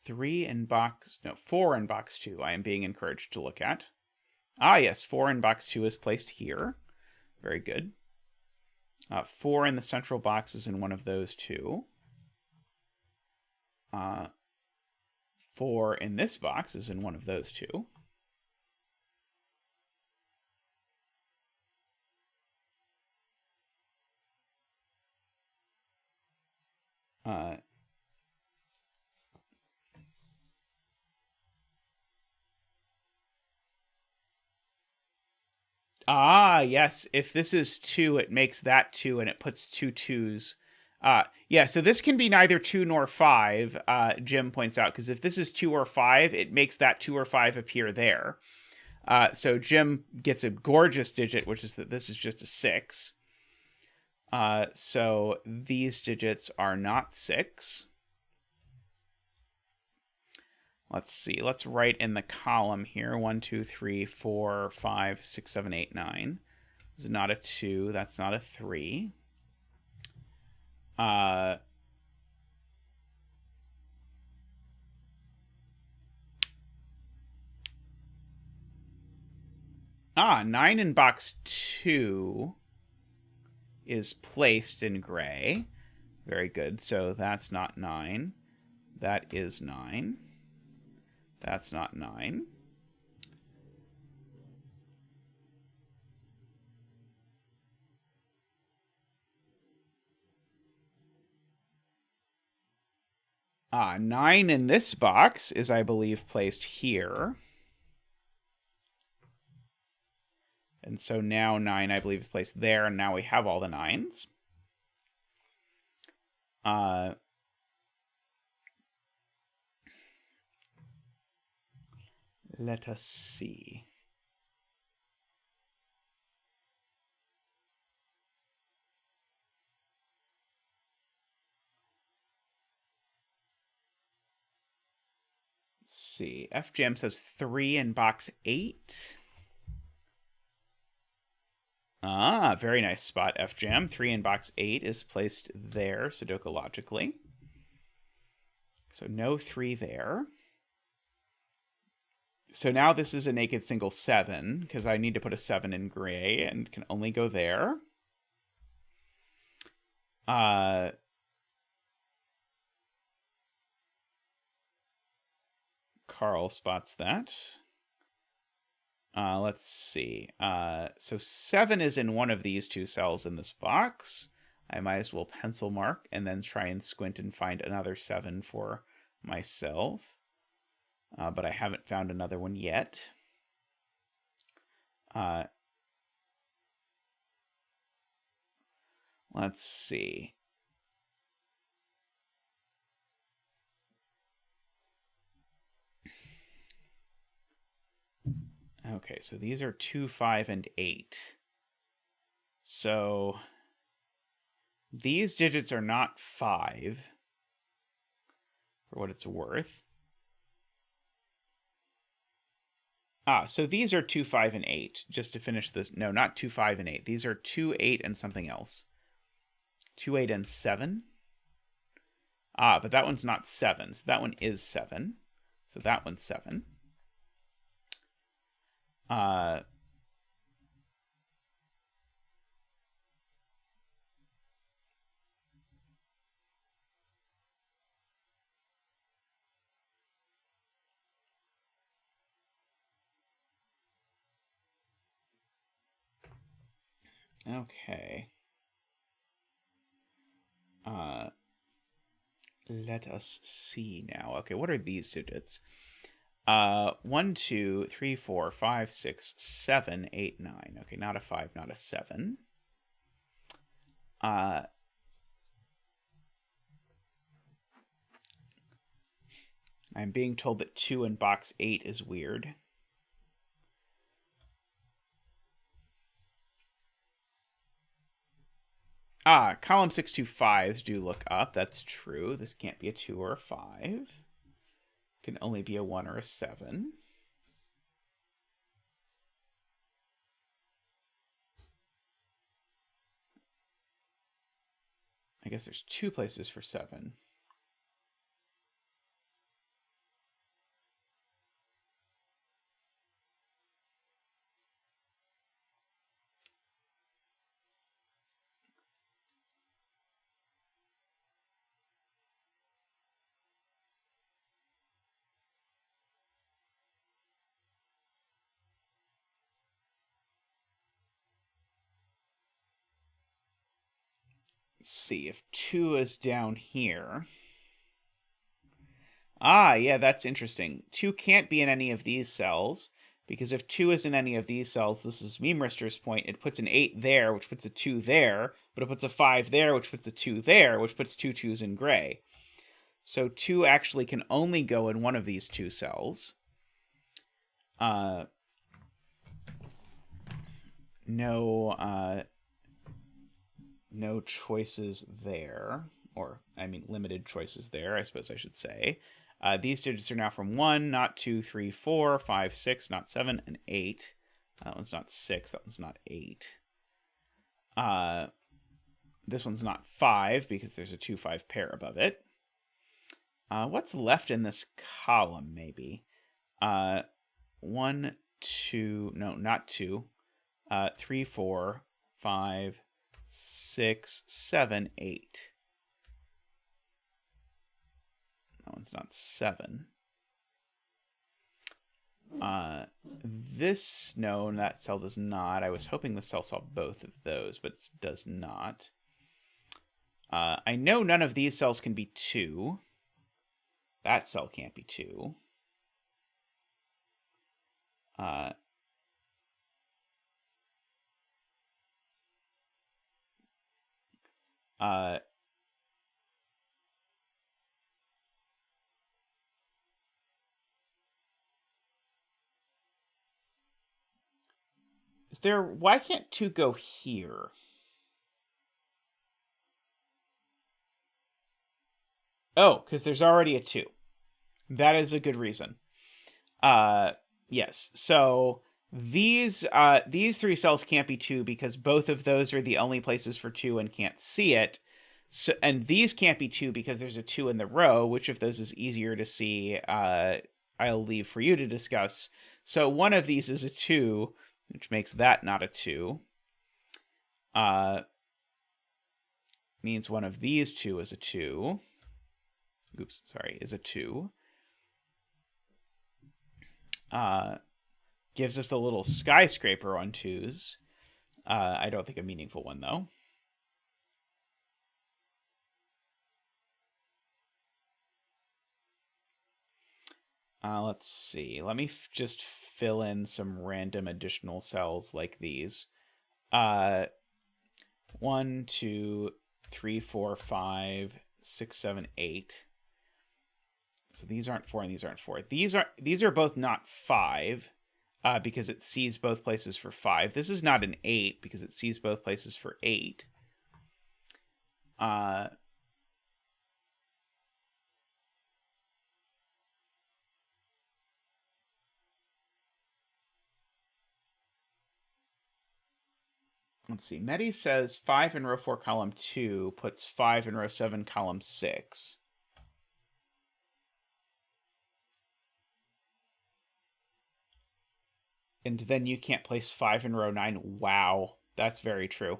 3 in box, no, 4 in box 2 I am being encouraged to look at. Ah, yes, 4 in box 2 is placed here. Very good. 4 in the central box is in one of those two. 4 in this box is in one of those two. Yes. If this is 2, it makes that 2, and it puts 2 2s. Yeah, so this can be neither 2 nor 5, Jim points out, because if this is 2 or 5, it makes that 2 or 5 appear there. So Jim gets a gorgeous digit, which is that this is just a 6. So these digits are not 6. Let's see. Let's write in the column here. 1, 2, 3, 4, 5, 6, 7, 8, 9. This is not a 2. That's not a 3. 9 in box 2 is placed in gray. Very good. So that's not 9. That is 9. That's not 9. Ah, 9 in this box is, I believe, placed here. And so now 9, I believe, is placed there, and now we have all the 9s. Let us see. Let's see. FJM says 3 in box 8. Very nice spot, FJM. 3 in box 8 is placed there, Sudoku-logically. So no 3 there. So now this is a naked single 7, because I need to put a 7 in gray, and can only go there. Carl spots that. Let's see. So 7 is in one of these two cells in this box. I might as well pencil mark and then try and squint and find another 7 for myself. But I haven't found another one yet. Let's see. Okay, so these are 2, 5, and 8. So these digits are not 5, for what it's worth. So these are 2, 5, and 8, just to finish this. No, not 2, 5, and 8. These are 2, 8, and something else. 2, 8, and 7. But that one's not 7, so that one is 7. So that one's 7. Okay. Let us see now. Okay, what are these digits? 1, 2, 3, 4, 5, 6, 7, 8, 9. Okay, not a 5, not a 7. I'm being told that 2 in box 8 is weird. Column 625s do look up. That's true. This can't be a 2 or a 5. It can only be a 1 or a 7. I guess there's 2 places for 7. Let's see, if 2 is down here... Ah, yeah, that's interesting. 2 can't be in any of these cells, because if 2 is in any of these cells, this is Memeristor's point, it puts an 8 there, which puts a 2 there, but it puts a 5 there, which puts a 2 there, which puts 2 2s in gray. So 2 actually can only go in one of these 2 cells. No choices there, or, I mean, limited choices there, I suppose I should say. These digits are now from 1, not 2, 3, 4, 5, 6, not 7, and 8. That one's not 6, that one's not 8. This one's not 5, because there's a 2-5 pair above it. What's left in this column, maybe? 1, 2, no, not 2. 3, 4, 5, 6, 7, 8. That one's not 7. No, that cell does not. I was hoping the cell saw both of those, but it does not. I know none of these cells can be 2. That cell can't be 2. Why can't 2 go here? Oh, because there's already a 2. That is a good reason. Yes, so these 3 cells can't be 2 because both of those are the only places for 2 and can't see it. So, and these can't be 2 because there's a 2 in the row. Which of those is easier to see? I'll leave for you to discuss. So one of these is a 2, which makes that not a 2. Means one of these 2 is a 2. Oops, sorry, is a 2. Gives us a little skyscraper on 2s. I don't think a meaningful one, though. Let's see. Let me just fill in some random additional cells like these. 1, 2, 3, 4, 5, 6, 7, 8. So these aren't 4 and these aren't 4. These are both not 5 because it sees both places for 5. This is not an 8 because it sees both places for 8. Let's see. Medi says 5 in row 4, column 2 puts 5 in row 7, column 6. And then you can't place 5 in row 9. Wow, that's very true.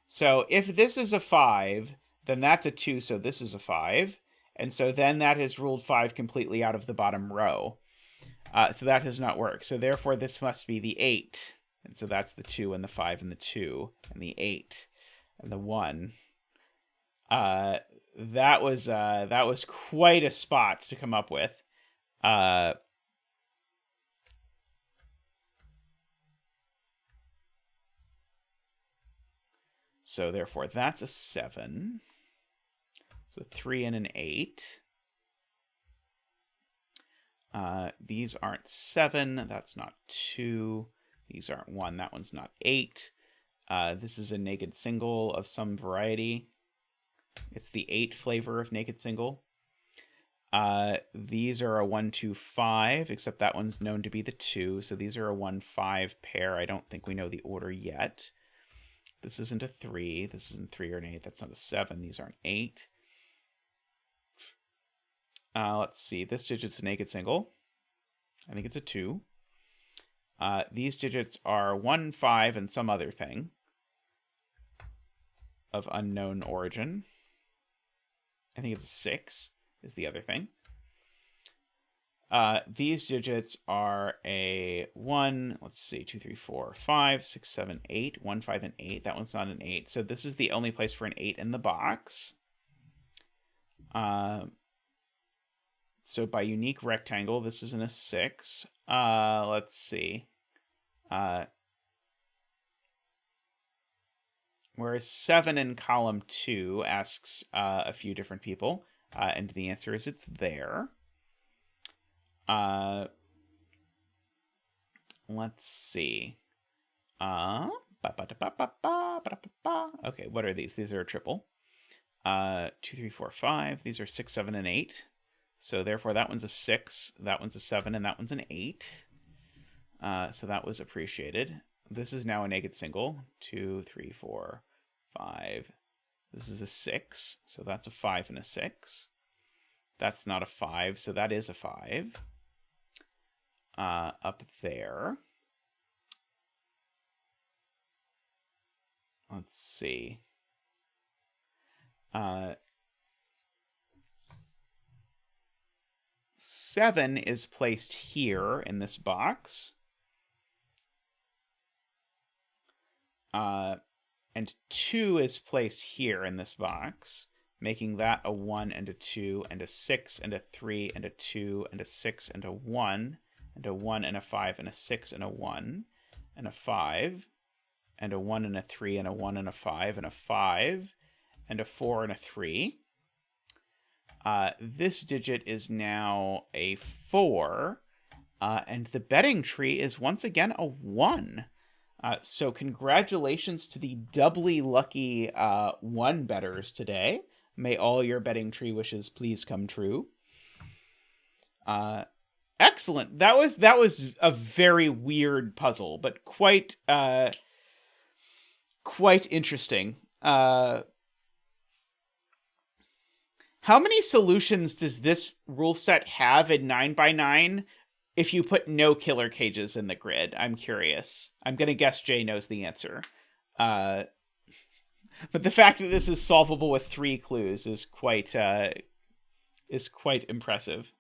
So if this is a 5, then that's a 2, so this is a 5. And so then that has ruled 5 completely out of the bottom row. So that does not work. So therefore this must be the 8. And so that's the 2 and the 5 and the 2 and the 8 and the 1. That was quite a spot to come up with. So therefore that's a 7. So 3 and an 8. These aren't 7. That's not 2. These aren't 1. That one's not 8. This is a naked single of some variety. It's the 8 flavor of naked single. These are a 1, 2, 5, except that one's known to be the 2. So these are a 1, 5 pair. I don't think we know the order yet. This isn't a 3. This isn't 3 or an 8. That's not a 7. These aren't 8. Let's see. This digit's a naked single. I think it's a 2. These digits are 1, 5, and some other thing of unknown origin. I think it's a 6 is the other thing. these digits are a 1, let's see, 2, 3, 4, 5, 6, 7, 8, 1, 5, and 8. That one's not an 8. So this is the only place for an 8 in the box. So by unique rectangle, this isn't a 6. Let's see. Whereas 7 in column 2 asks a few different people, and the answer is it's there. Let's see. Okay, what are these? These are a triple. 2, 3, 4, 5. These are 6, 7, and 8. So therefore that one's a 6, that one's a 7, and that one's an 8. So that was appreciated. This is now a naked single. 2, 3, 4, 5. This is a 6, so that's a 5 and a 6. That's not a 5, so that is a 5. Up there. Let's see. 7 is placed here in this box. And 2 is placed here in this box, making that a 1 and a 2 and a 6 and a 3 and a 2 and a 6 and a 1 and a 1 and a 5 and a 6 and a 1 and a 5 and a 1 and a 3 and a 1 and a 5 and a 5 and a 4 and a 3. This digit is now a 4, and the betting tree is once again a 1. So congratulations to the doubly lucky 1 bettors today. May all your betting tree wishes please come true. Excellent. That was a very weird puzzle, but quite interesting. How many solutions does this rule set have in 9x9 if you put no killer cages in the grid? I'm curious. I'm going to guess Jay knows the answer. But the fact that this is solvable with 3 clues is quite impressive.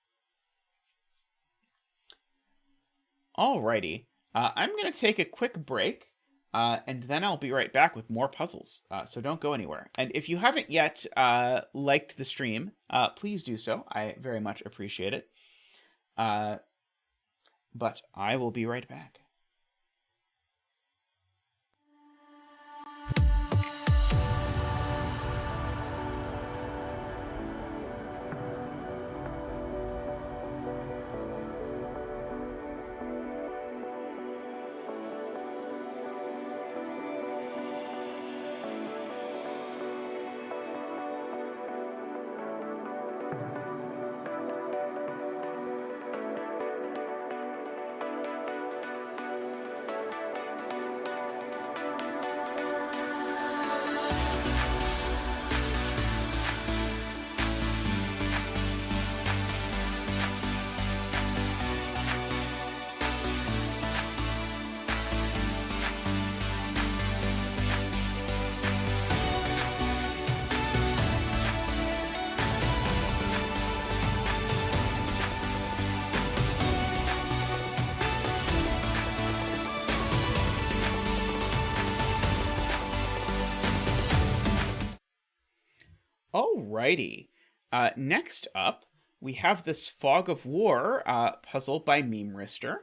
Alrighty. I'm going to take a quick break. And then I'll be right back with more puzzles, so don't go anywhere. And if you haven't yet liked the stream, please do so. I very much appreciate it. But I will be right back. Alrighty. Next up, we have this Fog of War puzzle by Memeristor.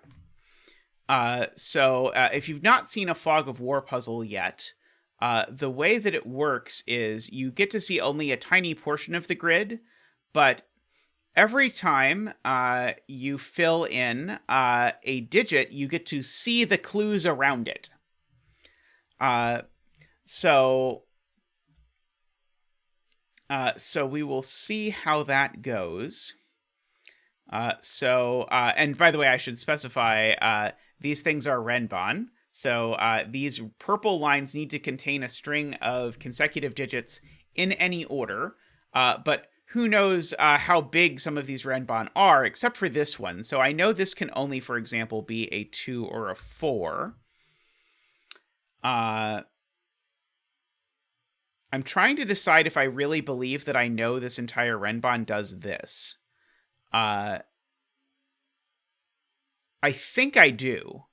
So if you've not seen a Fog of War puzzle yet, the way that it works is you get to see only a tiny portion of the grid, but every time you fill in a digit, you get to see the clues around it. So we will see how that goes. And by the way, I should specify, these things are Renban. So these purple lines need to contain a string of consecutive digits in any order. But who knows how big some of these Renban are, except for this one. So I know this can only, for example, be a 2 or a 4. I'm trying to decide if I really believe that I know this entire Renban does this. I think I do.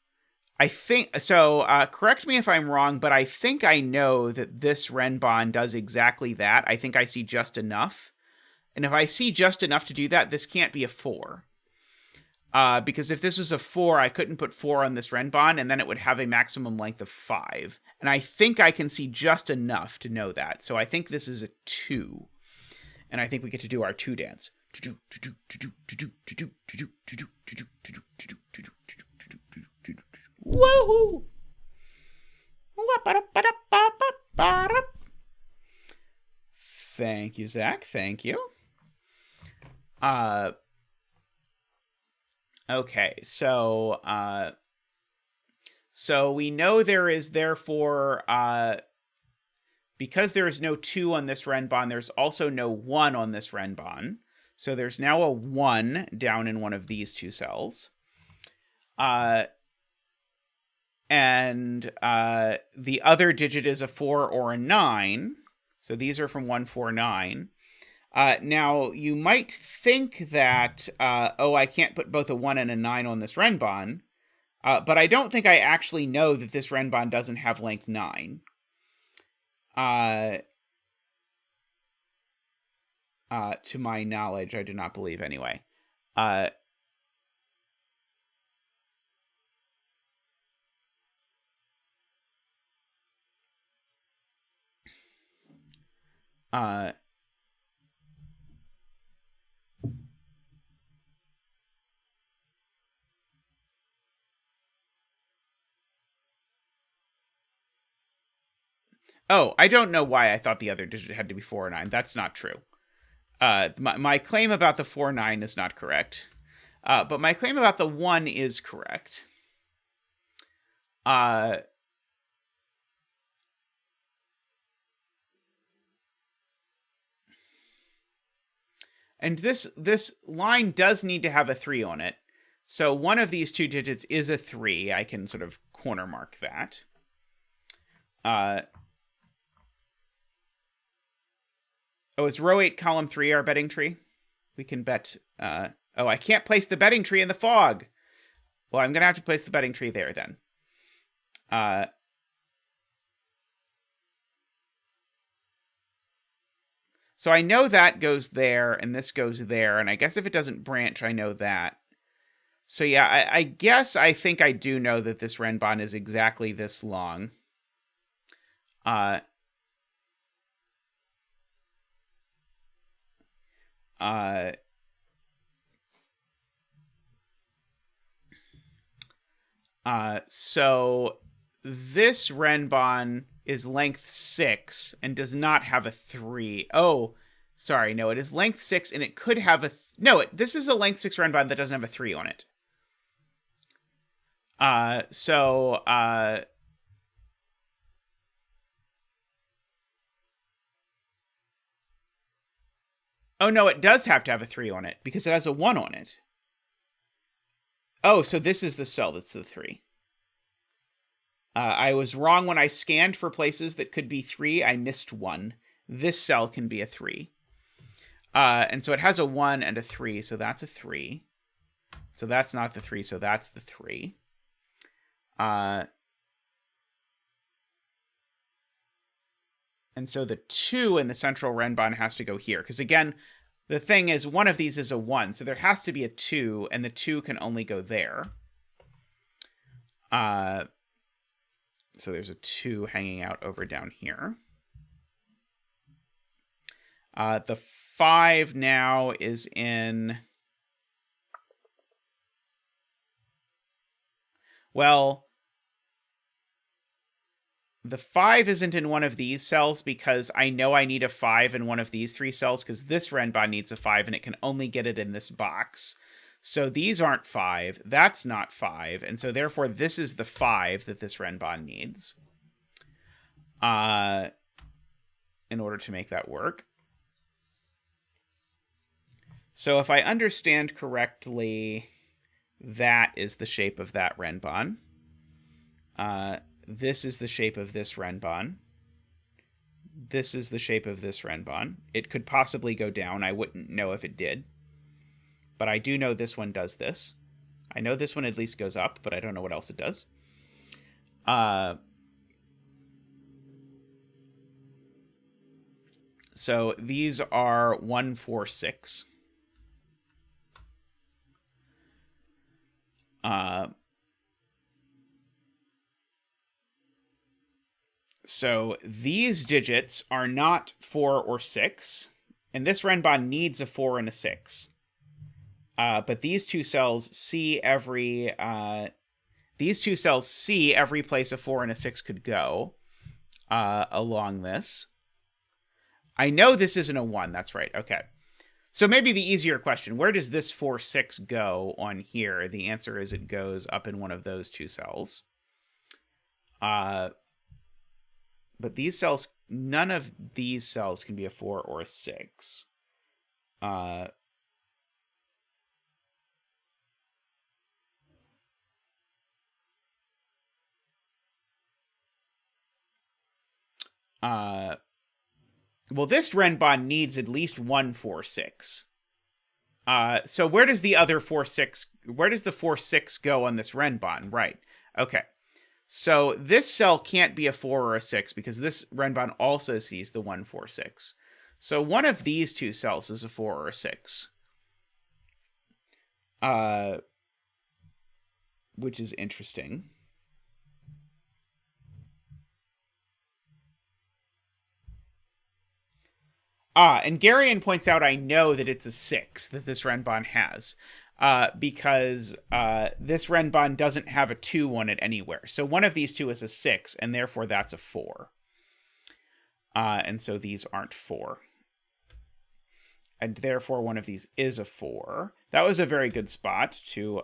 I think so. Correct me if I'm wrong, but I think I know that this Renbon does exactly that. I think I see just enough. And if I see just enough to do that, this can't be a 4. Because if this was a 4, I couldn't put 4 on this Renbon, and then it would have a maximum length of 5. And I think I can see just enough to know that. So I think this is a 2. And I think we get to do our 2 dance. Woohoo! Thank you, Zach. Thank you. Okay, so we know there is therefore because there is no 2 on this Renbon, there's also no 1 on this Renbon. So there's now a 1 down in one of these 2 cells. And the other digit is a 4 or a 9. So these are from 149. Now, you might think that, I can't put both a 1 and a 9 on this Renbon. But I don't think I actually know that this Renbon doesn't have length 9. To my knowledge, I do not believe anyway. Oh, I don't know why I thought the other digit had to be 4 or 9. That's not true. My claim about the 4-9 is not correct. But my claim about the 1 is correct. And this line does need to have a 3 on it. So one of these 2 digits is a 3. I can sort of corner mark that. Is row 8, column 3 our betting tree? We can bet... I can't place the betting tree in the fog! Well, I'm going to have to place the betting tree there, then. So I know that goes there, and this goes there, and I guess if it doesn't branch, I know that. So yeah, I guess I think I do know that this Renbon is exactly this long. So this Renbon is length 6 and does not have a 3. Oh, sorry, no, it is length 6 and it could have a... this is a length 6 Renbon that doesn't have a 3 on it. Oh, no, it does have to have a 3 on it, because it has a 1 on it. Oh, so this is the cell that's the 3. I was wrong when I scanned for places that could be 3. I missed 1. This cell can be a 3. And so it has a 1 and a 3, so that's a 3. So that's not the 3, so that's the 3. And so the 2 in the central Renbon has to go here. Because again, the thing is, one of these is a 1. So there has to be a 2, and the 2 can only go there. So there's a 2 hanging out over down here. The 5 now is in... Well... The 5 isn't in one of these cells because I know I need a 5 in one of these 3 cells because this Renbon needs a 5 and it can only get it in this box. So these aren't 5. That's not 5. And so therefore this is the 5 that this Renbon needs. In order to make that work. So if I understand correctly, that is the shape of that Renbon. This is the shape of this Renbon. This is the shape of this Renbon. It could possibly go down. I wouldn't know if it did. But I do know this one does this. I know this one at least goes up, but I don't know what else it does. So these are 1, 4, 6. So these digits are not 4 or 6, and this Renbon needs a 4 and a 6. But these two cells see every place a 4 and a 6 could go along this. I know this isn't a 1. That's right. Okay. So maybe the easier question, where does this 4, 6 go on here? The answer is it goes up in one of those two cells. But these cells, none of these cells can be a 4 or a 6. Well, this Renbon needs at least 1, 4, 6. So where does the other 4, 6, where does the 4, 6 go on this Renbon? Right. Okay. So this cell can't be a 4 or a 6 because this Renbon also sees the 1, 4, 6. So one of these two cells is a 4 or a 6. Which is interesting. And Garion points out, I know that it's a 6 that this Renbon has. Because this Renbon doesn't have a 2 on it anywhere. So one of these two is a 6, and therefore that's a 4. And so these aren't 4. And therefore one of these is a 4. That was a very good spot to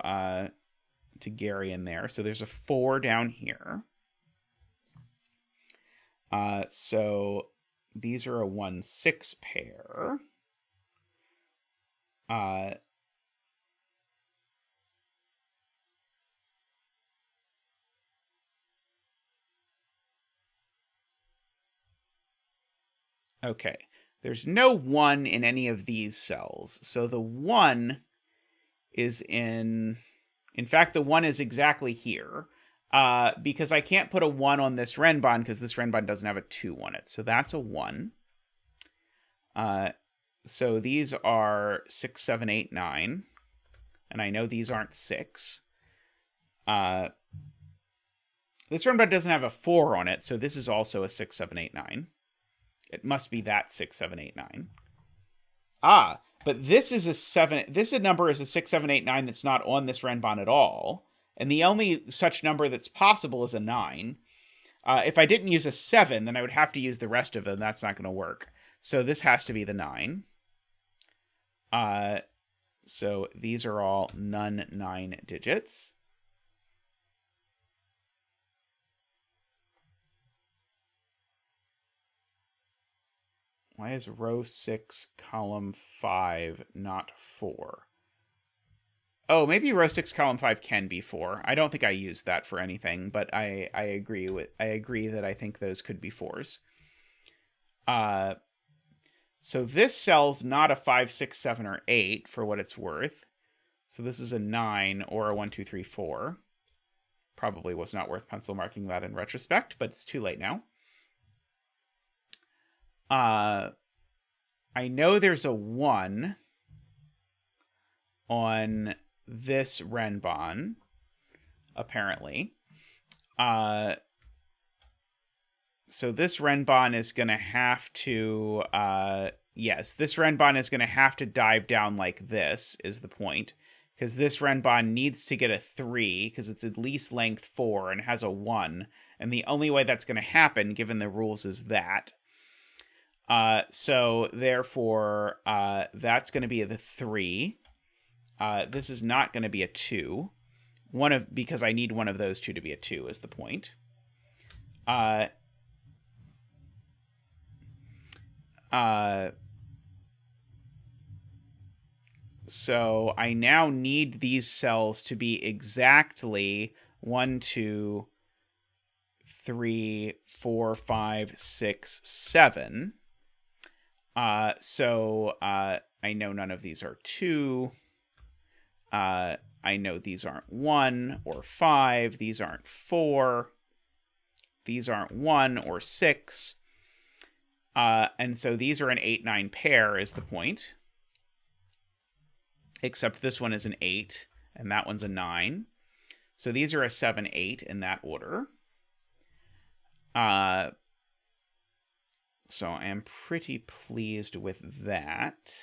Garion there. So there's a 4 down here. So these are a 1, 6 pair. Okay, there's no 1 in any of these cells. So the 1 is in fact, the 1 is exactly here. Because I can't put a 1 on this Renbon because this Renbon doesn't have a 2 on it. So that's a 1. So these are 6, 7, 8, 9. And I know these aren't 6. This Renbon doesn't have a 4 on it, so this is also a 6, 7, 8, 9. It must be that 6, 7, 8, 9. But this is a 7. This number is a 6, 7, 8, 9 that's not on this Renbon at all. And the only such number that's possible is a 9. If I didn't use a 7, then I would have to use the rest of them. That's not going to work. So this has to be the 9. So these are all non-9 digits. Why is row 6, column 5 not 4? Oh, maybe row 6, column 5 can be 4. I don't think I used that for anything, but I agree that I think those could be 4s. So this cell's not a 5, 6, 7, or 8 for what it's worth. So this is a 9 or a 1, 2, 3, 4. Probably was not worth pencil marking that in retrospect, but it's too late now. I know there's a 1 on this Renbon, apparently. So this Renbon is going to have to, yes, this Renbon is going to have to dive down like this, is the point. Because this Renbon needs to get a 3, because it's at least length 4 and has a 1. And the only way that's going to happen, given the rules, is that. So therefore, that's going to be the 3. This is not going to be a 2. Because I need one of those two to be a 2 is the point. So I now need these cells to be exactly 1, 2, 3, 4, 5, 6, 7. So I know none of these are 2. I know these aren't 1 or 5. These aren't 4. These aren't 1 or 6. And so these are an 8-9 pair is the point. Except this one is an 8, and that one's a 9. So these are a 7-8 in that order. So I am pretty pleased with that.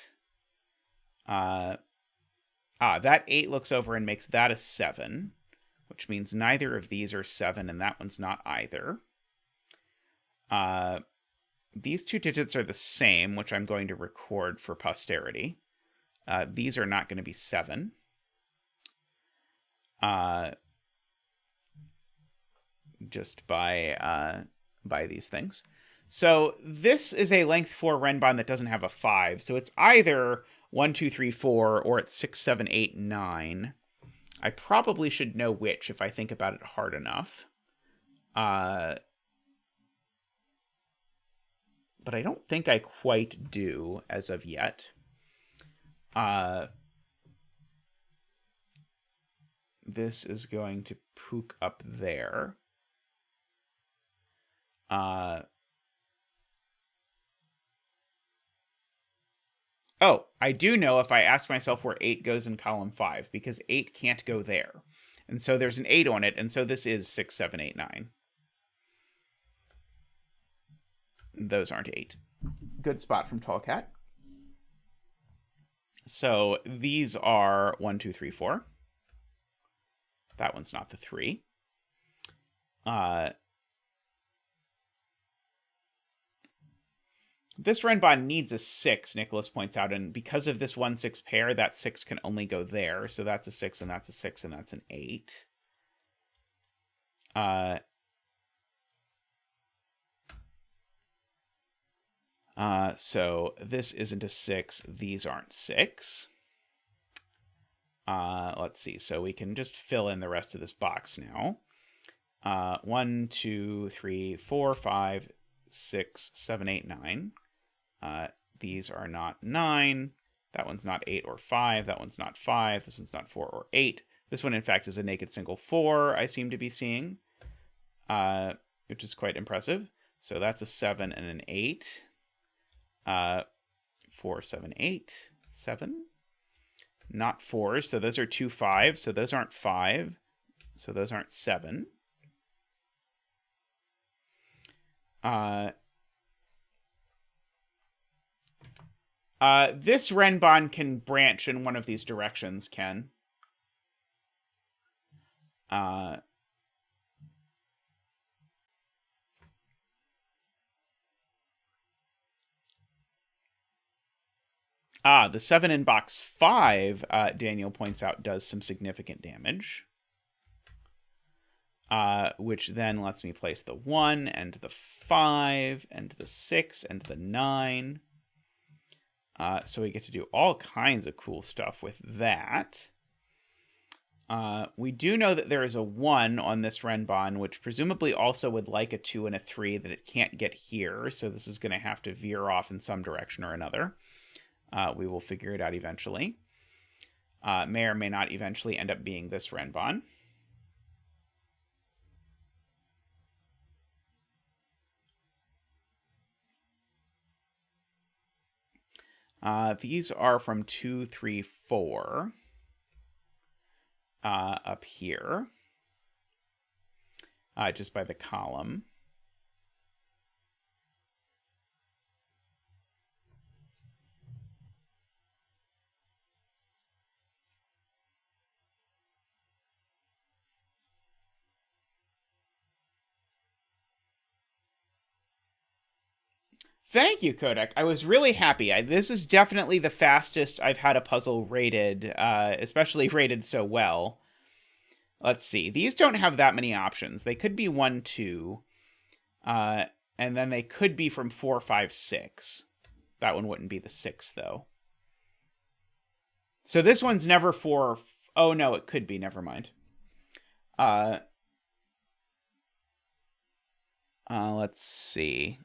That 8 looks over and makes that a 7, which means neither of these are 7, and that one's not either. These two digits are the same, which I'm going to record for posterity. These are not going to be 7. Just by these things. So this is a length 4 Renbon that doesn't have a 5. So it's either 1, 2, 3, 4, or it's 6, 7, 8, 9. I probably should know which if I think about it hard enough. But I don't think I quite do as of yet. This is going to pook up there. Oh, I do know if I ask myself where 8 goes in column 5, because 8 can't go there. And so there's an 8 on it, and so this is 6, 7, 8, 9. Those aren't 8. Good spot from Tallcat. So these are 1, 2, 3, 4. That one's not the 3. This Renbon needs a 6, Nicholas points out, and because of this 1-6 pair, that 6 can only go there. So that's a 6, and that's a 6, and that's an 8. So this isn't a 6. These aren't 6. Let's see. So we can just fill in the rest of this box now. 1, 2, 3, 4, 5, 6, 7, 8, 9. These are not 9. That one's not 8 or 5. That one's not 5. This one's not 4 or 8. This one, in fact, is a naked single 4, I seem to be seeing, which is quite impressive. So that's a 7 and an 8. 4, 7, 8, 7. Not 4, so those are 2 5s, so those aren't 5. So those aren't 7. This Renbon can branch in one of these directions, Ken. The 7 in box 5, Daniel points out, does some significant damage. Which then lets me place the 1 and the 5 and the 6 and the 9. So we get to do all kinds of cool stuff with that. We do know that there is a 1 on this Renbon, which presumably also would like a 2 and a 3 that it can't get here. So this is going to have to veer off in some direction or another. We will figure it out eventually. May or may not eventually end up being this Renbon. These are from 2, 3, 4 up here, just by the column. Thank you, Qodec. I was really happy. This is definitely the fastest I've had a puzzle rated, especially rated so well. Let's see. These don't have that many options. They could be 1, 2, and then they could be from 4, 5, 6. That one wouldn't be the 6, though. So this one's never 4. Oh, no, it could be. Never mind. Let's see.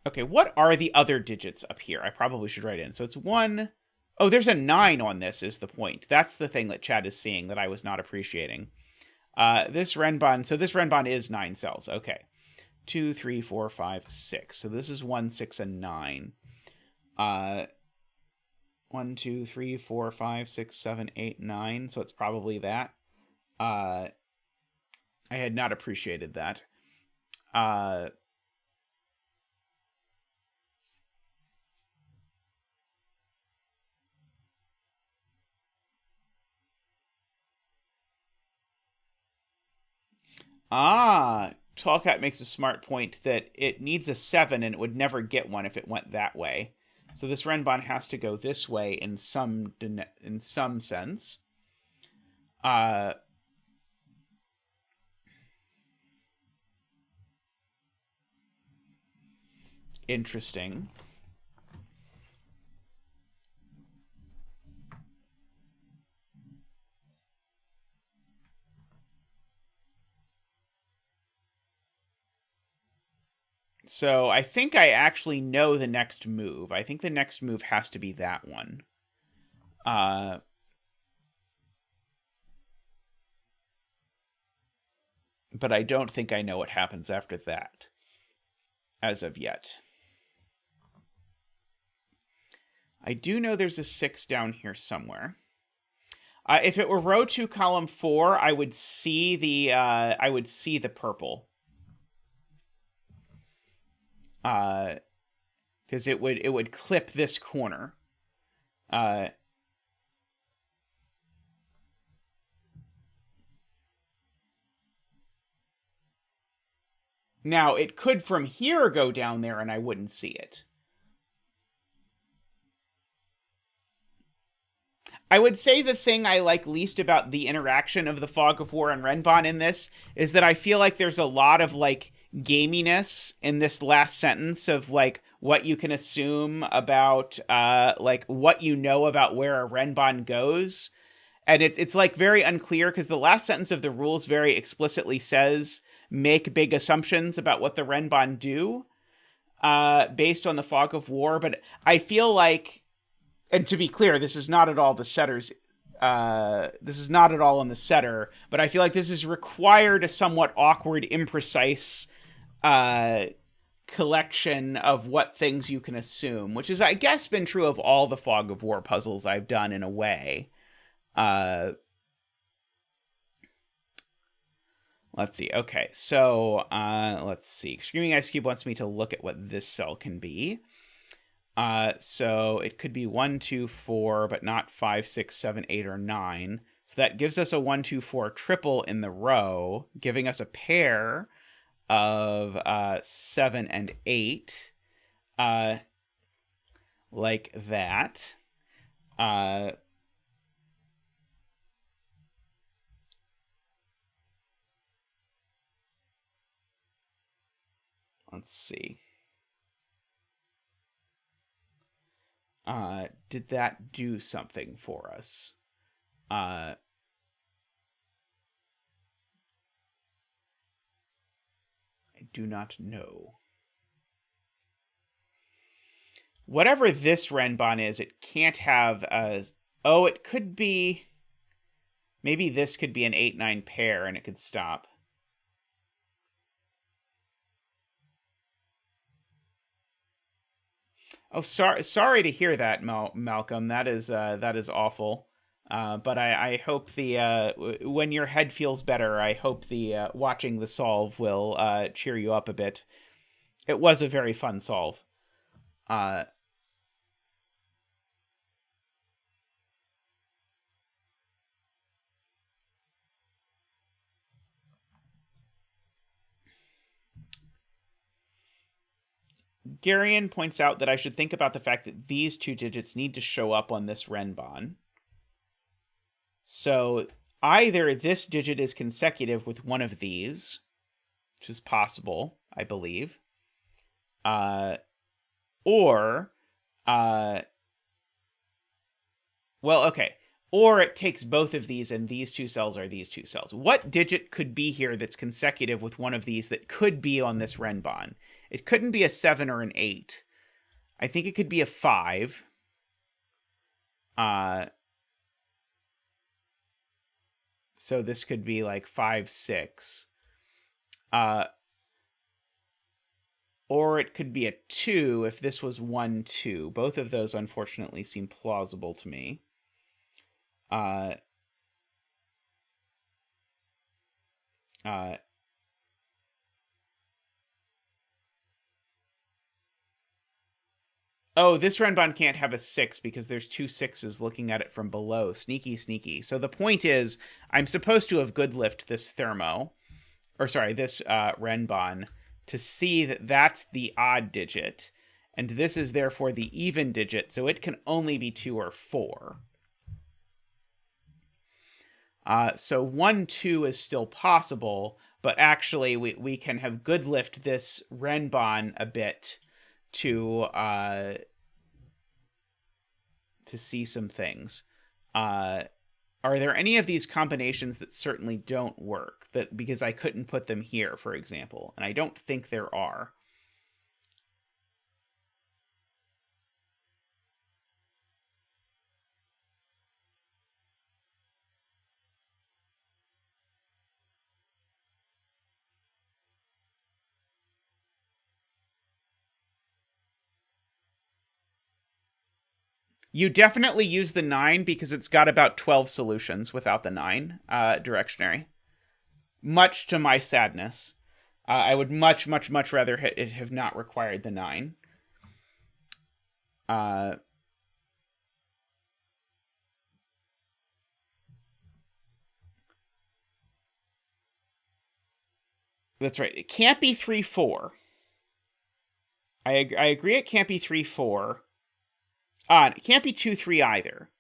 Okay, what are the other digits up here? I probably should write in. So it's 1. Oh, there's a 9 on this is the point. That's the thing that chat is seeing that I was not appreciating. This Renbon, so this Renbon is 9 cells. Okay. 2, 3, 4, 5, 6. So this is 1, 6, and 9. 1, 2, 3, 4, 5, 6, 7, 8, 9. So it's probably that. I had not appreciated that. Tallcat makes a smart point that it needs a 7 and it would never get one if it went that way. So this Renbon has to go this way in some sense. Interesting. So I think I actually know the next move. I think the next move has to be that one. But I don't think I know what happens after that, as of yet. I do know there's a 6 down here somewhere. If it were row 2, column 4, I would see the purple. Because it would clip this corner. Now, it could from here go down there and I wouldn't see it. I would say the thing I like least about the interaction of the Fog of War and Renbon in this is that I feel like there's a lot of, like, gaminess in this last sentence of, like, what you can assume about, like, what you know about where a Renbon goes. And it's like, very unclear, because the last sentence of the rules very explicitly says, make big assumptions about what the Renbon do, based on the Fog of War. But I feel like, and to be clear, this is not at all the setter's, this is not at all on the setter, but I feel like this is required a somewhat awkward, imprecise, collection of what things you can assume, which is, I guess, been true of all the Fog of War puzzles I've done in a way. Let's see. Okay, so let's see. Screaming Ice Cube wants me to look at what this cell can be. So it could be 1, 2, 4, but not 5, 6, 7, 8, or 9. So that gives us a 1, 2, 4 triple in the row, giving us a pair of 7 and 8, like that. Let's see. Did that do something for us? I do not know. Whatever this Renbon is, it can't have a... Oh, it could be... Maybe this could be an 8-9 pair and it could stop. Oh, sorry to hear that, Malcolm. That is awful. But I hope when your head feels better, I hope the watching the solve will cheer you up a bit. It was a very fun solve. Garion points out that I should think about the fact that these 2 digits need to show up on this Renbon. So either this digit is consecutive with one of these, which is possible, I believe, or, well, okay, or it takes both of these and these 2 cells are these 2 cells. What digit could be here that's consecutive with one of these that could be on this Renbon? It couldn't be a 7 or an 8. I think it could be a 5. So this could be like 5, 6. Or it could be a 2 if this was 1, 2. Both of those, unfortunately, seem plausible to me. Oh, this Renbon can't have a 6 because there's 2 6s looking at it from below. Sneaky, sneaky. So the point is, I'm supposed to have good lift this this Renbon to see that that's the odd digit, and this is therefore the even digit, so it can only be 2 or 4. So 1, 2 is still possible, but actually we can have good lift this Renbon a bit to see some things. Are there any of these combinations that certainly don't work? That because I couldn't put them here, for example, and I don't think there are. You definitely use the 9 because it's got about 12 solutions without the 9 directionary. Much to my sadness. I would much, much, much rather it have not required the 9. That's right. It can't be 3, 4. I agree it can't be 3, 4. It can't be 2, 3 either.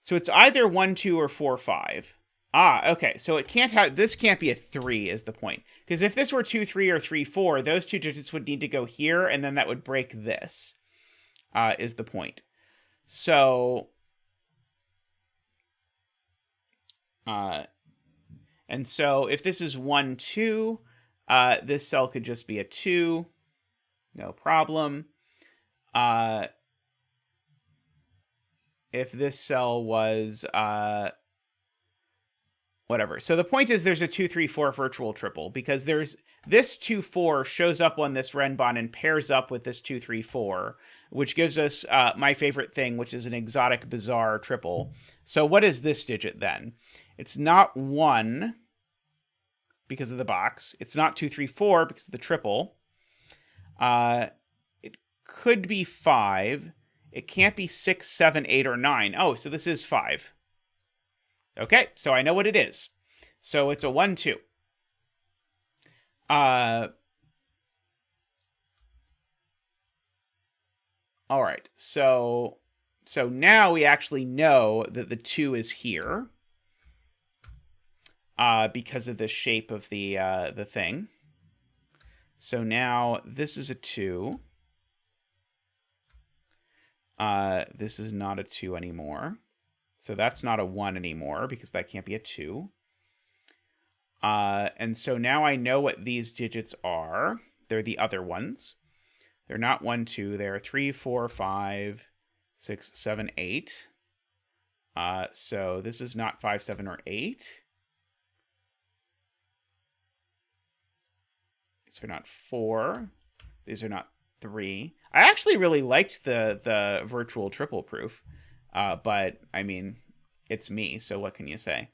So it's either 1, 2, or 4, 5. Okay. So it can't have... This can't be a 3 is the point. Because if this were 2, 3, or 3, 4, those two digits would need to go here, and then that would break this, is the point. So... and so if this is 1, 2, this cell could just be a 2. No problem. If this cell was whatever. So the point is there's a 2, 3, 4 virtual triple because there's this 2, 4 shows up on this Renbon and pairs up with this 2, 3, 4, which gives us my favorite thing, which is an exotic bizarre triple. So what is this digit then? It's not 1 because of the box. It's not 2, 3, 4 because of the triple. It could be 5. It can't be 6, 7, 8, or 9. Oh, so this is 5. Okay, so I know what it is. So it's a 1, 2. All right, so now we actually know that the 2 is here because of the shape of the thing. So now this is a 2. This is not a 2 anymore. So that's not a 1 anymore because that can't be a 2. And so now I know what these digits are. They're the other ones. They're not 1, 2. They're 3, 4, 5, 6, 7, 8. So this is not 5, 7, or 8. These are not 4. These are not 3. I actually really liked the virtual triple proof, but I mean, it's me, so what can you say?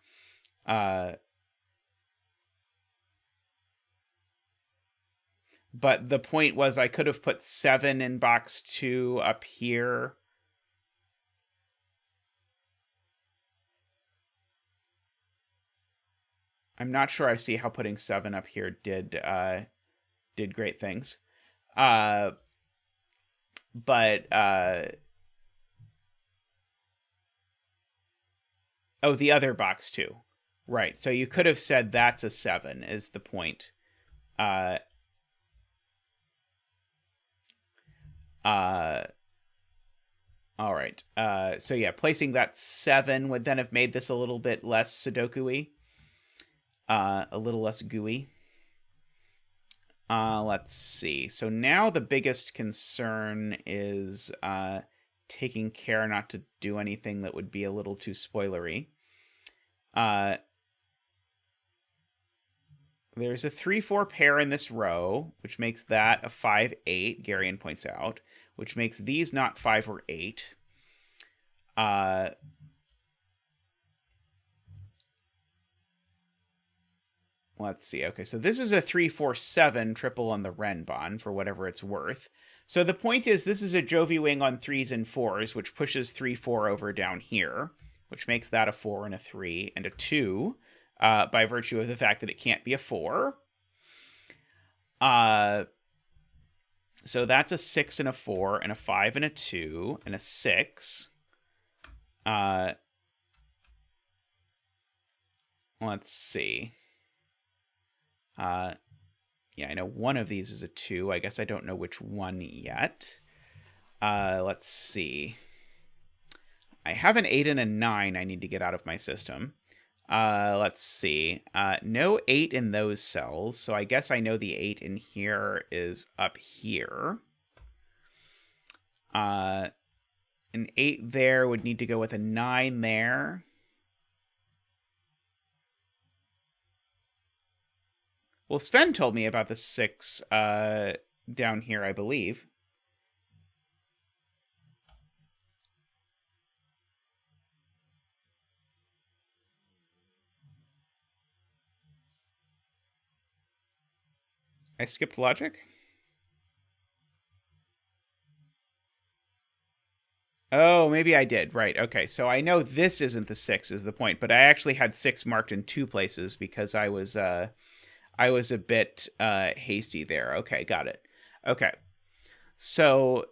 But the point was I could have put 7 in box 2 up here. I'm not sure I see how putting 7 up here did great things. But oh, the other box too. Right. So you could have said that's a 7 is the point. All right. So yeah, placing that 7 would then have made this a little bit less Sudoku-y. A little less gooey. Let's see. So now the biggest concern is taking care not to do anything that would be a little too spoilery. There's a 3-4 pair in this row, which makes that a 5-8, Garion points out, which makes these not 5 or 8. Let's see. Okay, so this is a 3-4-7 triple on the Renbon for whatever it's worth. So the point is this is a Jovi wing on 3s and 4s, which pushes 3-4 over down here, which makes that a 4 and a 3 and a 2. By virtue of the fact that it can't be a 4. So that's a 6 and a 4 and a 5 and a 2 and a 6. Let's see. Yeah, I know one of these is a 2. I guess I don't know which one yet. Let's see. I have an 8 and a 9 I need to get out of my system. Let's see. No 8 in those cells, so I guess I know the 8 in here is up here. An 8 there would need to go with a 9 there. Well, Sven told me about the 6 down here, I believe. I skipped logic? Oh, maybe I did. Right. Okay. So I know this isn't the 6 is the point, but I actually had 6 marked in 2 places because I was a bit hasty there. Okay, got it. Okay. So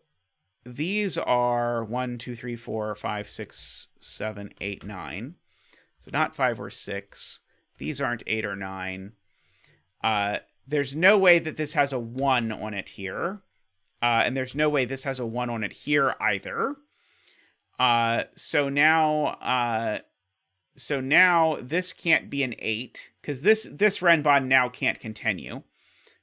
these are 1, 2, 3, 4, 5, 6, 7, 8, 9. So not 5 or 6. These aren't 8 or 9. There's no way that this has a 1 on it here. And there's no way this has a 1 on it here either. So now this can't be an 8, because this Renbon now can't continue.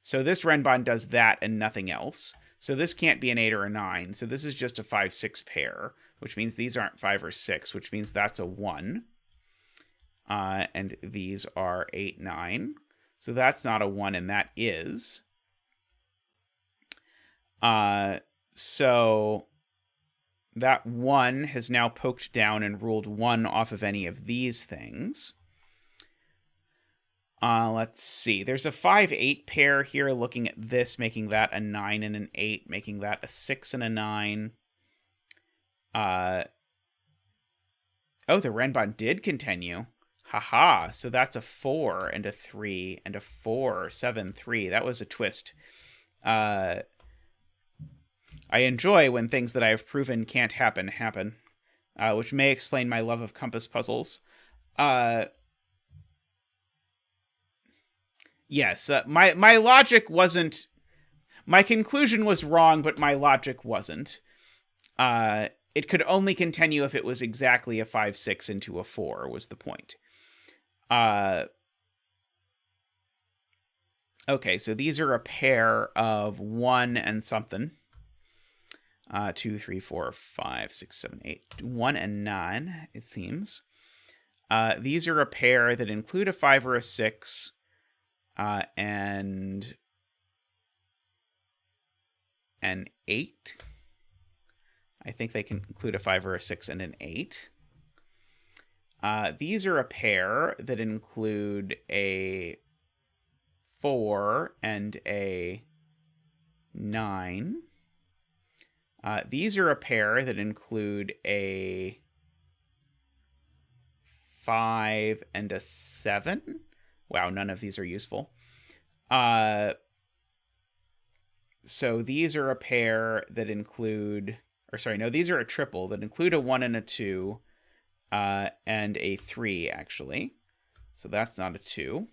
So this Renbon does that and nothing else. So this can't be an 8 or a 9. So this is just a 5-6 pair, which means these aren't 5 or 6, which means that's a 1. And these are 8, 9. So that's not a 1, and that is. So that 1 has now poked down and ruled 1 off of any of these things. Let's see. There's a 5-8 pair here, looking at this, making that a 9 and an 8, making that a 6 and a 9. Oh, the Renbon did continue. Haha, so that's a 4 and a 3 and a 4, 7, 3. That was a twist. I enjoy when things that I have proven can't happen, which may explain my love of compass puzzles. Yes, my logic wasn't... My conclusion was wrong, but my logic wasn't. It could only continue if it was exactly a 5-6 into a 4, was the point. Okay, so these are a pair of 1 and something. 2, 3, 4, 5, 6, 7, 8. 1 and 9, it seems. These are a pair that include a 5 or a 6, and an 8. I think they can include a 5 or a 6 and an 8. These are a pair that include a 4 and a 9. These are a pair that include a 5 and a 7. Wow, none of these are useful. So these are a pair that include... Or sorry, no, these are a triple that include a 1 and a 2. And a 3, actually. So that's not a 2.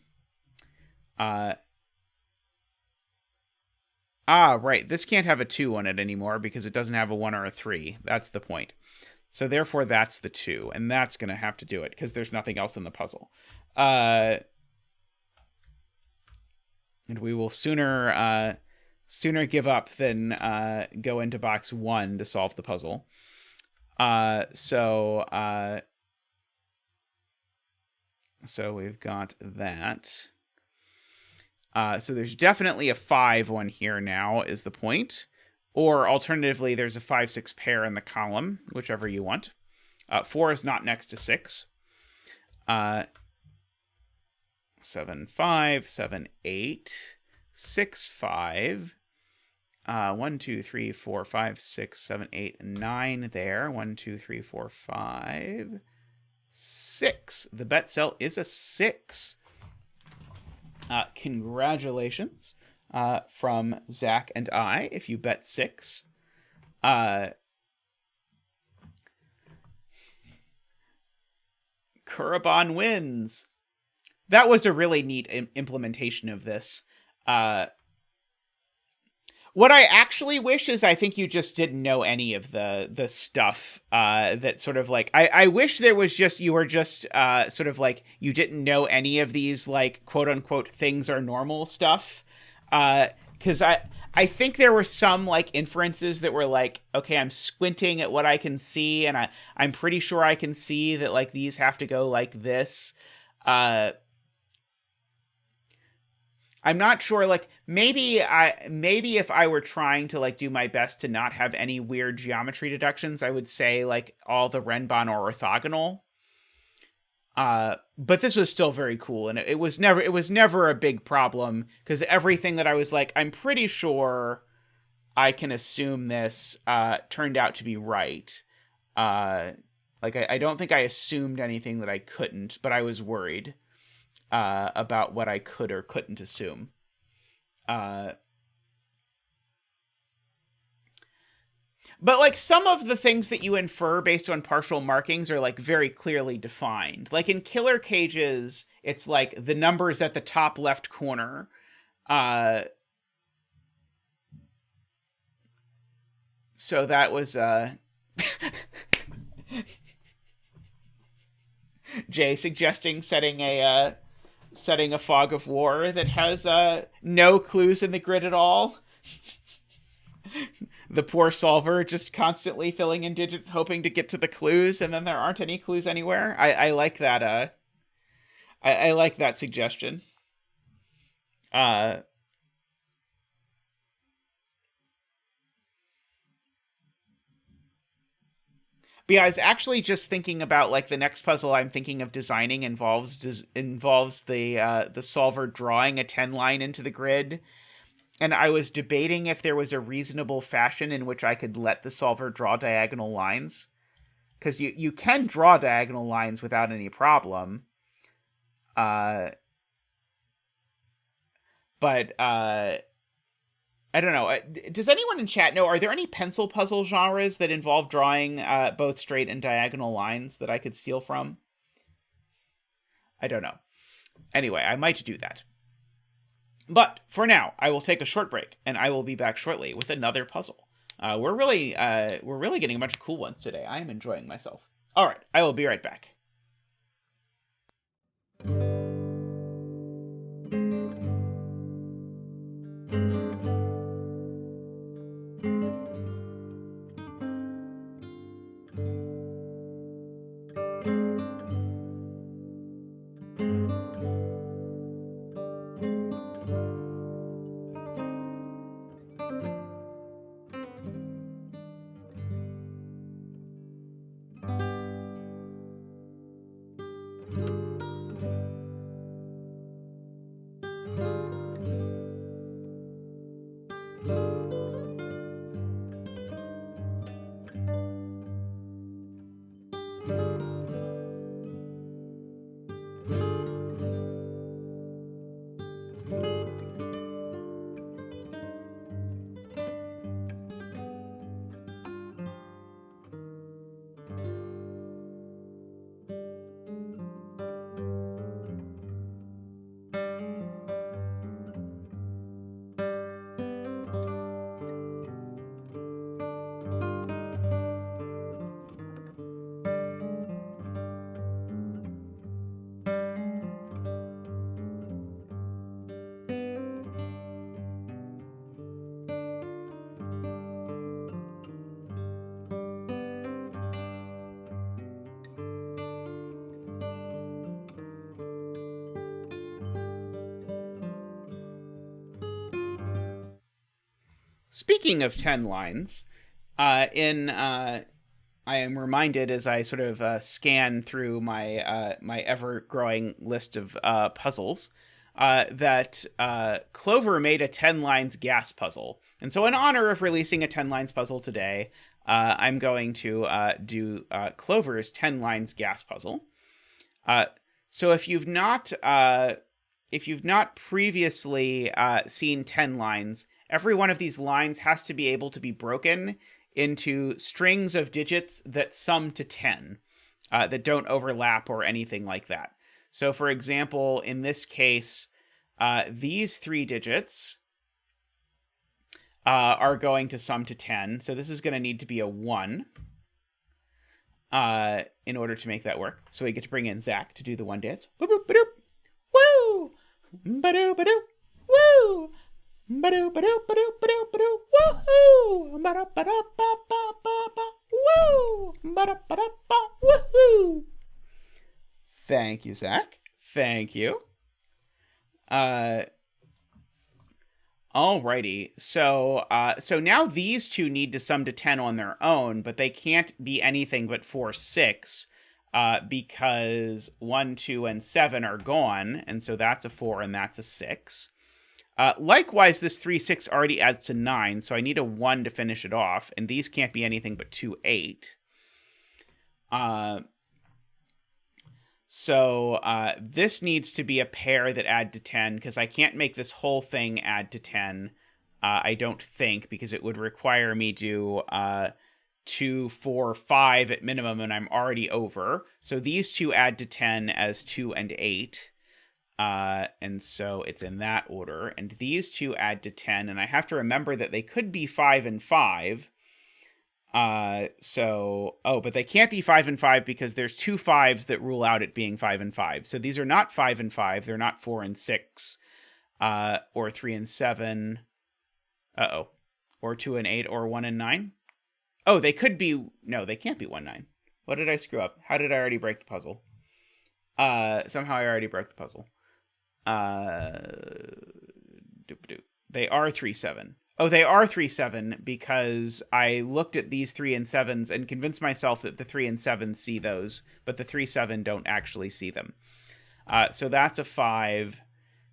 Right. This can't have a 2 on it anymore because it doesn't have a 1 or a 3. That's the point. So therefore, that's the 2. And that's going to have to do it because there's nothing else in the puzzle. And we will sooner give up than go into box 1 to solve the puzzle. So we've got that. So there's definitely a 5 one here now is the point. Or alternatively, there's a 5-6 pair in the column, whichever you want. 4 is not next to 6. 7, 5, 7, 8, 6, 5. 1, 2, 3, 4, 5, 6, 7, 8, 9 there. 1, 2, 3, 4, 5, 6. The bet cell is a 6. Congratulations from Zach and I, if you bet 6. Kurabon wins. That was a really neat implementation of this. What I actually wish is I think you just didn't know any of the stuff that sort of like I wish there was just you were just sort of like you didn't know any of these like quote unquote things are normal stuff. Because I think there were some like inferences that were like, okay, I'm squinting at what I can see, and I'm pretty sure I can see that like these have to go like this. I'm not sure, like, maybe if I were trying to, like, do my best to not have any weird geometry deductions, I would say, like, all the Renbon are orthogonal. But this was still very cool, and it was never a big problem, because everything that I was like, I'm pretty sure I can assume this, turned out to be right. Like, I don't think I assumed anything that I couldn't, but I was worried. About what I could or couldn't assume. But like some of the things that you infer based on partial markings are like very clearly defined. Like in Killer Cages, it's like the numbers at the top left corner. So that was Jay suggesting setting a fog of war that has no clues in the grid at all. The poor solver just constantly filling in digits hoping to get to the clues, and then there aren't any clues anywhere. I like that. I like that suggestion. But yeah, I was actually just thinking about like the next puzzle I'm thinking of designing involves the solver drawing a 10 line into the grid, and I was debating if there was a reasonable fashion in which I could let the solver draw diagonal lines, because you can draw diagonal lines without any problem. But I don't know. Does anyone in chat know, are there any pencil puzzle genres that involve drawing both straight and diagonal lines that I could steal from? I don't know. Anyway, I might do that. But for now, I will take a short break, and I will be back shortly with another puzzle. We're really getting a bunch of cool ones today. I am enjoying myself. All right, I will be right back. speaking of 10 lines, I am reminded as I sort of scan through my my ever-growing list of puzzles that Clover made a 10 lines gas puzzle. And so in honor of releasing a 10 lines puzzle today, I'm going to do Clover's 10 lines gas puzzle. So if you've not previously seen 10 lines, every one of these lines has to be able to be broken into strings of digits that sum to 10, that don't overlap or anything like that. So for example, in this case, these 3 digits are going to sum to 10. So this is going to need to be a 1 in order to make that work. So we get to bring in Zach to do the one dance. Boop, boop, ba-doop. Woo! Ba-doo, ba-doo. Woo! Ba-doo, ba-doo, ba-doo, ba-doo, ba-doo. Woohoo! Ba-da, ba-da, ba, ba, ba, ba. Woo! Ba-da, ba-da, ba. Woohoo! Thank you, Zach. Thank you. Alrighty. So now these two need to sum to 10 on their own, but they can't be anything but 4, 6, because 1, 2, and 7 are gone, and so that's a 4 and that's a 6. Likewise, this 3, 6 already adds to 9, so I need a 1 to finish it off, and these can't be anything but 2, 8. So this needs to be a pair that add to 10, because I can't make this whole thing add to 10, I don't think, because it would require me to 2, 4, 5 at minimum, and I'm already over. So these two add to 10 as 2 and 8. And so it's in that order. And these two add to 10, and I have to remember that they could be 5 and 5. But they can't be 5 and 5 because there's 2 5s that rule out it being 5 and 5. So these are not 5 and 5. They're not 4 and 6, or 3 and 7. Or 2 and 8, or 1 and 9. Oh, they could be. No, they can't be 1, 9. What did I screw up? How did I already break the puzzle? Somehow I already broke the puzzle. They are 3, 7. Oh, they are 3, 7 because I looked at these 3 and 7s and convinced myself that the 3 and 7 see those, but the 3, 7 don't actually see them. So that's a 5,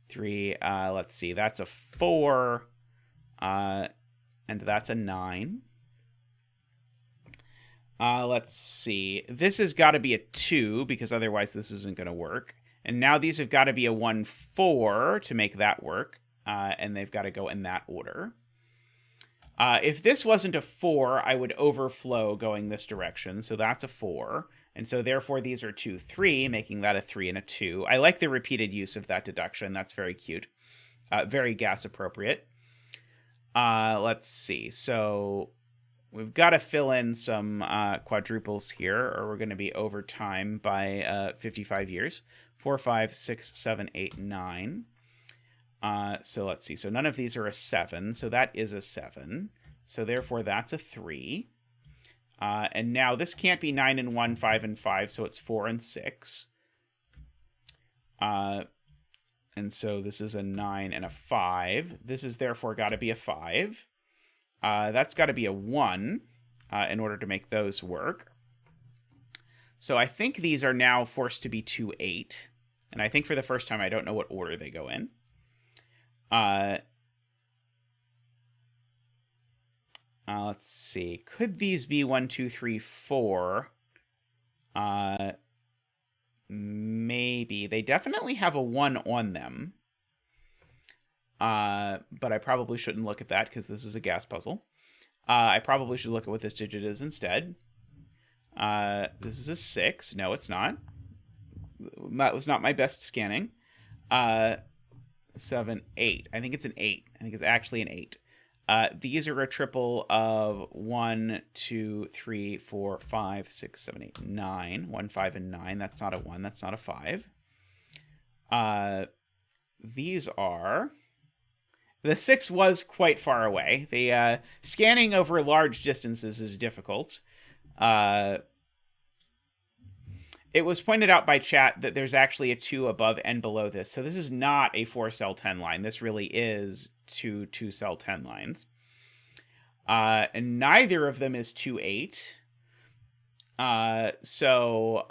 3, let's see, that's a 4, and that's a 9. Let's see, this has got to be a 2 because otherwise this isn't going to work. And now these have got to be a 1, 4 to make that work, and they've got to go in that order. If this wasn't a 4, I would overflow going this direction, so that's a 4. And so therefore these are 2, 3, making that a 3 and a 2. I like the repeated use of that deduction. That's very cute. Very gas appropriate. Let's see. So we've got to fill in some quadruples here, or we're going to be over time by 55 years. 4, 5, 6, 7, 8, 9. So let's see. So none of these are a 7. So that is a 7. So therefore that's a 3. And now this can't be 9 and 1, 5 and 5. So it's 4 and 6. And so this is a 9 and a 5. This is therefore got to be a 5. That's got to be a 1 in order to make those work. So I think these are now forced to be 2, 8. And I think for the first time I don't know what order they go in. Let's see. Could these be 1, 2, 3, 4? Maybe. They definitely have a 1 on them. But I probably shouldn't look at that because this is a gas puzzle. I probably should look at what this digit is instead. This is a 6. No, it's not. That was not my best scanning. 7, 8. I think it's an 8. I think it's actually an 8. These are a triple of 1, 2, 3, 4, 5, 6, 7, 8, 9. 1, 5, and 9. That's not a 1. That's not a 5. These are... The 6 was quite far away. The scanning over large distances is difficult. It was pointed out by chat that there's actually a 2 above and below this. So this is not a 4-cell 10 line. This really is 2 2-cell 10 lines. And neither of them is 2-8. So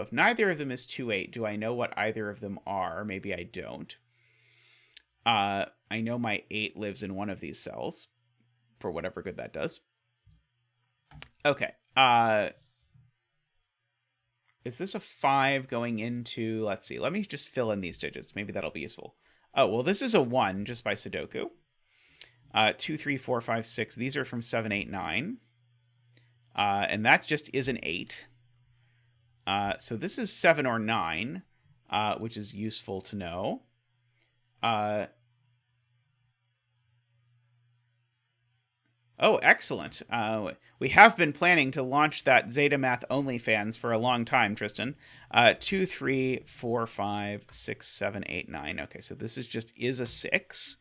if neither of them is 2-8, do I know what either of them are? Maybe I don't. I know my 8 lives in one of these cells, for whatever good that does. Okay. Is this a 5 going into... Let's see. Let me just fill in these digits. Maybe that'll be useful. Oh, well, this is a 1 just by Sudoku. 2, 3, 4, 5, 6. These are from 7, 8, 9. And that just is an 8. So this is 7 or 9, which is useful to know. Oh, excellent. We have been planning to launch that zetamath OnlyFans for a long time, Tristan. 2, 3, 4, 5, 6, 7, 8, 9. Okay, so this is a 6.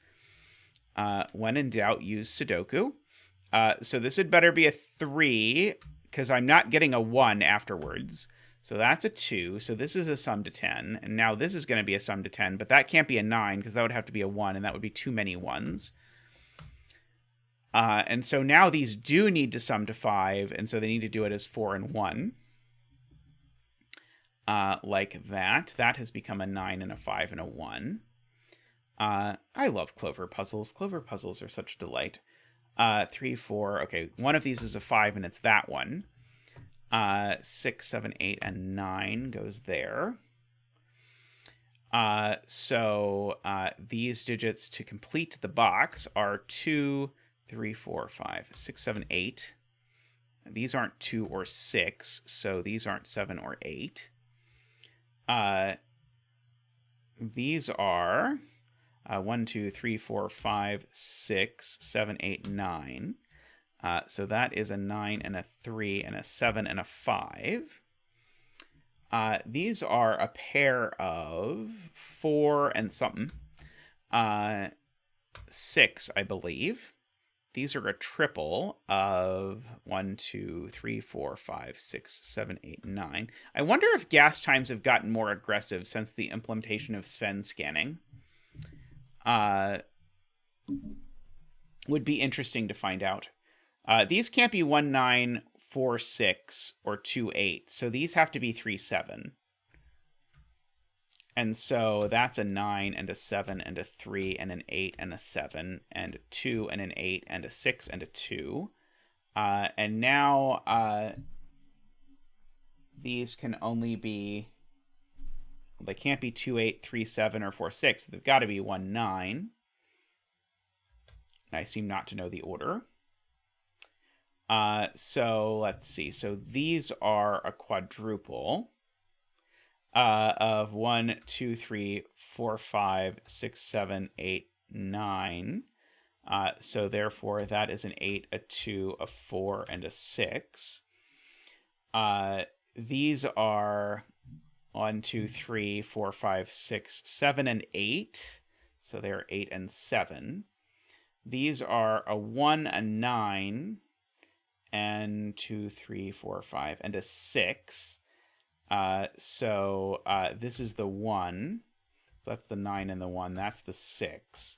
When in doubt, use Sudoku. So this had better be a 3, because I'm not getting a 1 afterwards. So that's a 2. So this is a sum to 10. And now this is going to be a sum to 10, but that can't be a 9, because that would have to be a 1, and that would be too many 1s. And so now these do need to sum to 5, and so they need to do it as 4 and 1. Like that. That has become a 9 and a 5 and a 1. I love clover puzzles. Clover puzzles are such a delight. 3, 4. Okay, one of these is a 5, and it's that one. 6, 7, 8, and 9 goes there. So these digits to complete the box are 2, 3, 4, 5, 6, 7, 8. These aren't 2 or 6, so these aren't 7 or 8. These are 1, 2, 3, 4, 5, 6, 7, 8, 9. So that is a 9 and a 3 and a 7 and a 5. These are a pair of 4 and something. 6, I believe. These are a triple of 1, 2, 3, 4, 5, 6, 7, 8, 9. I wonder if gas times have gotten more aggressive since the implementation of Sven scanning. Would be interesting to find out. These can't be 1, 9, 4, 6, or 2, 8. So these have to be 3, 7. And so that's a 9 and a 7 and a 3 and an 8 and a 7 and a 2 and an 8 and a 6 and a 2. And now these can only be... They can't be 2, 8, 3, 7, or 4, 6. They've got to be 1, 9. I seem not to know the order. So let's see. So these are a quadruple of 1, 2, 3, 4, 5, 6, 7, 8, 9. So therefore that is an 8, a 2, a 4, and a 6. These are 1, 2, 3, 4, 5, 6, 7, and 8. So they're 8 and 7. These are a 1, a 9, and 2, 3, 4, 5, and a 6. So this is the 1. That's the 9 and the 1. That's the 6.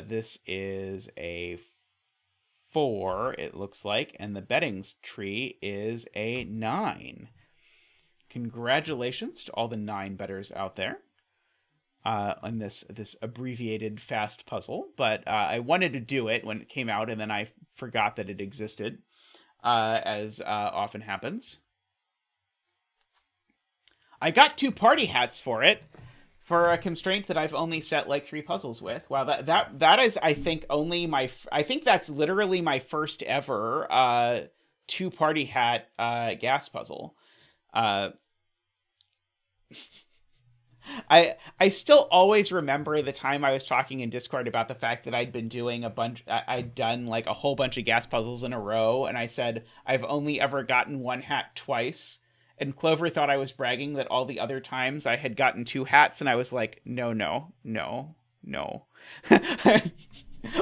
This is a 4, it looks like, and the betting tree is a 9. Congratulations to all the 9 bettors out there on this abbreviated fast puzzle. But I wanted to do it when it came out, and then I forgot that it existed, as often happens. I got 2 party hats for it, for a constraint that I've only set like 3 puzzles with. Wow, that is, I think, I think that's literally my first ever 2 party hat gas puzzle. I still always remember the time I was talking in Discord about the fact that I'd done like a whole bunch of gas puzzles in a row, and I said I've only ever gotten 1 hat twice. And Clover thought I was bragging that all the other times I had gotten 2 hats, and I was like, no.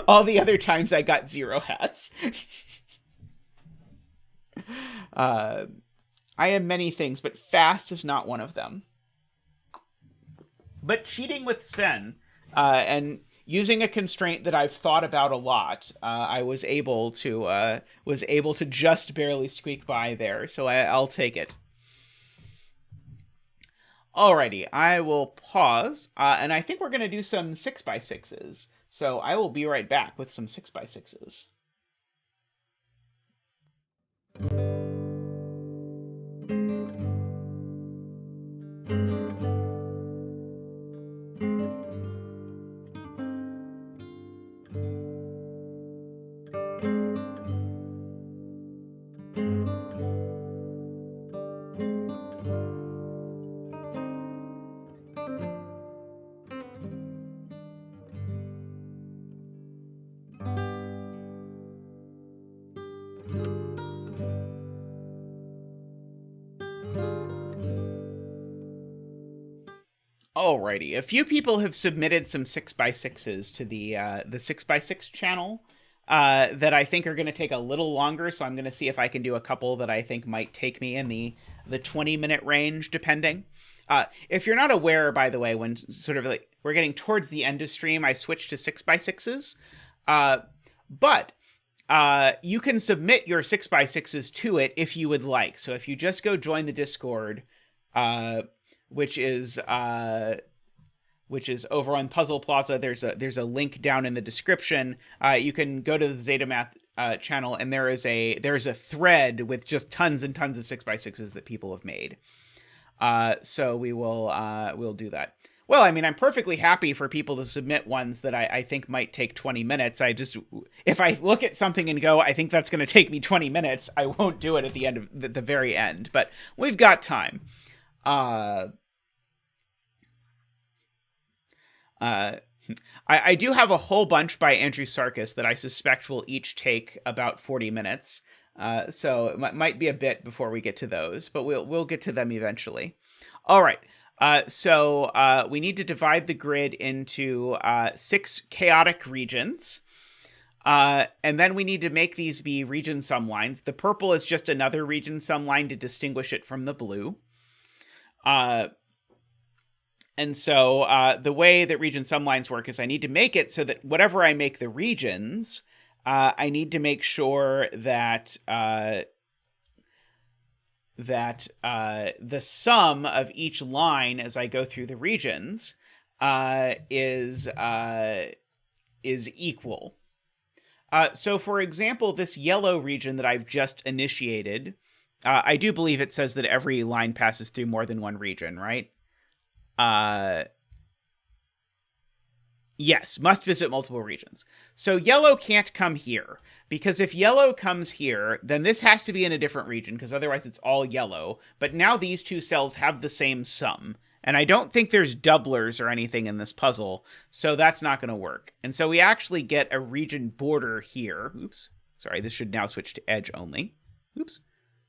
All the other times I got 0 hats. I am many things, but fast is not one of them. But cheating with Sven, and using a constraint that I've thought about a lot, I was able to just barely squeak by there. So I'll take it. Alrighty, I will pause, and I think we're going to do some 6x6s. So I will be right back with some 6x6s. Alrighty, a few people have submitted some 6x6s to the 6x6 channel that I think are going to take a little longer, so I'm going to see if I can do a couple that I think might take me in the 20-minute range, depending. If you're not aware, by the way, when sort of like we're getting towards the end of stream, I switched to 6x6s. But you can submit your 6x6s to it if you would like. So if you just go join the Discord, which is over on Puzzle Plaza. There's a link down in the description. You can go to the Zetamath channel, and there's a thread with just tons and tons of 6x6s that people have made. So we'll do that. Well, I mean, I'm perfectly happy for people to submit ones that I think might take 20 minutes. If I look at something and go, I think that's going to take me 20 minutes, I won't do it at the end of the very end. But we've got time. I do have a whole bunch by Andrew Sarkis that I suspect will each take about 40 minutes. So it might be a bit before we get to those, but we'll get to them eventually. All right. So we need to divide the grid into 6 chaotic regions. And then we need to make these be region sum lines. The purple is just another region sum line to distinguish it from the blue. And so the way that region sum lines work is I need to make it so that whatever I make the regions, I need to make sure that the sum of each line as I go through the regions is equal. So for example, this yellow region that I've just initiated, I do believe it says that every line passes through more than one region, right? Yes, must visit multiple regions. So yellow can't come here, because if yellow comes here, then this has to be in a different region, because otherwise it's all yellow. But now these two cells have the same sum, and I don't think there's doublers or anything in this puzzle, so that's not going to work. And so we actually get a region border here. Oops, sorry, this should now switch to edge only. Oops.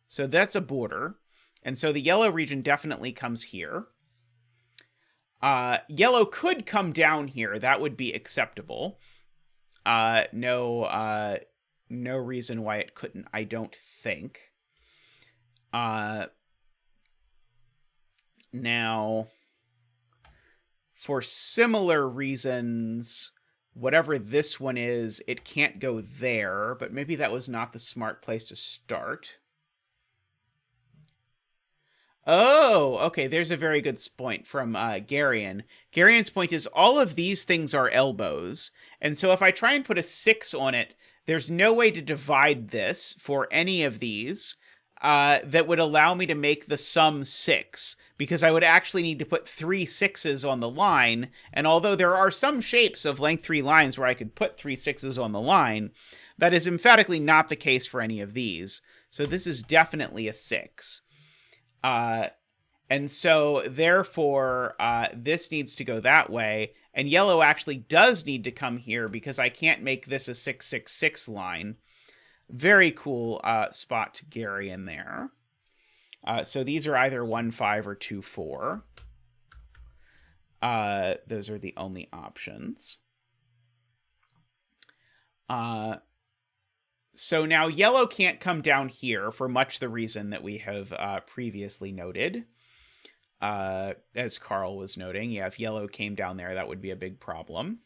So that's a border, and so the yellow region definitely comes here. Yellow could come down here. That would be acceptable. No reason why it couldn't, I don't think. Now, for similar reasons, whatever this one is, it can't go there, but maybe that was not the smart place to start. Oh, okay, there's a very good point from Garion. Garion's point is all of these things are elbows, and so if I try and put a 6 on it, there's no way to divide this for any of these that would allow me to make the sum 6, because I would actually need to put 3 6s on the line, and although there are some shapes of length 3 lines where I could put 3 6s on the line, that is emphatically not the case for any of these. So this is definitely a 6. And so therefore, this needs to go that way, and yellow actually does need to come here because I can't make this a 6 6 6 line. Very cool spot to Gary in there. So these are either 1 5 or 2 4. Those are the only options. So now yellow can't come down here for much the reason that we have previously noted. As Carl was noting, yeah, if yellow came down there, that would be a big problem.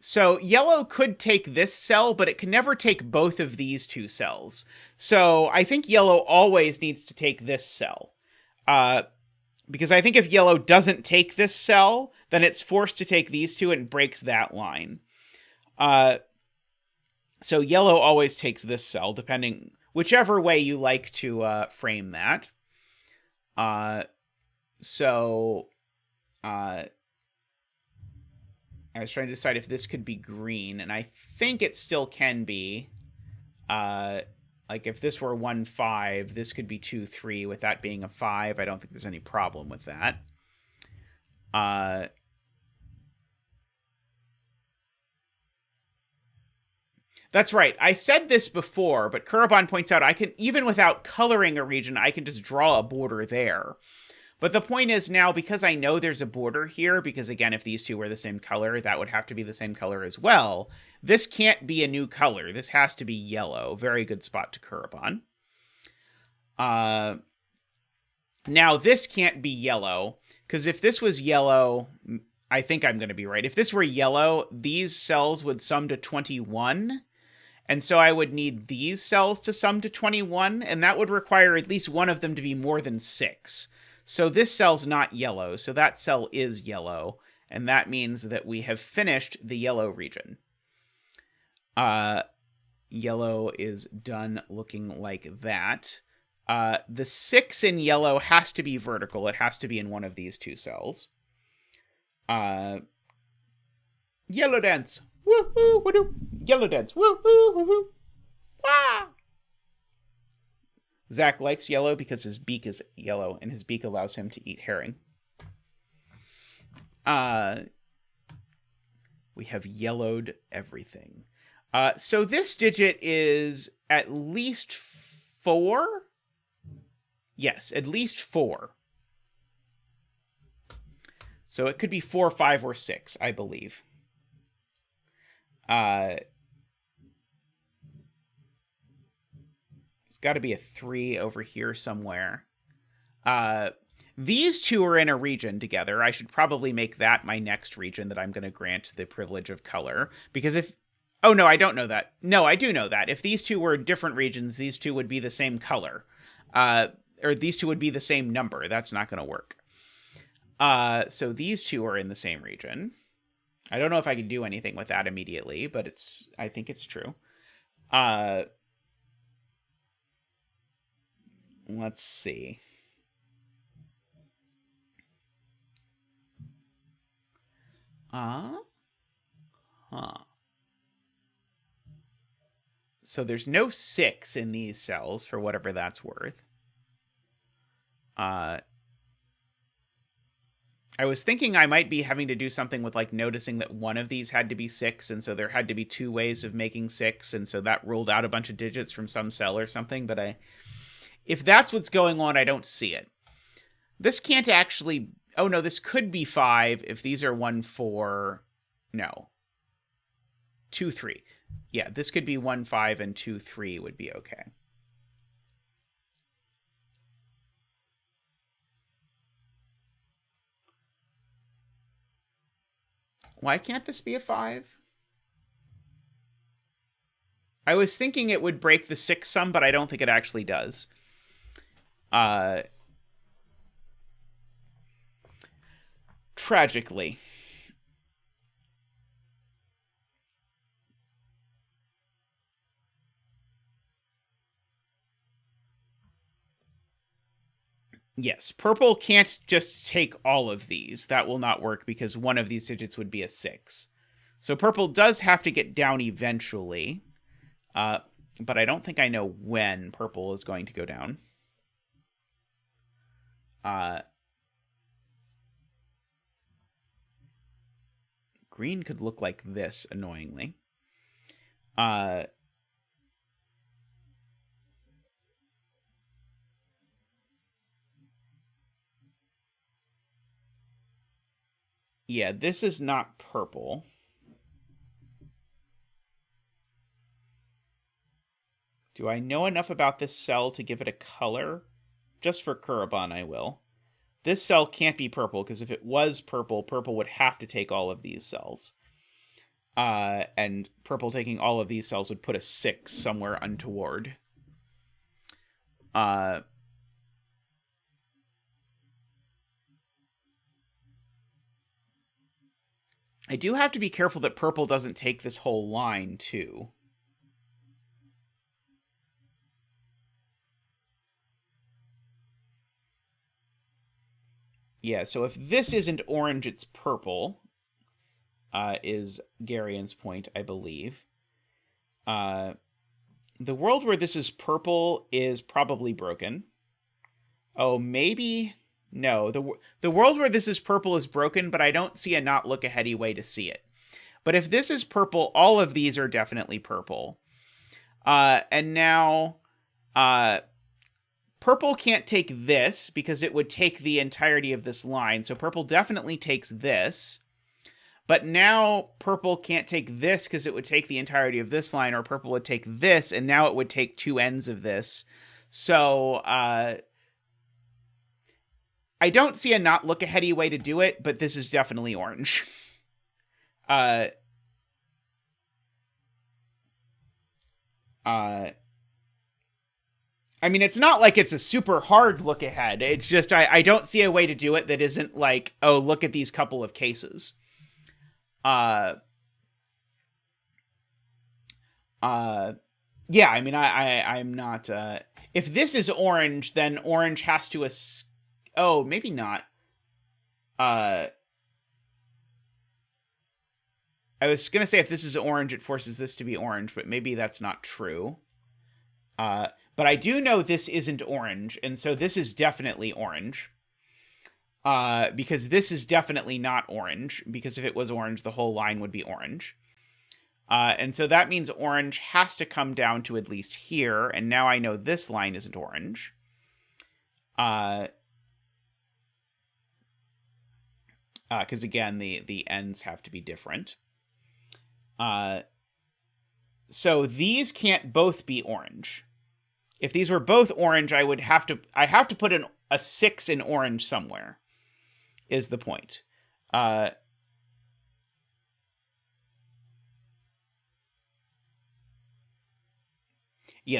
So yellow could take this cell, but it can never take both of these two cells. So I think yellow always needs to take this cell. Because I think if yellow doesn't take this cell, then it's forced to take these two and breaks that line. So yellow always takes this cell, depending whichever way you like to frame that. I was trying to decide if this could be green, and I think it still can be. Like if this were 1, 5, this could be 2, 3. With that being a 5, I don't think there's any problem with that. That's right. I said this before, but Kurabon points out I can, even without coloring a region, I can just draw a border there. But the point is now, because I know there's a border here, because again, if these two were the same color, that would have to be the same color as well. This can't be a new color. This has to be yellow. Very good spot to Kurabon. Now, this can't be yellow, because if this was yellow, I think I'm going to be right. If this were yellow, these cells would sum to 21, and so I would need these cells to sum to 21, and that would require at least one of them to be more than 6. So this cell's not yellow, so that cell is yellow, and that means that we have finished the yellow region. Yellow is done looking like that. The 6 in yellow has to be vertical. It has to be in one of these two cells. Yellow dance. Woo-hoo, woo-hoo. Yellow dance. Woo-hoo, woo-hoo. Wah! Zach likes yellow because his beak is yellow, and his beak allows him to eat herring. We have yellowed everything. So this digit is at least 4? Yes, at least 4. So it could be 4, 5, or 6, I believe. It's got to be a 3 over here somewhere. These two are in a region together. I should probably make that my next region that I'm going to grant the privilege of color. Because if... Oh, no, I don't know that. No, I do know that. If these two were different regions, these two would be the same color. Or these two would be the same number. That's not going to work. So these two are in the same region. I don't know if I can do anything with that immediately, but I think it's true. Let's see. So there's no 6 in these cells, for whatever that's worth. I was thinking I might be having to do something with, like, noticing that one of these had to be 6, and so there had to be 2 ways of making 6, and so that ruled out a bunch of digits from some cell or something, but if that's what's going on, I don't see it. This can't actually... Oh, no, this could be 5 if these are 1, 4... No. 2, 3. Yeah, this could be 1, 5, and 2, 3 would be okay. Why can't this be a 5? I was thinking it would break the 6 sum, but I don't think it actually does. Tragically. Yes, purple can't just take all of these. That will not work because one of these digits would be a 6. So purple does have to get down eventually. But I don't think I know when purple is going to go down. Green could look like this, annoyingly. Yeah, this is not purple. Do I know enough about this cell to give it a color? Just for Kurabon, I will. this cell can't be purple, because if it was purple, purple would have to take all of these cells. And purple taking all of these cells would put a 6 somewhere untoward. I do have to be careful that purple doesn't take this whole line, too. Yeah, so if this isn't orange, it's purple, is Garian's point, I believe. The world where this is purple is probably broken. Oh, maybe... No, the world where this is purple is broken, but I don't see a not look-aheady way to see it. But if this is purple, all of these are definitely purple. And now... purple can't take this, because it would take the entirety of this line. So purple definitely takes this. But now purple can't take this, because it would take the entirety of this line, or purple would take this, and now it would take 2 ends of this. So, I don't see a not look-aheady way to do it, but this is definitely orange. I mean, it's not like it's a super hard look ahead. It's just I don't see a way to do it that isn't like, oh, look at these couple of cases. Yeah, I mean, I'm not... if this is orange, then orange has to... Oh, maybe not. I was going to say if this is orange, it forces this to be orange, but maybe that's not true. But I do know this isn't orange, and so this is definitely orange. Because this is definitely not orange, because if it was orange, the whole line would be orange. And so that means orange has to come down to at least here, and now I know this line isn't orange. Because again, the ends have to be different. So these can't both be orange. If these were both orange, I have to put a 6 in orange somewhere, is the point. Yeah,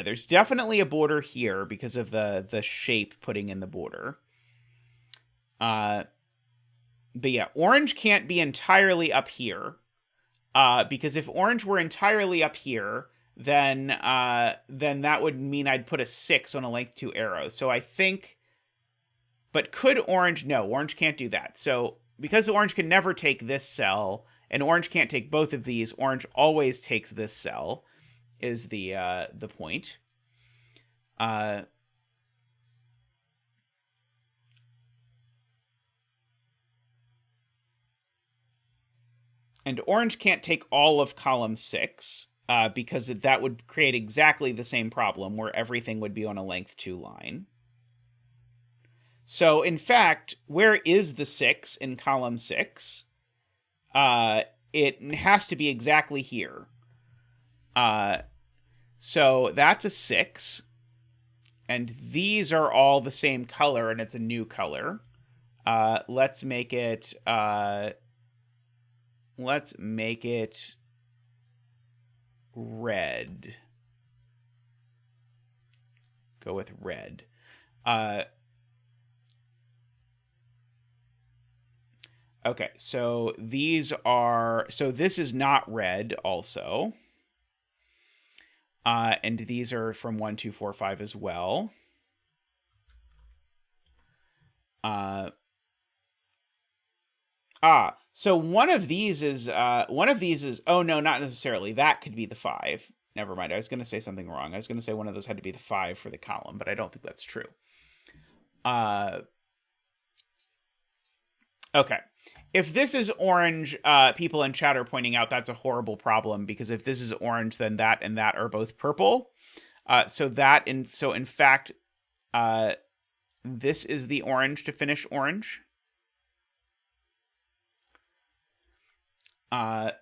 there's definitely a border here because of the shape putting in the border. But yeah, orange can't be entirely up here. Because if orange were entirely up here, then that would mean I'd put a 6 on a length 2 arrow. So I think... But could orange... No, orange can't do that. So because orange can never take this cell, and orange can't take both of these, orange always takes this cell, is the point. And orange can't take all of column 6, because that would create exactly the same problem, where everything would be on a length 2 line. So, in fact, where is the 6 in column 6? It has to be exactly here. So, that's a 6. And these are all the same color, and it's a new color. Let's make it... Let's make it red. Go with red. Okay, so these are... So this is not red also. And these are from 1, 2, 4, 5 as well. So one of these is, oh no, not necessarily. That could be the 5. Never mind. I was going to say something wrong. I was going to say one of those had to be the 5 for the column, but I don't think that's true. Okay. If this is orange, people in chat are pointing out that's a horrible problem, because if this is orange, then that and that are both purple. So in fact, this is the orange to finish orange.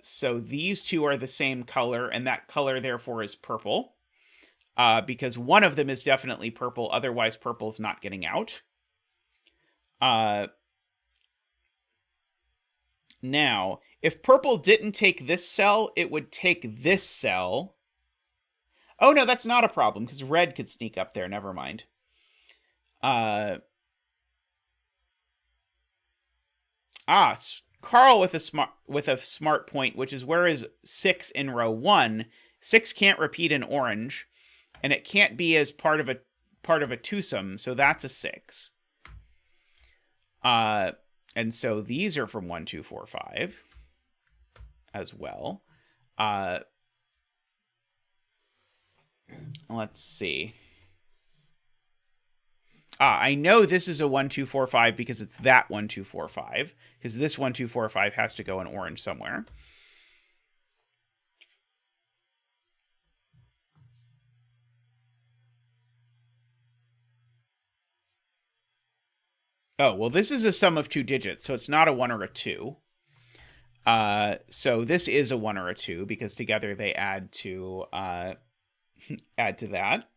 So these two are the same color, and that color therefore is purple, because one of them is definitely purple, otherwise purple's not getting out. Now, if purple didn't take this cell, it would take this cell. Oh, no, that's not a problem, because red could sneak up there. Never mind. Carl with a smart point, which is where is 6 in row 1? 6 can't repeat in orange, and it can't be as part of a twosome, so that's a 6. And so these are from 1, 2, 4, 5 as well. Let's see. I know this is a 1, 2, 4, 5 because it's that 1, 2, 4, 5. Because this 1, 2, 4, 5 has to go in orange somewhere. Oh, well, this is a sum of 2 digits, so it's not a 1 or a 2. So this is a 1 or a 2 because together they add to add to that.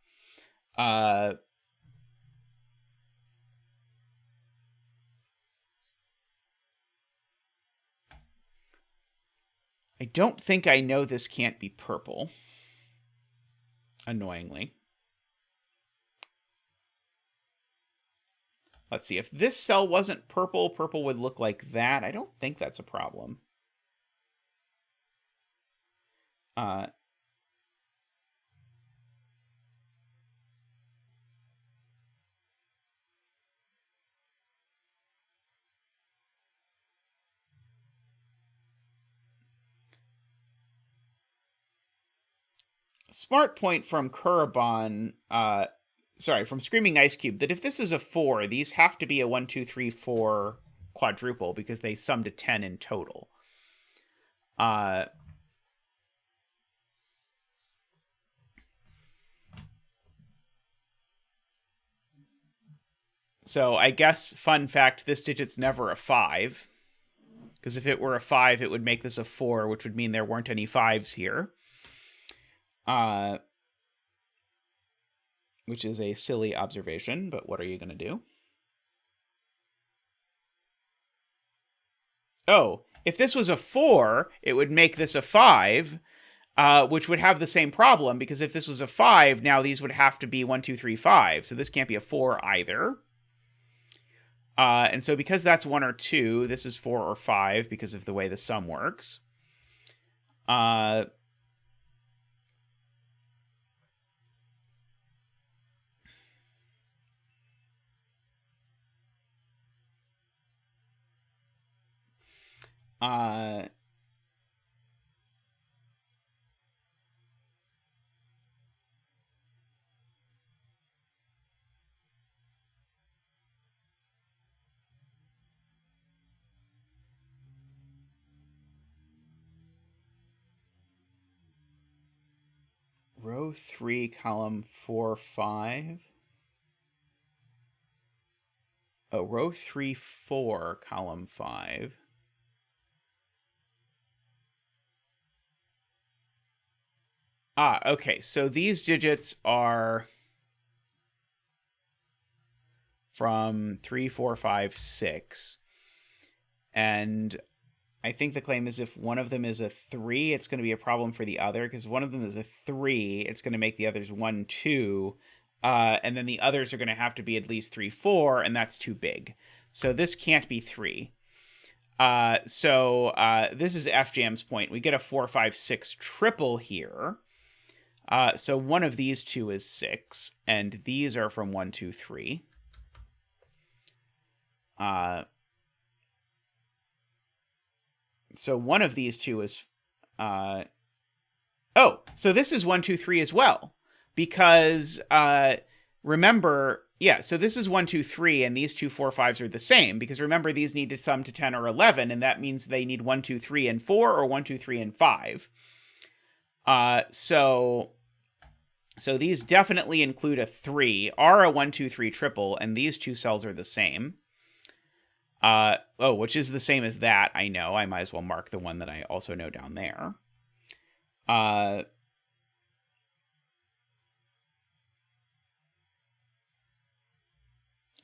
I don't think I know this can't be purple. Annoyingly. Let's see. If this cell wasn't purple, purple would look like that. I don't think that's a problem. Smart point from Kurabon, from Screaming Ice Cube, that if this is a 4, these have to be a 1, 2, 3, 4 quadruple because they sum to 10 in total. So I guess, fun fact, this digit's never a 5. Because if it were a 5, it would make this a 4, which would mean there weren't any 5s here. Which is a silly observation, but what are you going to do? Oh, if this was a 4, it would make this a 5, which would have the same problem, because if this was a 5, now these would have to be 1, 2, 3, 5. So this can't be a 4 either. And so because that's 1 or 2, this is 4 or 5 because of the way the sum works. Row 3, column 4, 5. Oh, row 3, 4, column 5. Okay, so these digits are from 3, 4, 5, 6. And I think the claim is if one of them is a 3, it's going to be a problem for the other, because one of them is a 3, it's going to make the others 1, 2, and then the others are going to have to be at least 3, 4, and that's too big. So this can't be 3. So this is FJam's point. We get a 4, 5, 6 triple here. So one of these two is 6, and these are from 1, 2, 3. So one of these two is... oh, so this is 1, 2, 3 as well. Because, remember... Yeah, so this is 1, 2, 3, and these 2, 4, 5s are the same. Because remember, these need to sum to 10 or 11, and that means they need 1, 2, 3, and 4, or 1, 2, 3, and 5. So these definitely include a 3, are a 1, 2, 3 triple, and these two cells are the same. Which is the same as that, I know. I might as well mark the one that I also know down there.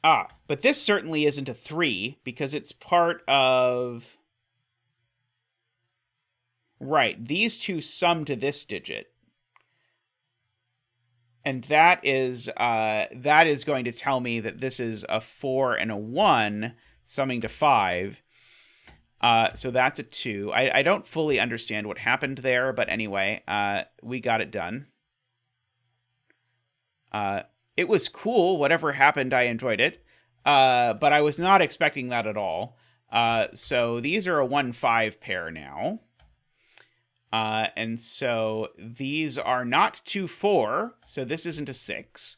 But But this certainly isn't a 3 because it's part of... Right, these two sum to this digit. And that is going to tell me that this is a 4 and a 1 summing to 5. So that's a 2. I don't fully understand what happened there, but anyway, we got it done. It was cool. Whatever happened, I enjoyed it. But I was not expecting that at all. So these are a 1-5 pair now. And so these are not 2-4, so this isn't a 6.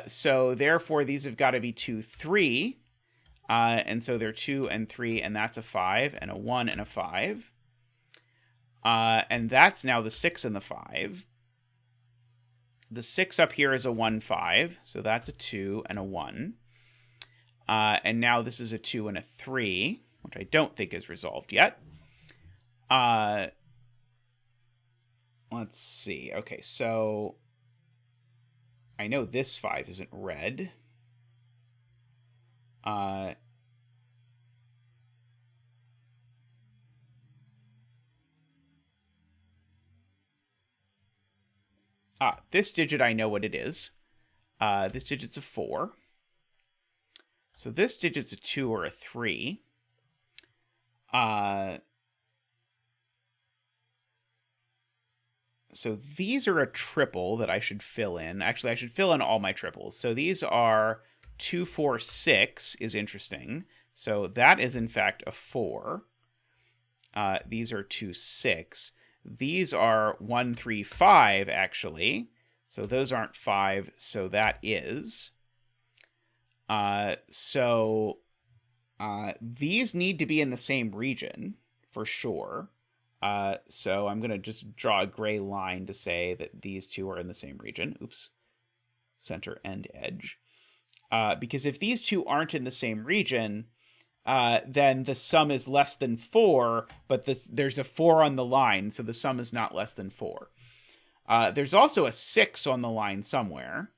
So therefore, these have got to be 2-3. And so they're 2 and 3, and that's a 5, and a 1 and a 5. And that's now the 6 and the 5. The 6 up here is a 1-5, so that's a 2 and a 1. And now this is a 2 and a 3, which I don't think is resolved yet. Let's see. Okay, so I know this 5 isn't red. This digit, I know what it is. This digit's a 4. So this digit's a 2 or a 3. So these are a triple that I should fill in. Actually, I should fill in all my triples. So these are 2, 4, 6 is interesting. So that is, in fact, a 4. These are 2, 6. These are 1, 3, 5, actually. So those aren't 5, so that is. These need to be in the same region, for sure. So I'm going to just draw a gray line to say that these two are in the same region. Oops. Center and edge. Because if these two aren't in the same region, then the sum is less than 4, but there's a 4 on the line, so the sum is not less than 4. There's also a 6 on the line somewhere.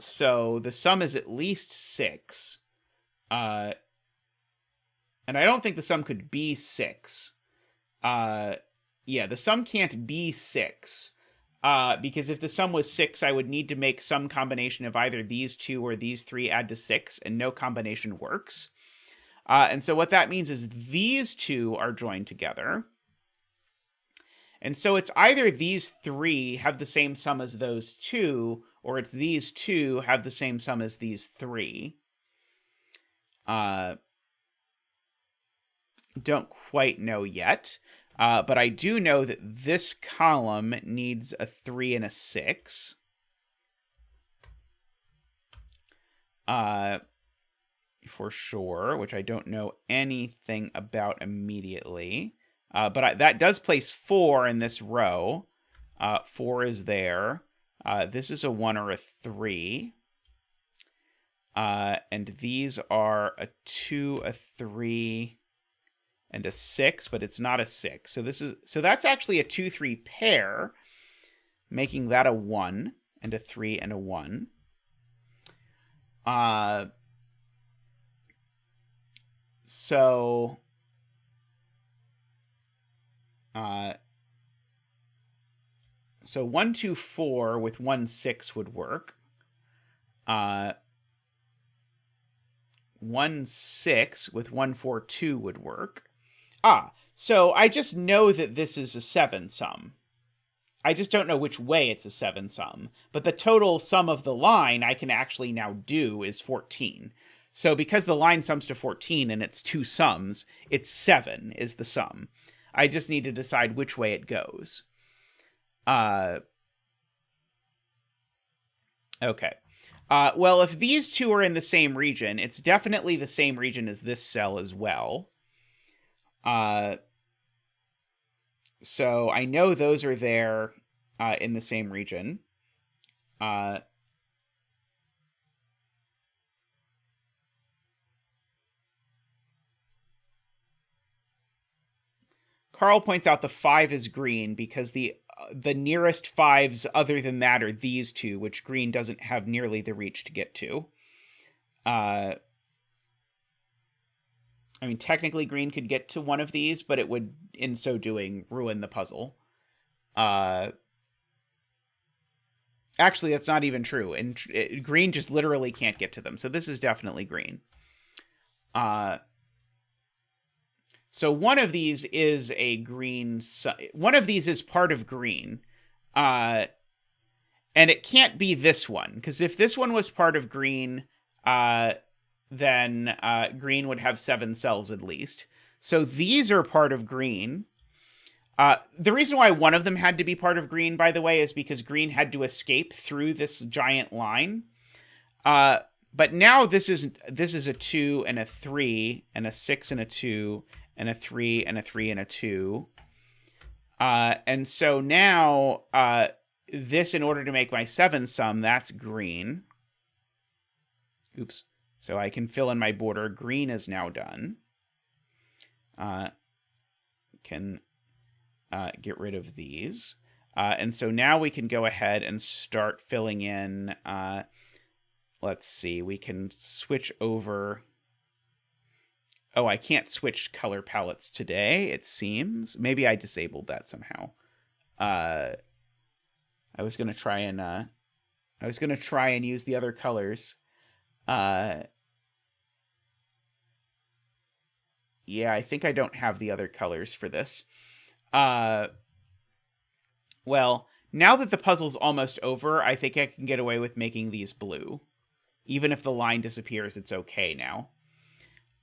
So the sum is at least 6. And I don't think the sum could be 6. Yeah, the sum can't be 6. Because if the sum was 6, I would need to make some combination of either these two or these three add to 6, and no combination works. And so what that means is these two are joined together. And so it's either these three have the same sum as those two, or it's these two have the same sum as these three. Don't quite know yet. But I do know that this column needs a 3 and a 6. For sure, which I don't know anything about immediately. But that does place 4 in this row. 4 is there. This is a 1 or a 3. And these are a 2, a 3... and a 6, but it's not a 6. So that's actually a 2-3 pair, making that a 1 and a 3 and a 1. So 1, 2, 4 with 1, 6 would work. 1, 6 with 1, 4, 2 would work. So I just know that this is a 7 sum. I just don't know which way it's a 7 sum. But the total sum of the line I can actually now do is 14. So because the line sums to 14 and it's 2 sums, it's 7 is the sum. I just need to decide which way it goes. Okay. Well, if these two are in the same region, it's definitely the same region as this cell as well. So I know those are there in the same region. Carl points out the 5 is green because the the nearest fives other than that are these two, which green doesn't have nearly the reach to get to. I mean, technically green could get to one of these, but it would, in so doing, ruin the puzzle. Actually, that's not even true. And green just literally can't get to them. So this is definitely green. So one of these is a green. One of these is part of green. And it can't be this one. Because if this one was part of green, then green would have 7 cells at least. So these are part of green. The reason why one of them had to be part of green, by the way, is because green had to escape through this giant line. But now this is a 2 and a 3 and a 6 and a 2 and a 3 and a 3 and a 2. And so now this, in order to make my 7 sum, that's green. Oops. So I can fill in my border. Green is now done. Can get rid of these. And so now we can go ahead and start filling in. Let's see. We can switch over. Oh, I can't switch color palettes today, it seems. Maybe I disabled that somehow. I was going to try and use the other colors. Yeah, I think I don't have the other colors for this. Well, now that the puzzle's almost over, I think I can get away with making these blue. Even if the line disappears, it's okay now.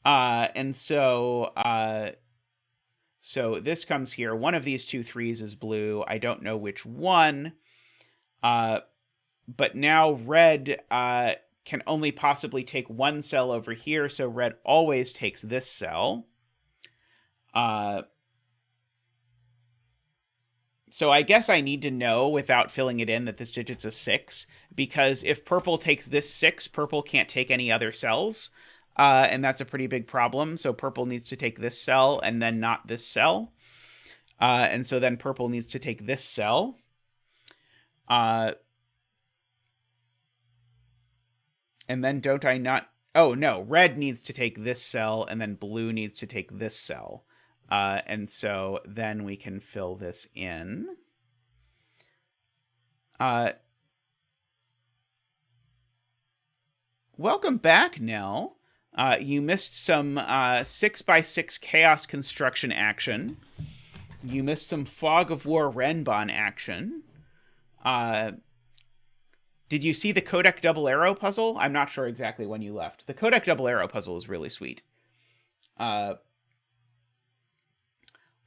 And so this comes here. One of these 2 3s is blue. I don't know which one. But now red can only possibly take 1 cell over here, so red always takes this cell. So I guess I need to know, without filling it in, that this digit's a 6, because if purple takes this 6, purple can't take any other cells, and that's a pretty big problem. So purple needs to take this cell, and then not this cell. And so then purple needs to take this cell. And then don't I not... Oh, no, red needs to take this cell, and then blue needs to take this cell. And so then we can fill this in. Welcome back, Nell. You missed some 6x6 chaos construction action. You missed some Fog of War Renbon action. Did you see the Qodec double arrow puzzle? I'm not sure exactly when you left. The Qodec double arrow puzzle is really sweet.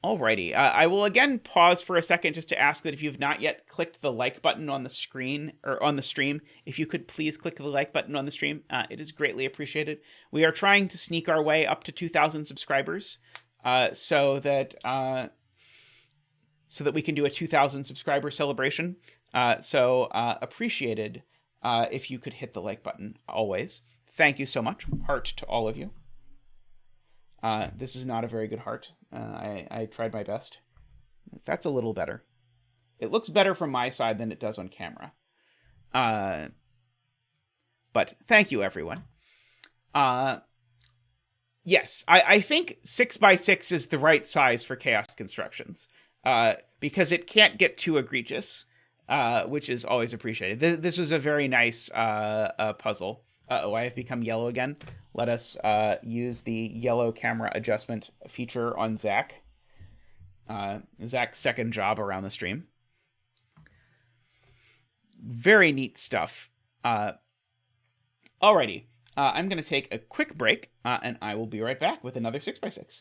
Alrighty, I will again pause for a second just to ask that if you've not yet clicked the like button on the screen, or on the stream, if you could please click the like button on the stream. It is greatly appreciated. We are trying to sneak our way up to 2,000 subscribers, so that we can do a 2,000 subscriber celebration. So appreciated if you could hit the like button, always. Thank you so much. Heart to all of you. This is not a very good heart. I tried my best. That's a little better. It looks better from my side than it does on camera. But thank you, everyone. Yes, I think 6x6 is the right size for chaos constructions. Because it can't get too egregious, which is always appreciated. This was a very nice puzzle. Uh-oh, I have become yellow again. Let us use the yellow camera adjustment feature on Zach. Zach's second job around the stream. Very neat stuff. Alrighty, I'm going to take a quick break, and I will be right back with another 6x6.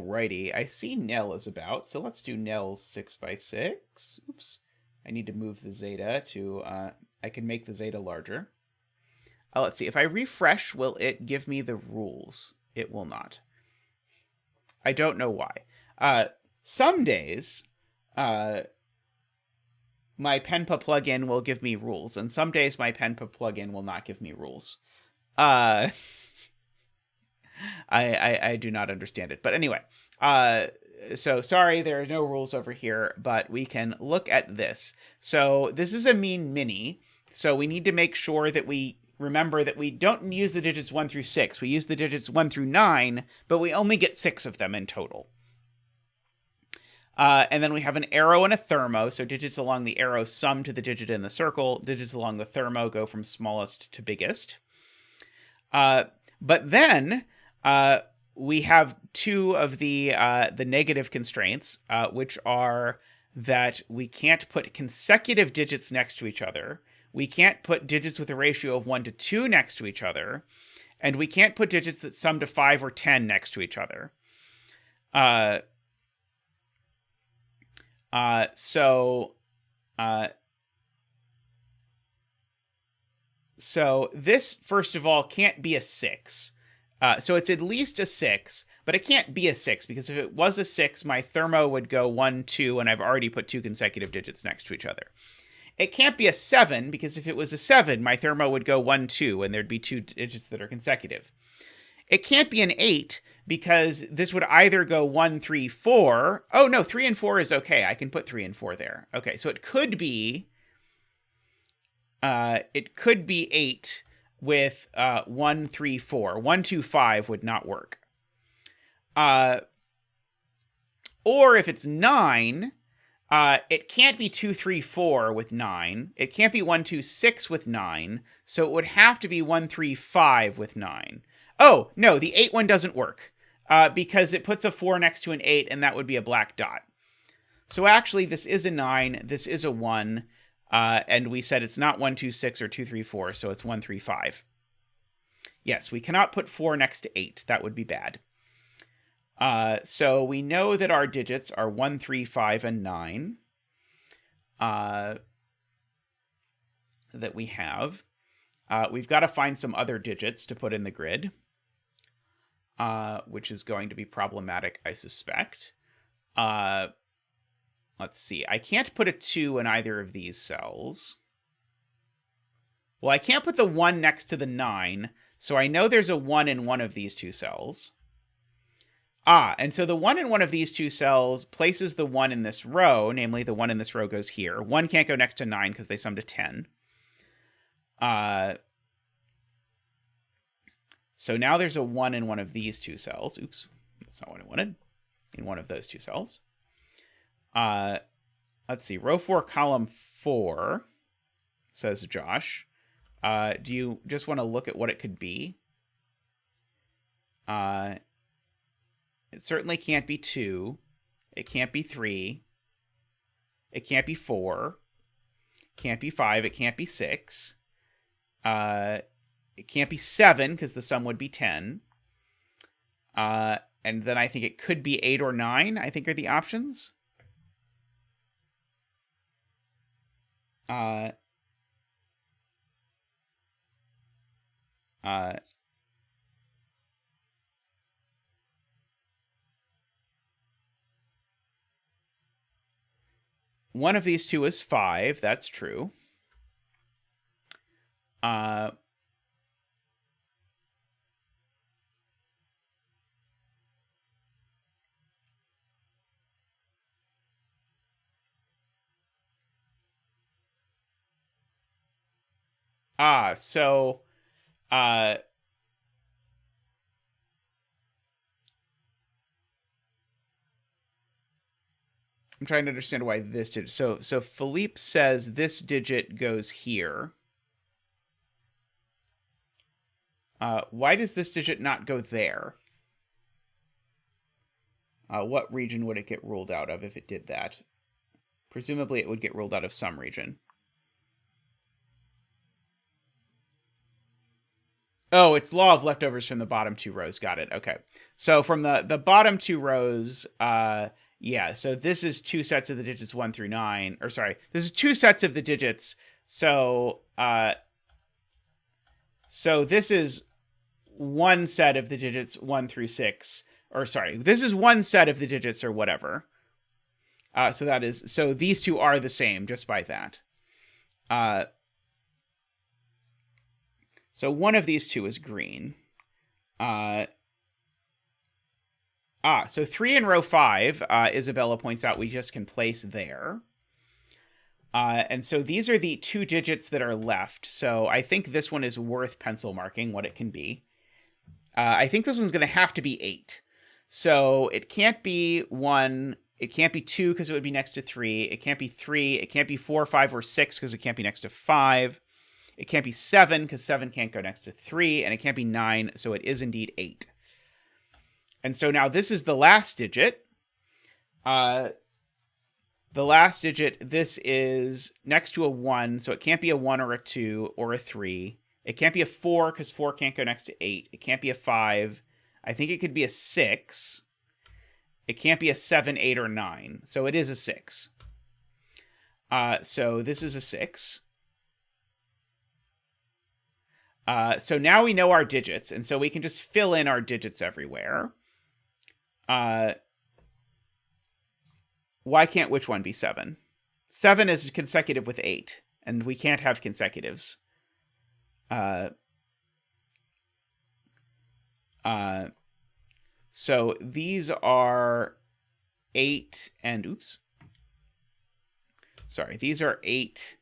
Alrighty, I see Nell is about, so let's do Nell's 6x6. Oops, I need to move the zeta to, I can make the zeta larger. Let's see, if I refresh, will it give me the rules? It will not. I don't know why. Some days, my Penpa plugin will give me rules, and some days my Penpa plugin will not give me rules. I do not understand it. But anyway, so sorry, there are no rules over here, but we can look at this. So this is a mean mini, so we need to make sure that we remember that we don't use the digits 1 through 6. We use the digits 1 through 9, but we only get 6 of them in total. And then we have an arrow and a thermo, so digits along the arrow sum to the digit in the circle. Digits along the thermo go from smallest to biggest. But then we have two of the negative constraints, which are that we can't put consecutive digits next to each other. We can't put digits with a ratio of 1 to 2 next to each other. And we can't put digits that sum to 5 or 10 next to each other. So this, first of all, can't be a 6. So it's at least a 6, but it can't be a 6, because if it was a 6, my thermo would go 1, 2, and I've already put 2 consecutive digits next to each other. It can't be a 7, because if it was a 7, my thermo would go 1, 2, and there'd be 2 digits that are consecutive. It can't be an 8, because this would either go 1, 3, 4. Oh, no, 3 and 4 is okay. I can put 3 and 4 there. Okay, so it could be 8 with 1, 3, 4. 1, 2, 5 would not work. Or if it's 9, it can't be 2, 3, 4 with 9. It can't be 1, 2, 6 with 9. So it would have to be 1, 3, 5 with 9. Oh, no, the 8 one doesn't work. Because it puts a 4 next to an 8, and that would be a black dot. So actually, this is a 9, this is a 1, and we said it's not 1, 2, 6 or 2, 3, 4, so it's 1, 3, 5. Yes, we cannot put 4 next to 8. That would be bad. So we know that our digits are 1, 3, 5, and 9 that we have. We've got to find some other digits to put in the grid. Which is going to be problematic, I suspect. Let's see. I can't put a 2 in either of these cells. Well, I can't put the 1 next to the 9, so I know there's a 1 in one of these two cells. And so the 1 in one of these two cells places the 1 in this row, namely the 1 in this row goes here. 1 can't go next to 9 because they sum to 10. So now there's a 1 in one of these two cells. Oops, that's not what I wanted. In one of those two cells. Let's see. Row 4, column 4, says Josh. Do you just want to look at what it could be? It certainly can't be 2. It can't be 3. It can't be 4. It can't be 5. It can't be 6. It can't be 7, because the sum would be 10. And then I think it could be 8 or 9, I think are the options. One of these two is 5, that's true. So I'm trying to understand why this digit. So Philippe says this digit goes here. Why does this digit not go there? What region would it get ruled out of if it did that? Presumably it would get ruled out of some region. Oh, it's law of leftovers from the bottom two rows. Got it. Okay. So from the bottom two rows, yeah, so this is two sets of the digits 1 through 9. Or sorry, this is two sets of the digits. So so this is one set of the digits 1 through 6. Or sorry, this is one set of the digits or whatever. So these two are the same just by that. So one of these two is green. So 3 in row 5, Isabella points out we just can place there. And so these are the two digits that are left. So I think this one is worth pencil marking what it can be. I think this one's going to have to be 8. So it can't be 1. It can't be 2 because it would be next to 3. It can't be 3. It can't be 4, 5, or 6 because it can't be next to 5. It can't be 7 because 7 can't go next to 3. And it can't be 9, so it is indeed 8. And so now this is the last digit. The last digit, this is next to a 1, so it can't be a 1 or a 2 or a 3. It can't be a 4 because 4 can't go next to 8. It can't be a 5. I think it could be a 6. It can't be a 7, 8, or 9. So it is a 6. So this is a 6. So now we know our digits, and so we can just fill in our digits everywhere. Why can't which one be 7? 7 is consecutive with 8, and we can't have consecutives. So these are 8 and oops. Sorry, these are 8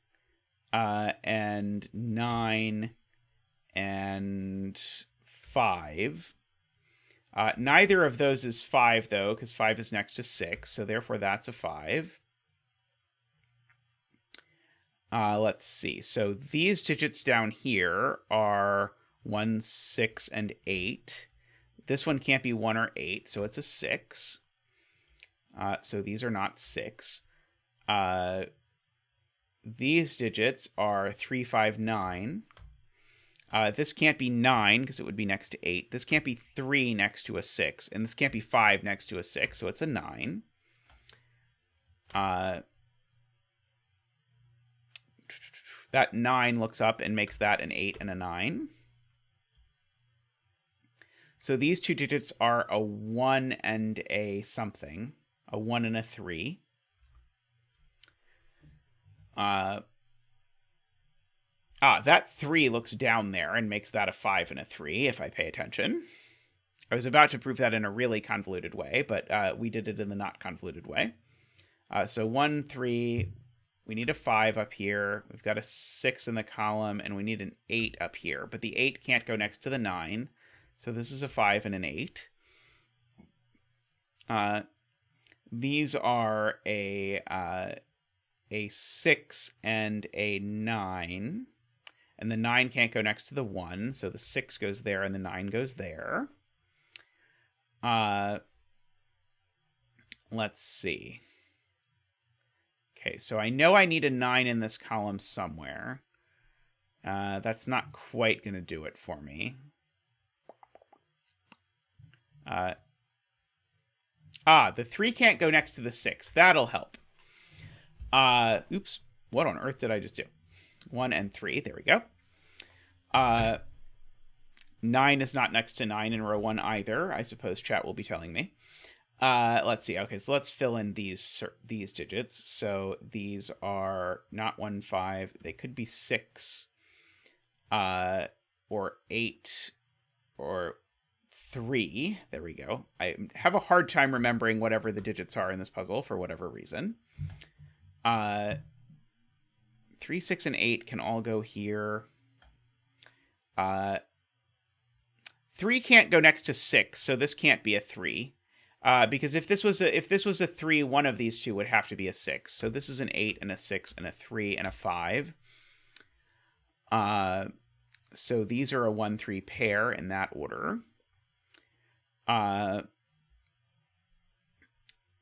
and 9 and 5. Neither of those is 5, though, because 5 is next to 6, so therefore that's a 5. Let's see. So these digits down here are 1, 6, and 8. This one can't be 1 or 8, so it's a 6. So these are not 6. These digits are 3, 5, 9. This can't be 9 because it would be next to 8. This can't be 3 next to a 6. And this can't be 5 next to a 6, so it's a 9. That 9 looks up and makes that an 8 and a 9. So these two digits are a 1 and a something. A 1 and a 3. That 3 looks down there and makes that a 5 and a 3, if I pay attention. I was about to prove that in a really convoluted way, but we did it in the not convoluted way. So 1, 3, we need a 5 up here. We've got a 6 in the column, and we need an 8 up here. But the 8 can't go next to the 9, so this is a 5 and an 8. These are a 6 and a 9. And the 9 can't go next to the 1, so the 6 goes there and the 9 goes there. Let's see. Okay, so I know I need a 9 in this column somewhere. That's not quite going to do it for me. The 3 can't go next to the 6. That'll help. Oops. What on earth did I just do? 1 and 3. There we go. 9 is not next to 9 in row 1 either. I suppose chat will be telling me. Let's see. Okay, so let's fill in these digits. So these are not 1, 5. They could be 6, or 8, or 3. There we go. I have a hard time remembering whatever the digits are in this puzzle for whatever reason. 3, 6, and 8 can all go here. 3 can't go next to 6, so this can't be a 3. Because if this was a 3, one of these two would have to be a 6. So this is an 8 and a 6 and a 3 and a 5. So these are a 1, 3 pair in that order.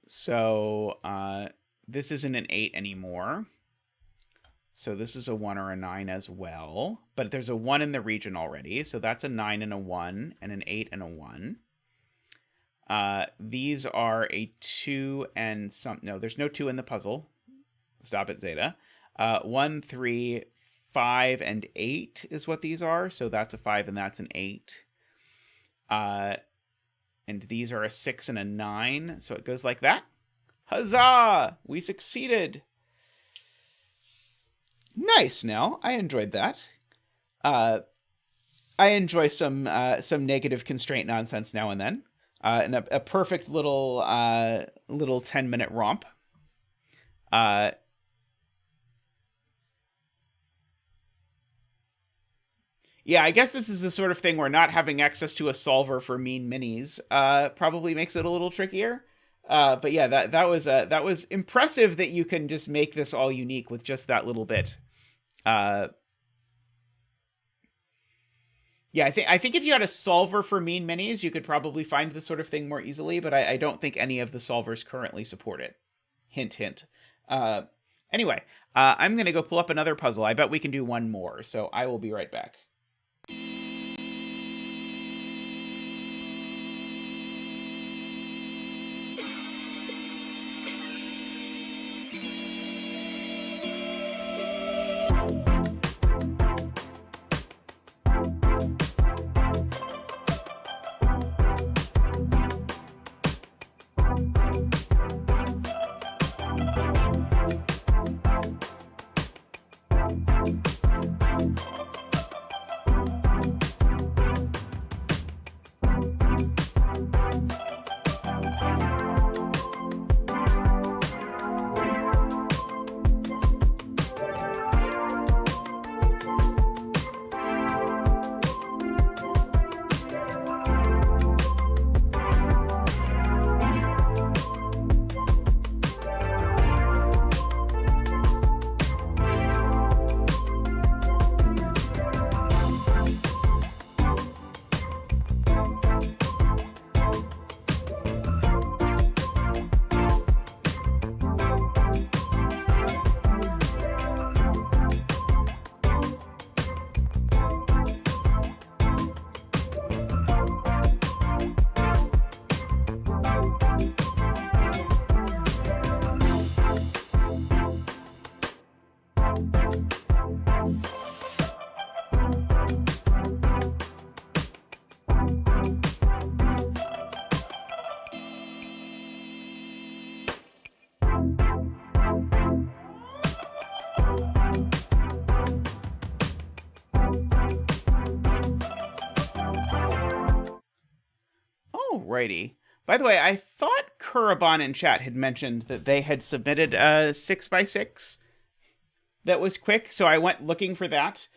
So this isn't an 8 anymore. So this is a 1 or a 9 as well. But there's a 1 in the region already. So that's a 9 and a 1 and an 8 and a 1. These are a 2 and some... No, there's no 2 in the puzzle. Stop it, Zeta. 1, 3, 5, and 8 is what these are. So that's a 5 and that's an 8. And these are a 6 and a 9. So it goes like that. Huzzah! We succeeded! Nice, Nell. I enjoyed that. I enjoy some negative constraint nonsense now and then. And a perfect little 10-minute romp. Yeah, I guess this is the sort of thing where not having access to a solver for mean minis probably makes it a little trickier. But yeah, that was impressive that you can just make this all unique with just that little bit. Yeah, I think if you had a solver for mean minis, you could probably find this sort of thing more easily, but I don't think any of the solvers currently support it. Hint, hint. Anyway, I'm going to go pull up another puzzle. I bet we can do one more, so I will be right back. Alrighty. By the way, I thought Kuraban in chat had mentioned that they had submitted a 6x6 that was quick, so I went looking for that,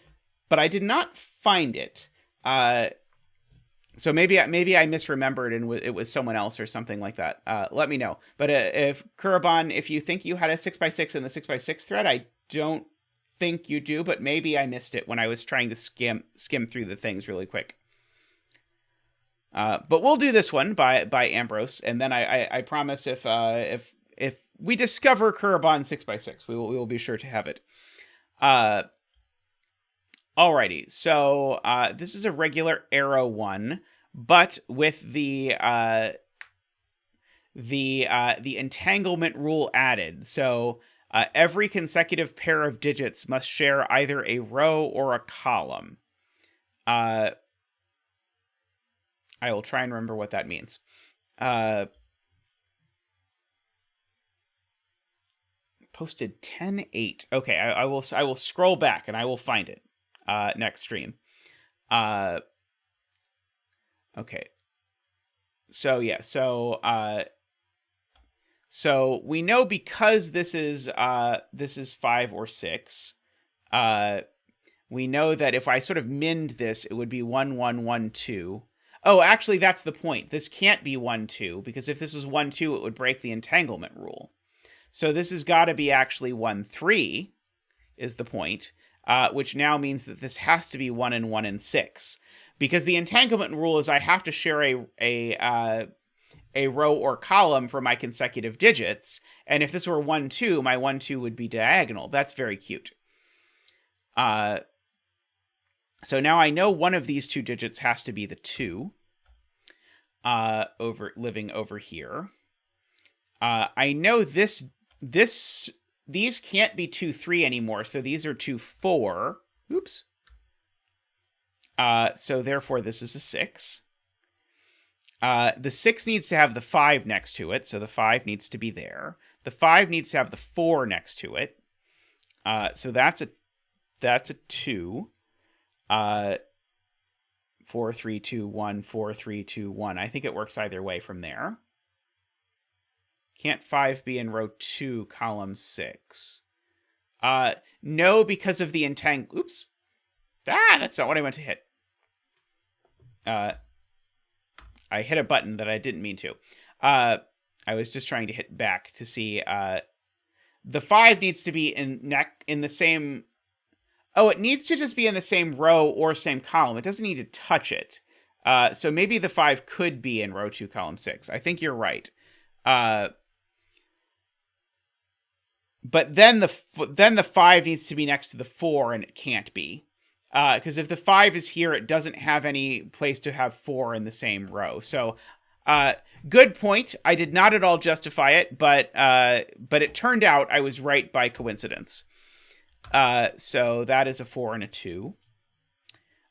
but I did not find it. So maybe I misremembered and it was someone else or something like that. Let me know. But if Kuraban, if you think you had a 6x6 in the 6x6 thread, I don't think you do, but maybe I missed it when I was trying to skim through the things really quick. But we'll do this one by Ambrose, and then I promise if we discover Kuraban 6x6, we will be sure to have it. Alrighty, so this is a regular arrow one, but with the entanglement rule added. So every consecutive pair of digits must share either a row or a column. I will try and remember what that means. Posted 10-8. Okay, I will scroll back and I will find it next stream. Okay. So yeah, so we know because this is 5 or 6. We know that if I sort of min this, it would be 1 1 1 2. Oh, actually, that's the point. This can't be 1 2 because if this is 1 2, it would break the entanglement rule. So this has got to be actually 1 3 is the point, which now means that this has to be 1 and 1 and 6 because the entanglement rule is I have to share a row or column for my consecutive digits. And if this were 1 2, my 1 2 would be diagonal. That's very cute. So now I know one of these two digits has to be the 2 living over here. I know these can't be 2, 3 anymore, so these are 2, 4. Oops. So therefore this is a 6. The 6 needs to have the 5 next to it, so the 5 needs to be there. The 5 needs to have the 4 next to it. So that's a 2. 4, 3, 2, 1, 4, 3, 2, 1. I think it works either way from there. Can't 5 be in row 2, column 6? No, because of the entangle. Oops. That's not what I meant to hit. I hit a button that I didn't mean to. I was just trying to hit back to see. The 5 needs to be in the same. Oh, it needs to just be in the same row or same column. It doesn't need to touch it. So maybe the 5 could be in row 2, column 6. I think you're right. But then the 5 needs to be next to the 4, and it can't be. Because if the 5 is here, it doesn't have any place to have 4 in the same row. So, good point. I did not at all justify it, but it turned out I was right by coincidence. So that is a 4 and a 2.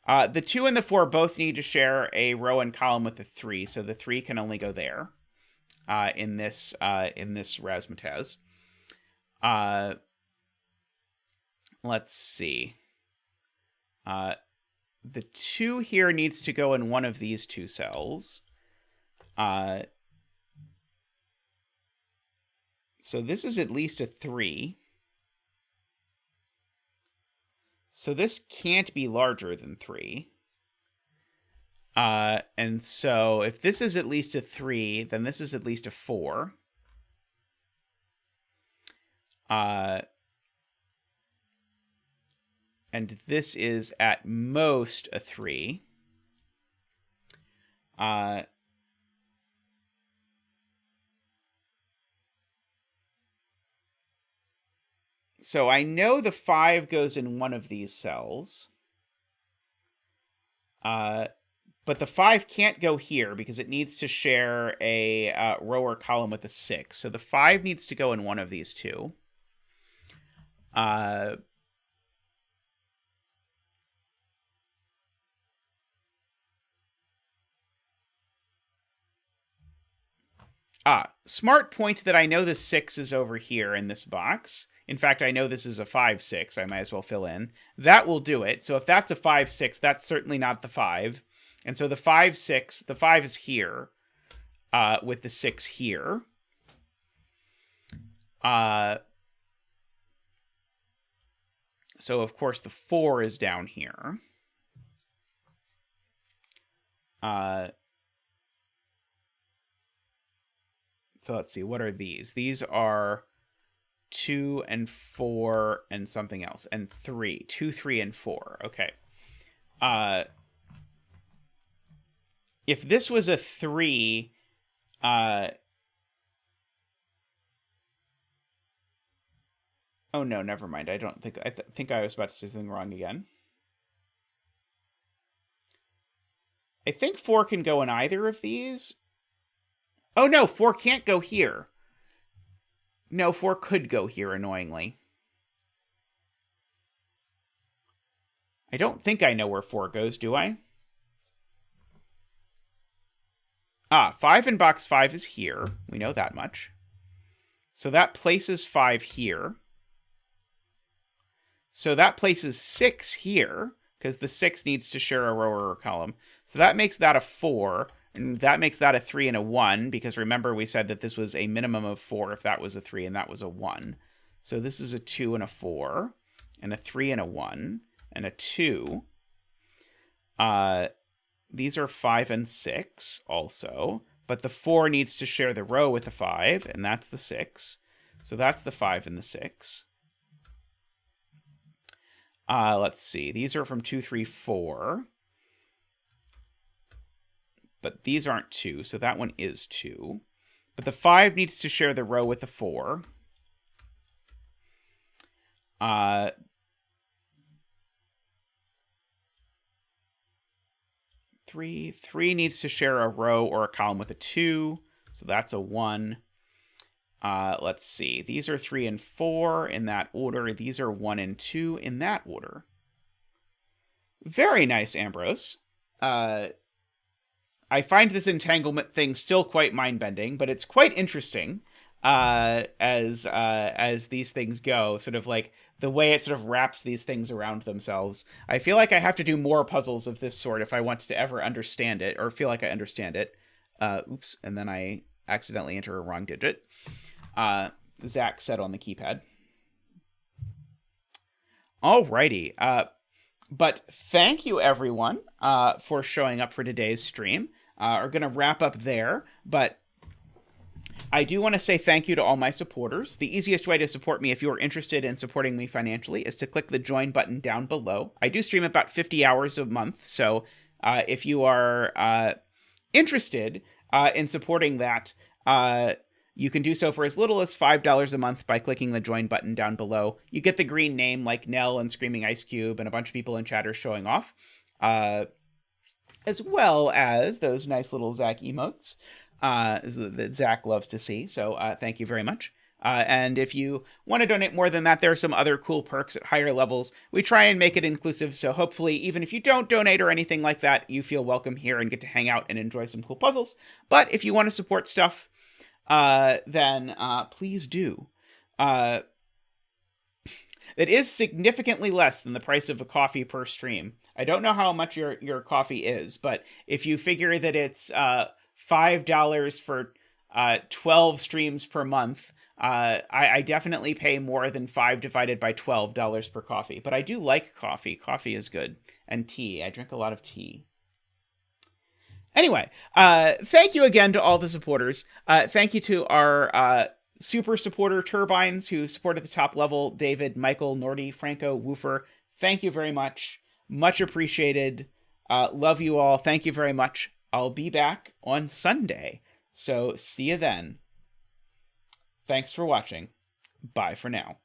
The 2 and the 4 both need to share a row and column with the 3, so the 3 can only go there in this razzmatazz. Let's see. The 2 here needs to go in one of these 2 cells. So this is at least a 3. So this can't be larger than 3. And so if this is at least a 3, then this is at least a 4. And this is at most a 3. So I know the 5 goes in one of these cells. But the 5 can't go here because it needs to share a row or column with a 6. So the 5 needs to go in one of these 2. Smart point that I know the 6 is over here in this box. In fact, I know this is a 5, 6. I might as well fill in. That will do it. So if that's a 5, 6, that's certainly not the 5. And so the 5, 6, the 5 is here with the 6 here. So, of course, the 4 is down here. So let's see, what are these? These are 2 and 4 and something else, and 3. 2, 3, and 4. Okay. If this was a 3, oh no, never mind. I think I was about to say something wrong again. I think 4 can go in either of these. Oh no, 4 can't go here. No, 4 could go here, annoyingly. I don't think I know where 4 goes, do I? 5 in box 5 is here. We know that much. So that places 5 here. So that places 6 here, because the 6 needs to share a row or a column. So that makes that a 4. And that makes that a 3 and a 1, because remember we said that this was a minimum of 4 if that was a 3 and that was a 1. So this is a 2 and a 4, and a 3 and a 1, and a 2. These are 5 and 6 also, but the 4 needs to share the row with the 5, and that's the 6. So that's the 5 and the 6. Let's see. These are from 2, 3, 4. But these aren't 2, so that one is 2. But the 5 needs to share the row with the 4. 3. 3 needs to share a row or a column with a 2, so that's a 1. Let's see. These are 3 and 4 in that order. These are 1 and 2 in that order. Very nice, Ambrose. I find this entanglement thing still quite mind-bending, but it's quite interesting as these things go. Sort of like the way it sort of wraps these things around themselves. I feel like I have to do more puzzles of this sort if I want to ever understand it, or feel like I understand it. Oops, and then I accidentally enter a wrong digit. Zach said on the keypad. Alrighty. But thank you, everyone, for showing up for today's stream. We're going to wrap up there, but I do want to say thank you to all my supporters. The easiest way to support me if you're interested in supporting me financially is to click the join button down below. I do stream about 50 hours a month, so if you are interested in supporting that, you can do so for as little as $5 a month by clicking the join button down below. You get the green name like Nell and Screaming Ice Cube and a bunch of people in chat are showing off, as well as those nice little Zach emotes that Zach loves to see. So thank you very much. And if you want to donate more than that, there are some other cool perks at higher levels. We try and make it inclusive, so hopefully even if you don't donate or anything like that, you feel welcome here and get to hang out and enjoy some cool puzzles. But if you want to support stuff, then please do. It is significantly less than the price of a coffee per stream. I don't know how much your coffee is, but if you figure that it's $5 for 12 streams per month, I definitely pay more than 5 divided by $12 per coffee. But I do like coffee. Coffee is good. And tea. I drink a lot of tea. Anyway, thank you again to all the supporters. Thank you to our super supporter Turbines who support at the top level. David, Michael, Nordy, Franco, Woofer. Thank you very much. Much appreciated. Love you all. Thank you very much. I'll be back on Sunday. So see you then. Thanks for watching. Bye for now.